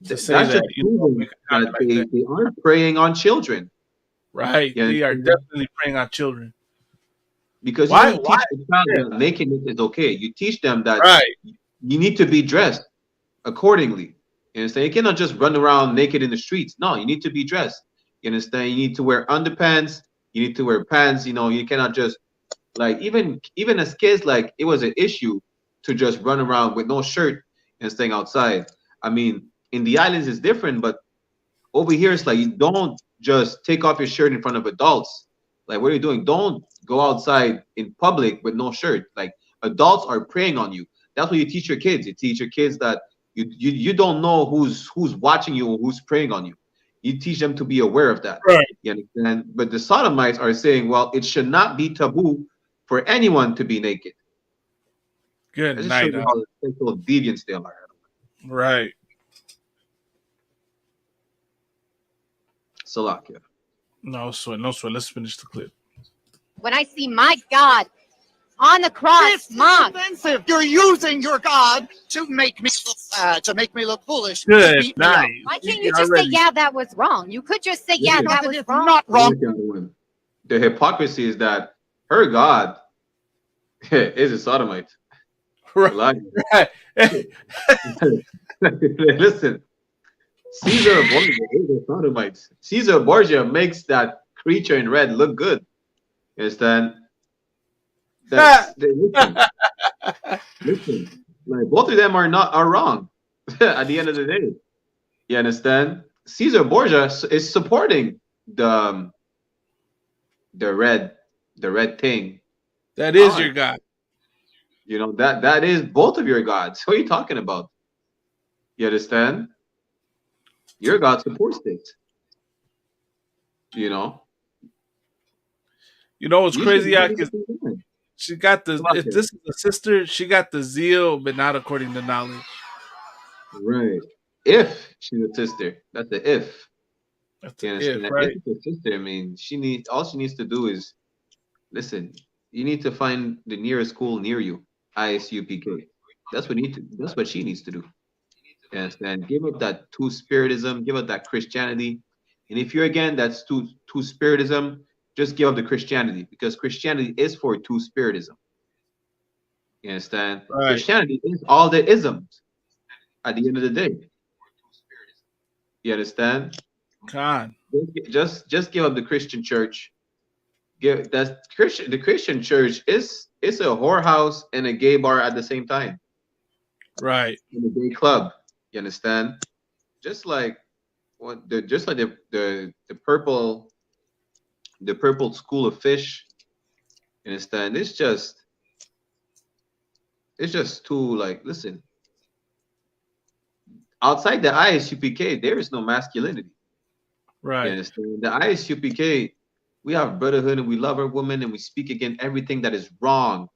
To say that's that, that they aren't preying on children. Right. Yeah, they are definitely preying on children. Because you don't teach the child that nakedness is okay. You teach them that you need to be dressed accordingly. You understand? You cannot just run around naked in the streets. No, you need to be dressed. You understand? You need to wear underpants. You need to wear pants. You know, you cannot just, like, even as kids, like, it was an issue to just run around with no shirt and staying outside. I mean, in the islands it's different, but over here it's like, you don't just take off your shirt in front of adults. Like, what are you doing? Don't go outside in public with no shirt. Like, adults are preying on you. That's what you teach your kids. You teach your kids that you don't know who's watching you or who's preying on you. You teach them to be aware of that. Right. You understand? But the sodomites are saying, well, it should not be taboo for anyone to be naked. Good night. How sexual deviants they are. Right. Salakia. No sweat. Let's finish the clip. When I see my God on the cross, mocked. Offensive. You're using your God to make me look bad, to make me look foolish. Good night. Why can't you just say, yeah, that was wrong? You could just say, yeah, that was wrong. Not wrong. The hypocrisy is that her God is a sodomite. Right. Listen, Caesar Borgia is a sodomite. Caesar Borgia makes that creature in red look good. You understand? Listen, listen, like both of them are wrong at the end of the day. You understand? Caesar Borgia is supporting the the red thing. That is your God. You know, that is both of your gods. What are you talking about? You understand? Your God supports it. You know. You know what's You crazy? should- She got the. If this is a sister, she got the zeal, but not according to knowledge. Right. If she's a sister, that's the if. That's You the understand? if, right? If it's a sister, I mean, all she needs to do is listen. You need to find the nearest school near you. ISUPK. That's what she needs to do. You understand? Give up that two spiritism. Give up that Christianity. And if you're again that's two spiritism, just give up the Christianity because Christianity is for two spiritism. You understand? Right. Christianity is all the isms at the end of the day. You understand? God. Just give up the Christian church. The Christian church is a whorehouse and a gay bar at the same time. Right. In a gay club. You understand? Just like the purple school of fish. You understand? It's just too like listen. Outside the ISUPK, there is no masculinity. Right. You understand? The ISUPK, we have brotherhood and we love our women and we speak against everything that is wrong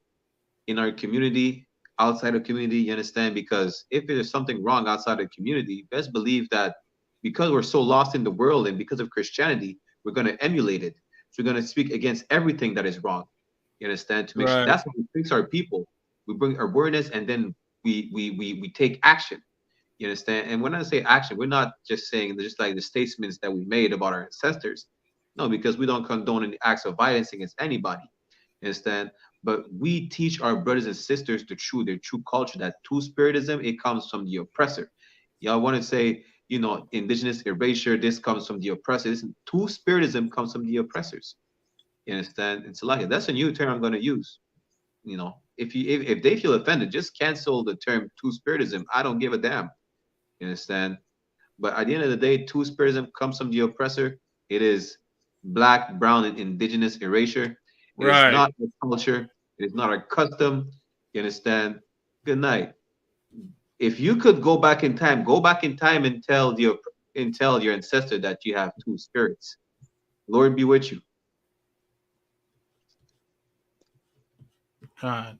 in our community, outside of community. You understand? Because if there's something wrong outside of community, best believe that because we're so lost in the world and because of Christianity, we're going to emulate it. So we're going to speak against everything that is wrong. You understand? To make sure that's how we fix our people. We bring awareness and then we take action. You understand? And when I say action, we're not just saying just like the statements that we made about our ancestors. No, because we don't condone any acts of violence against anybody. You understand? But we teach our brothers and sisters their true culture, that two-spiritism, it comes from the oppressor. Y'all want to say, you know, indigenous erasure, this comes from the oppressor. Two-spiritism comes from the oppressors. You understand? It's like that's a new term I'm going to use. You know, if they feel offended, just cancel the term two-spiritism. I don't give a damn. You understand? But at the end of the day, two-spiritism comes from the oppressor. It is black, brown, and indigenous erasure. It is not our culture. It is not our custom. You understand? Good night. If you could go back in time and tell your ancestor that you have two spirits. Lord be with you. God.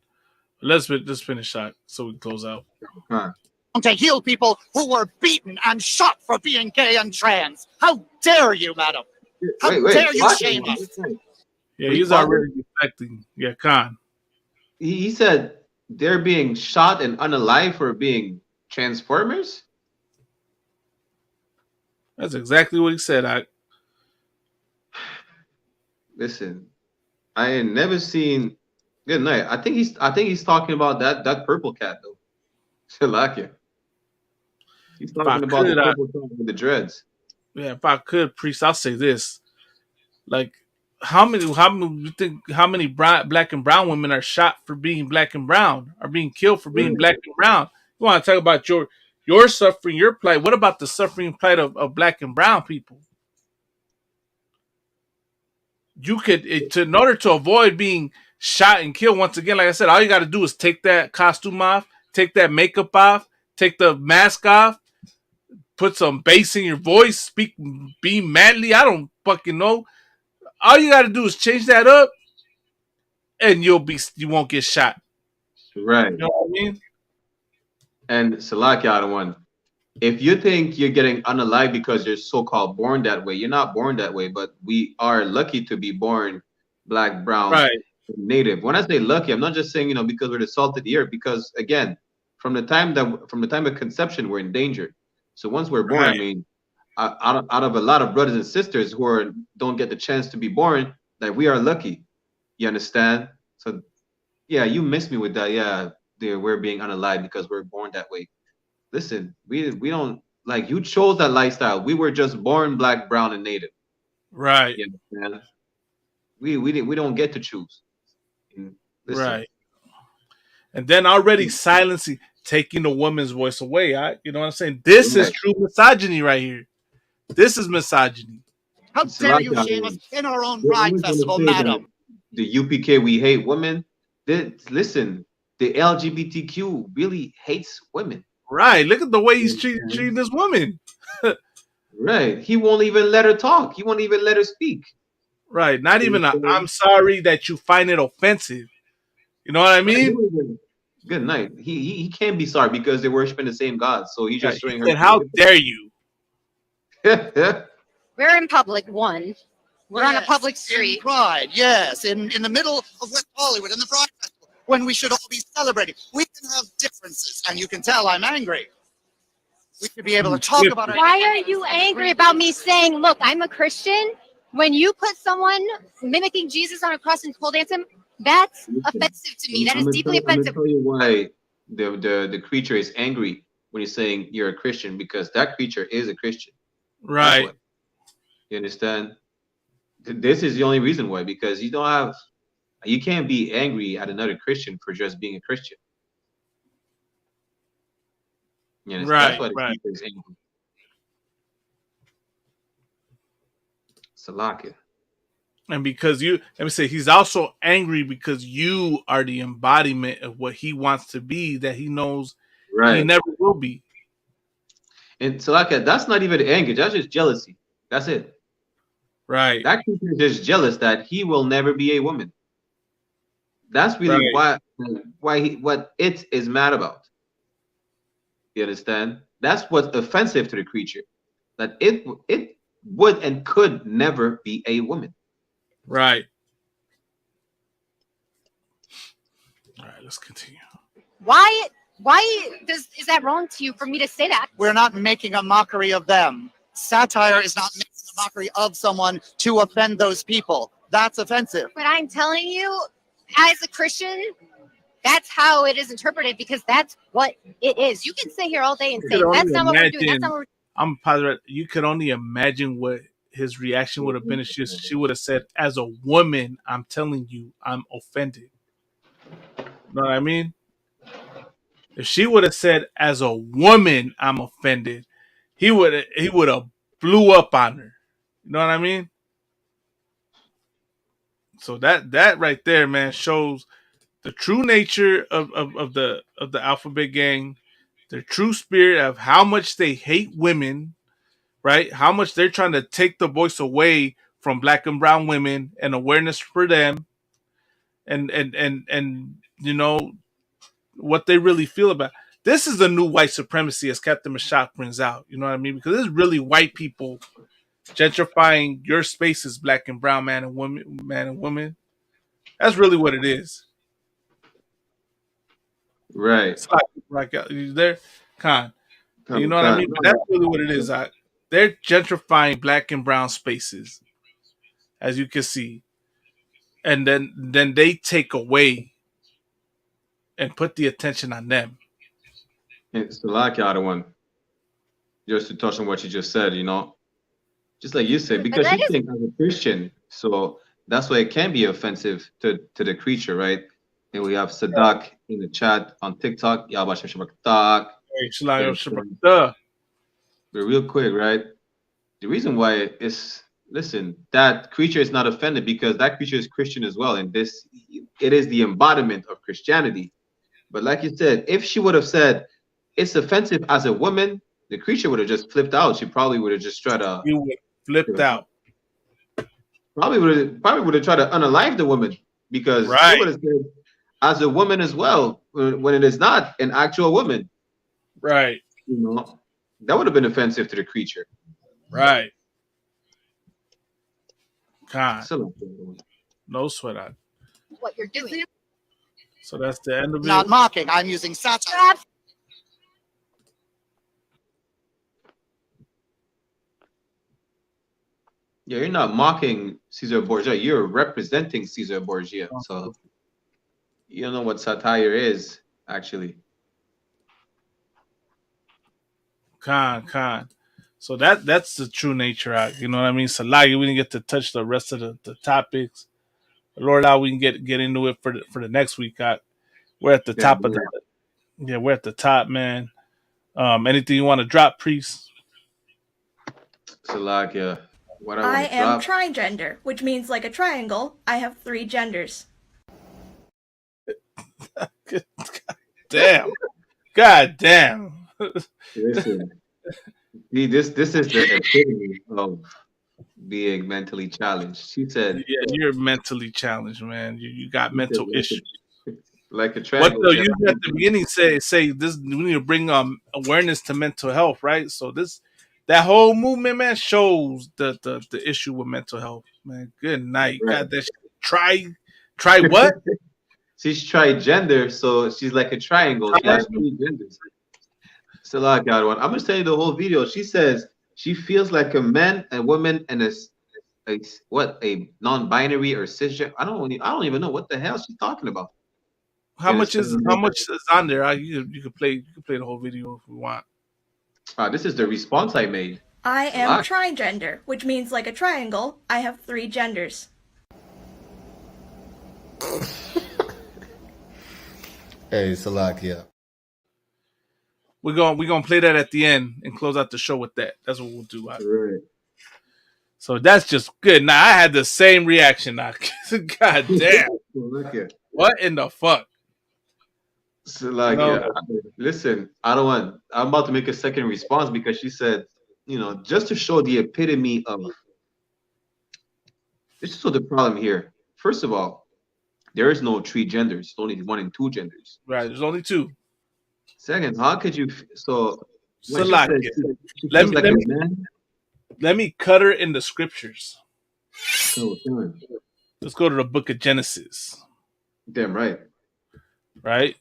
Let's finish that so we close out. To heal people who were beaten and shot for being gay and trans. How dare you, madam? How dare you shame us? Yeah, he's already defecting. Yeah, Khan. He said they're being shot and unalive for being transformers? That's exactly what he said. Listen, I ain't never seen. Good night. I think he's talking about that purple cat though. Shalakia. He's talking about the purple cat with the dreads. Yeah, if I could, priest, I'll say this: like, how many black and brown women are shot for being black and brown, are being killed for being black and brown? You want to talk about your suffering, your plight? What about the suffering plight of black and brown people? You could, in order to avoid being shot and killed, once again, like I said, all you got to do is take that costume off, take that makeup off, take the mask off, put some bass in your voice, be manly. I don't fucking know. All you got to do is change that up, and you won't get shot. Right. You know what I mean? And Salakia, one. If you think you're getting unalive because you're so-called born that way, you're not born that way, but we are lucky to be born black, brown, native. When I say lucky, I'm not just saying, because we're the salt of the earth, because again, from the time of conception, we're endangered. So once we're born, I mean, out of a lot of brothers and sisters who don't get the chance to be born, like we are lucky. You understand? So yeah, you missed me with that. Yeah, we're being unalive because we're born that way. Listen, we don't, like, you chose that lifestyle. We were just born black, brown, and native. Right. You understand? We don't get to choose. Listen, Right. And then already silencing, taking the woman's voice away. You know what I'm saying? This is true misogyny right here. This is misogyny. How It's dare like you shame us in our own we're Pride always gonna Festival, say that madam? the UPK we hate women. Listen, the LGBTQ really hates women. Right. Look at the way he's treating this woman. Right. He won't even let her talk. He won't even let her speak. Right. Not even I'm sorry that you find it offensive. You know what I mean? Good night. He can't be sorry because they're worshiping the same God. So he's just showing her. How dare you? We're in public, one. We're on a public street. In Pride, yes, in the middle of West Hollywood, in the Pride Festival, when we should all be celebrating. We can have differences, and you can tell I'm angry. We should be able to talk about it. Why are you angry about me saying, look, I'm a Christian? When you put someone mimicking Jesus on a cross and pole dance him, that's offensive to me. That is deeply offensive. I'm gonna tell you why the creature is angry when he's saying you're a Christian, because that creature is a Christian. Right. You understand? This is the only reason why, because you can't be angry at another Christian for just being a Christian. You know, that's why the creature is angry. Salaka. And because let me say, he's also angry because you are the embodiment of what he wants to be, that he knows he never will be. And Salaka, that's not even anger, that's just jealousy. That's it. Right. That creature is just jealous that he will never be a woman. That's really what it is mad about. You understand? That's what's offensive to the creature. That it would and could never be a woman. Right. All right, let's continue. Why is that wrong to you for me to say that? We're not making a mockery of them. Satire is not making a mockery of someone to offend those people. That's offensive. But I'm telling you, as a Christian, that's how it is interpreted, because that's what it is. You can sit here all day and say that's not what we're doing. That's not what we're doing. I'm positive you could only imagine what his reaction would have been if she would have said, as a woman, I'm telling you, I'm offended. You know what I mean? If she would have said, as a woman, I'm offended, he would have blew up on her. You know what I mean? So that right there, man, shows the true nature of the Alphabet Gang, the true spirit of how much they hate women, right? How much they're trying to take the voice away from Black and brown women and awareness for them, and you know what they really feel about. This is the new white supremacy, as Captain Mashak brings out. You know what I mean? Because it's really white people gentrifying your spaces, Black and brown man and woman. That's really what it is. Right. It's like you there, Khan. You know what I mean? But that's really what it is. They're gentrifying Black and brown spaces, as you can see, and then they take away and put the attention on them. It's the like other one. Just to touch on what you just said, just like you said, because you think as a Christian, so that's why it can be offensive to the creature, right? And we have Sadak in the chat on TikTok. But real quick, right? The reason why that creature is not offended because that creature is Christian as well, and it is the embodiment of Christianity. But like you said, if she would have said it's offensive as a woman, the creature would have just flipped out. She probably would have just tried to. You would flipped out. Probably would have tried to unalive the woman, because she would have said as a woman as well when it is not an actual woman. Right. That would have been offensive to the creature. Right. God. No sweat out. What you're doing. So that's the end of it. Not mocking. I'm using satire. Yeah, you're not mocking Caesar Borgia. You're representing Caesar Borgia. So you don't know what satire is, actually. Khan. So that's the true nature out. You know what I mean? Salagi, we didn't get to touch the rest of the topics. Lord, out we can get into it for the next week. We're at the top of we're at the top, man. Anything you want to drop, Priest? Salakia, what I I want to am drop. trigender, which means like a triangle, I have 3 genders. Damn. God damn. Listen, this is the epitome of being mentally challenged. She said, "Yeah, you're mentally challenged, man. You got mental issues." Like a What triangle. though? You at the beginning say this. We need to bring awareness to mental health, right? So that whole movement, man, shows the issue with mental health, man. Good night. Right. God, that shit. Try what? She's trigender, so she's like a triangle. She has 3 genders. So I got one. I'm gonna tell you the whole video. She says she feels like a man, a woman, and a non-binary or cisgender. I don't even know what the hell she's talking about. How much is on there? You could play the whole video if we want. This is the response I made. I am trigender, which means like a triangle, I have 3 genders. Hey, Salakia. We're gonna play that at the end and close out the show with that. That's what we'll do. Right. So that's just good. Now I had the same reaction. Now, God damn. What in the fuck? So listen, I'm about to make a second response because she said, just to show the epitome of this is what the problem here. First of all, there is no 3 genders, only 1 and 2 genders. Right, there's only 2. Second, how could you let me cut her in the scriptures. Let's go to the book of Genesis. Damn right. Right?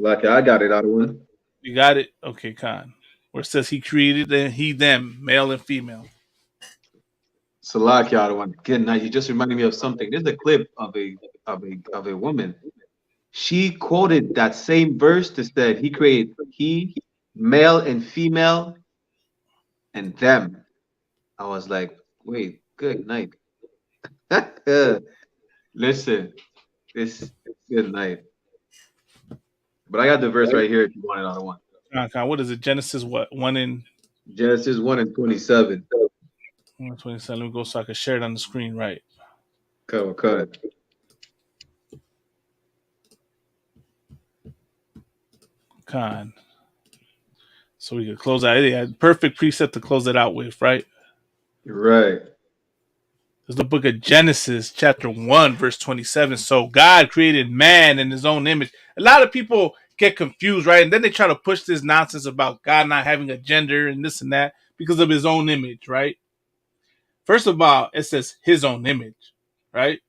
I got it out of one. You got it? Okay, Khan. Where it says he created he, them, male and female. Salak out of one. Good night. You just reminded me of something. There's a clip of a woman. She quoted that same verse that said he created male and female, and them. I was like, wait, good night. Listen, this good night. But I got the verse right here if you want it out of one. What is it? Genesis what? Genesis 1 and 27. 27. Let me go so I can share it on the screen, right? Cut. Con. So we could close out. Yeah, perfect preset to close it out with, right? Right. There's the book of Genesis, chapter 1, verse 27. So God created man in his own image. A lot of people get confused, right? And then they try to push this nonsense about God not having a gender and this and that because of his own image, right? First of all, it says his own image, right?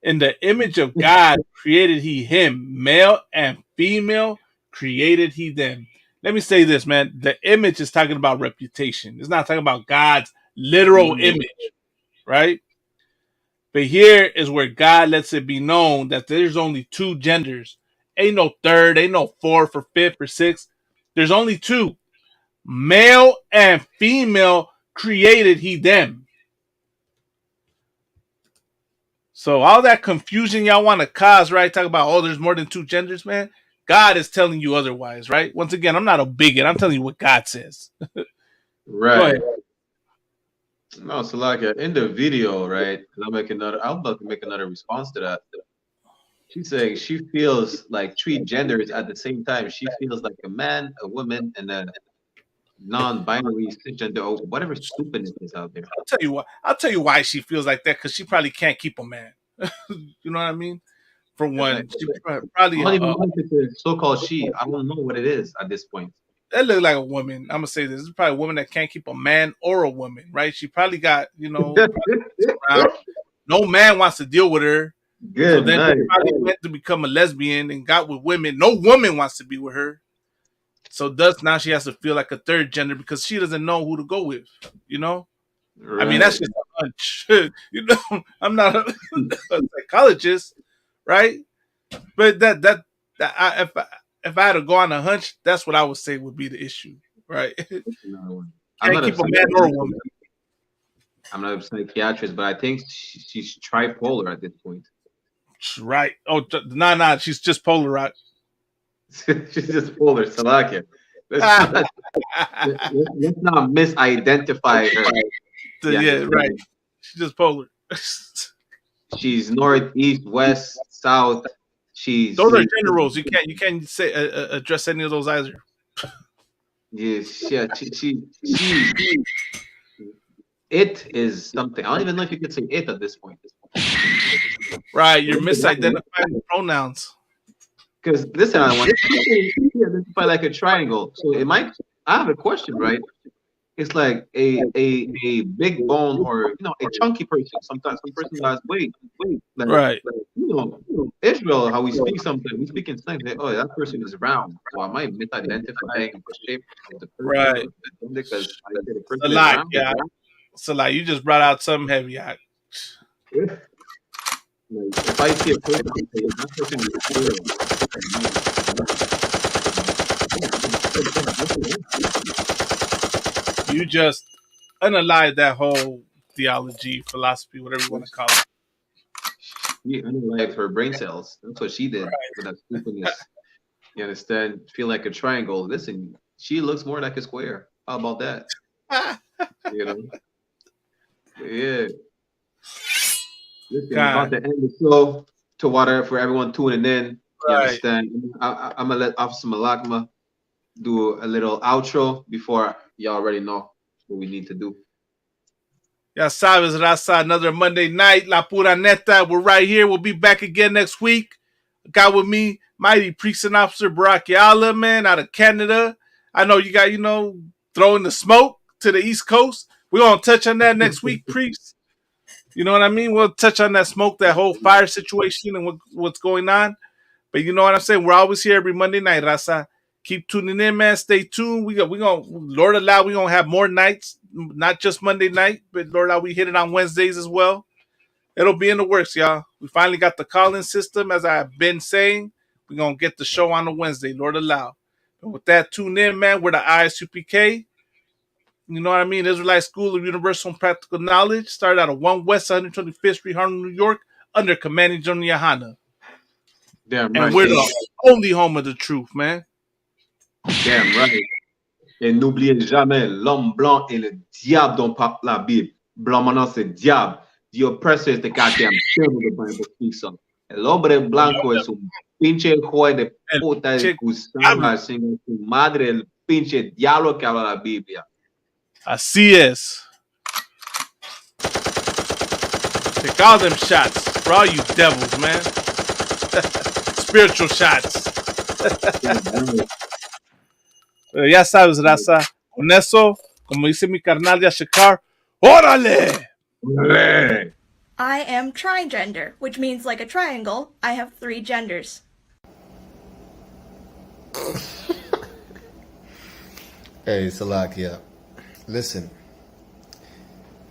In the image of God created he him, male and female created he them. Let me say this, man. The image is talking about reputation. It's not talking about God's literal image, right? But here is where God lets it be known that there's only 2 genders. Ain't no third, ain't no fourth or fifth or sixth. There's only 2. Male and female created he them. So all that confusion y'all want to cause, right? Talk about, there's more than 2 genders, man. God is telling you otherwise, right? Once again, I'm not a bigot. I'm telling you what God says. Right. No, so like in the video, right? I'm about to make another response to that. She's saying she feels like 3 genders at the same time. She feels like a man, a woman, and a non-binary cisgender or whatever stupidness is out there. I'll tell you why she feels like that, because she probably can't keep a man. You know what I mean? For one, she probably I don't even know if it's a so-called she. I don't know what it is at this point. That looks like a woman. I'm gonna say this is probably a woman that can't keep a man or a woman, right? She probably got, no man wants to deal with her. Good so then night. she probably went to become a lesbian and got with women. No woman wants to be with her. So thus now she has to feel like a third gender because she doesn't know who to go with, I mean, that's just a hunch. You know, I'm not a psychologist, right? But if I had to go on a hunch, that's what I would say would be the issue, right? Can't keep a man or a woman. I'm not a psychiatrist, but I think she's tripolar at this point. Right. Oh, nah, she's just polar, right? She's just polar, Salakia. Let's not misidentify her. Yeah, right. She's just polar. She's north, east, west, south. Those are gender roles. You can't say address any of those either. Yes, yeah. It is something. I don't even know if you could say it at this point. Right, you're misidentifying the pronouns. Because listen, I want to identify like a triangle. So it might. I have a question, right? It's like a big bone or a chunky person. Sometimes some person has weight. Like, right. Like, Israel, how we speak something, we speak in slang. Like, oh, that person is round. So I might misidentifying the shape of the person. Right. Because I said the person a is lot, round, yeah. So like you just brought out something heavy. Like, if I see a person, that person is you just unalived that whole theology, philosophy, whatever you want to call it. She unalived her brain cells. That's what she did with that stupidness. You understand? Feel like a triangle. Listen, she looks more like a square. How about that? Yeah. Listen, about to end the show. To water for everyone tuning in. You understand? I'm gonna let Officer Malakma do a little outro before y'all already know what we need to do. Ya sabes, Raza, another Monday night. La Pura Neta. We're right here. We'll be back again next week. Got with me, Mighty Precinct Officer Barack Yala, man, out of Canada. I know you got, throwing the smoke to the East Coast. We're going to touch on that next week, Priest. You know what I mean? We'll touch on that smoke, that whole fire situation and what's going on. But you know what I'm saying? We're always here every Monday night, Raza. Keep tuning in, man. Stay tuned. We're going to, Lord allow, we're going to have more nights, not just Monday night, but Lord allow, we hit it on Wednesdays as well. It'll be in the works, y'all. We finally got the call-in system, as I've been saying. We're going to get the show on a Wednesday, Lord allow. And with that, tune in, man. We're the ISUPK. You know what I mean? Israelite School of Universal and Practical Knowledge. Started out of 1 West 125th Street, Harlem, New York, under Commanding General Yahana. Damn right. And we're the only home of the truth, man. Damn right. Et n'oubliez jamais, l'homme blanc est le diable dont parle la Bible. Blanc maintenant, c'est diable. The oppressor is the goddamn devil the Bible speaks of. El hombre blanco es un pinche juez de puta de gusana, sin su madre, el pinche diablo que habla la Biblia. Así es. Take all them shots for all you devils, man. Spiritual shots. Ya sabes, Raza. Con eso, como dice mi carnal de Ashikar, ¡órale! I am trigender, which means like a triangle, I have 3 genders. Hey, Salakia. Listen,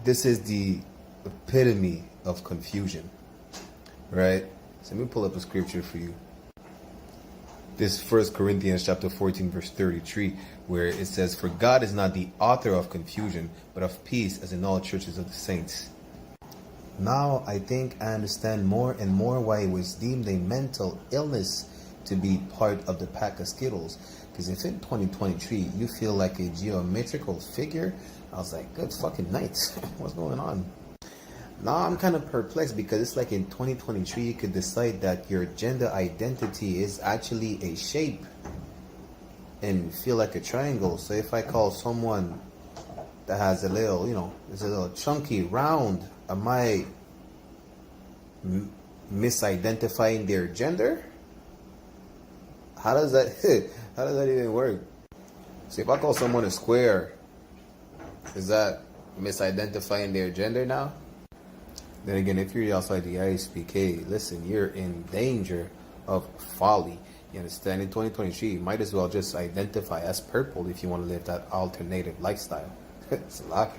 this is the epitome of confusion, right? So let me pull up a scripture for you. This 1 Corinthians chapter 14, verse 33, where it says, "For God is not the author of confusion, but of peace, as in all churches of the saints." Now I think I understand more and more why it was deemed a mental illness to be part of the pack of Skittles. Because if in 2023 you feel like a geometrical figure, I was like, good fucking night. What's going on? Now I'm kind of perplexed because it's like in 2023 you could decide that your gender identity is actually a shape and feel like a triangle. So if I call someone that has a little, is a little chunky, round, am I misidentifying their gender? How does that even work? So if I call someone a square, is that misidentifying their gender now? Then again, if you're outside the ISPK, listen, you're in danger of folly. You understand? In 2023, you might as well just identify as purple if you want to live that alternative lifestyle. It's a lot.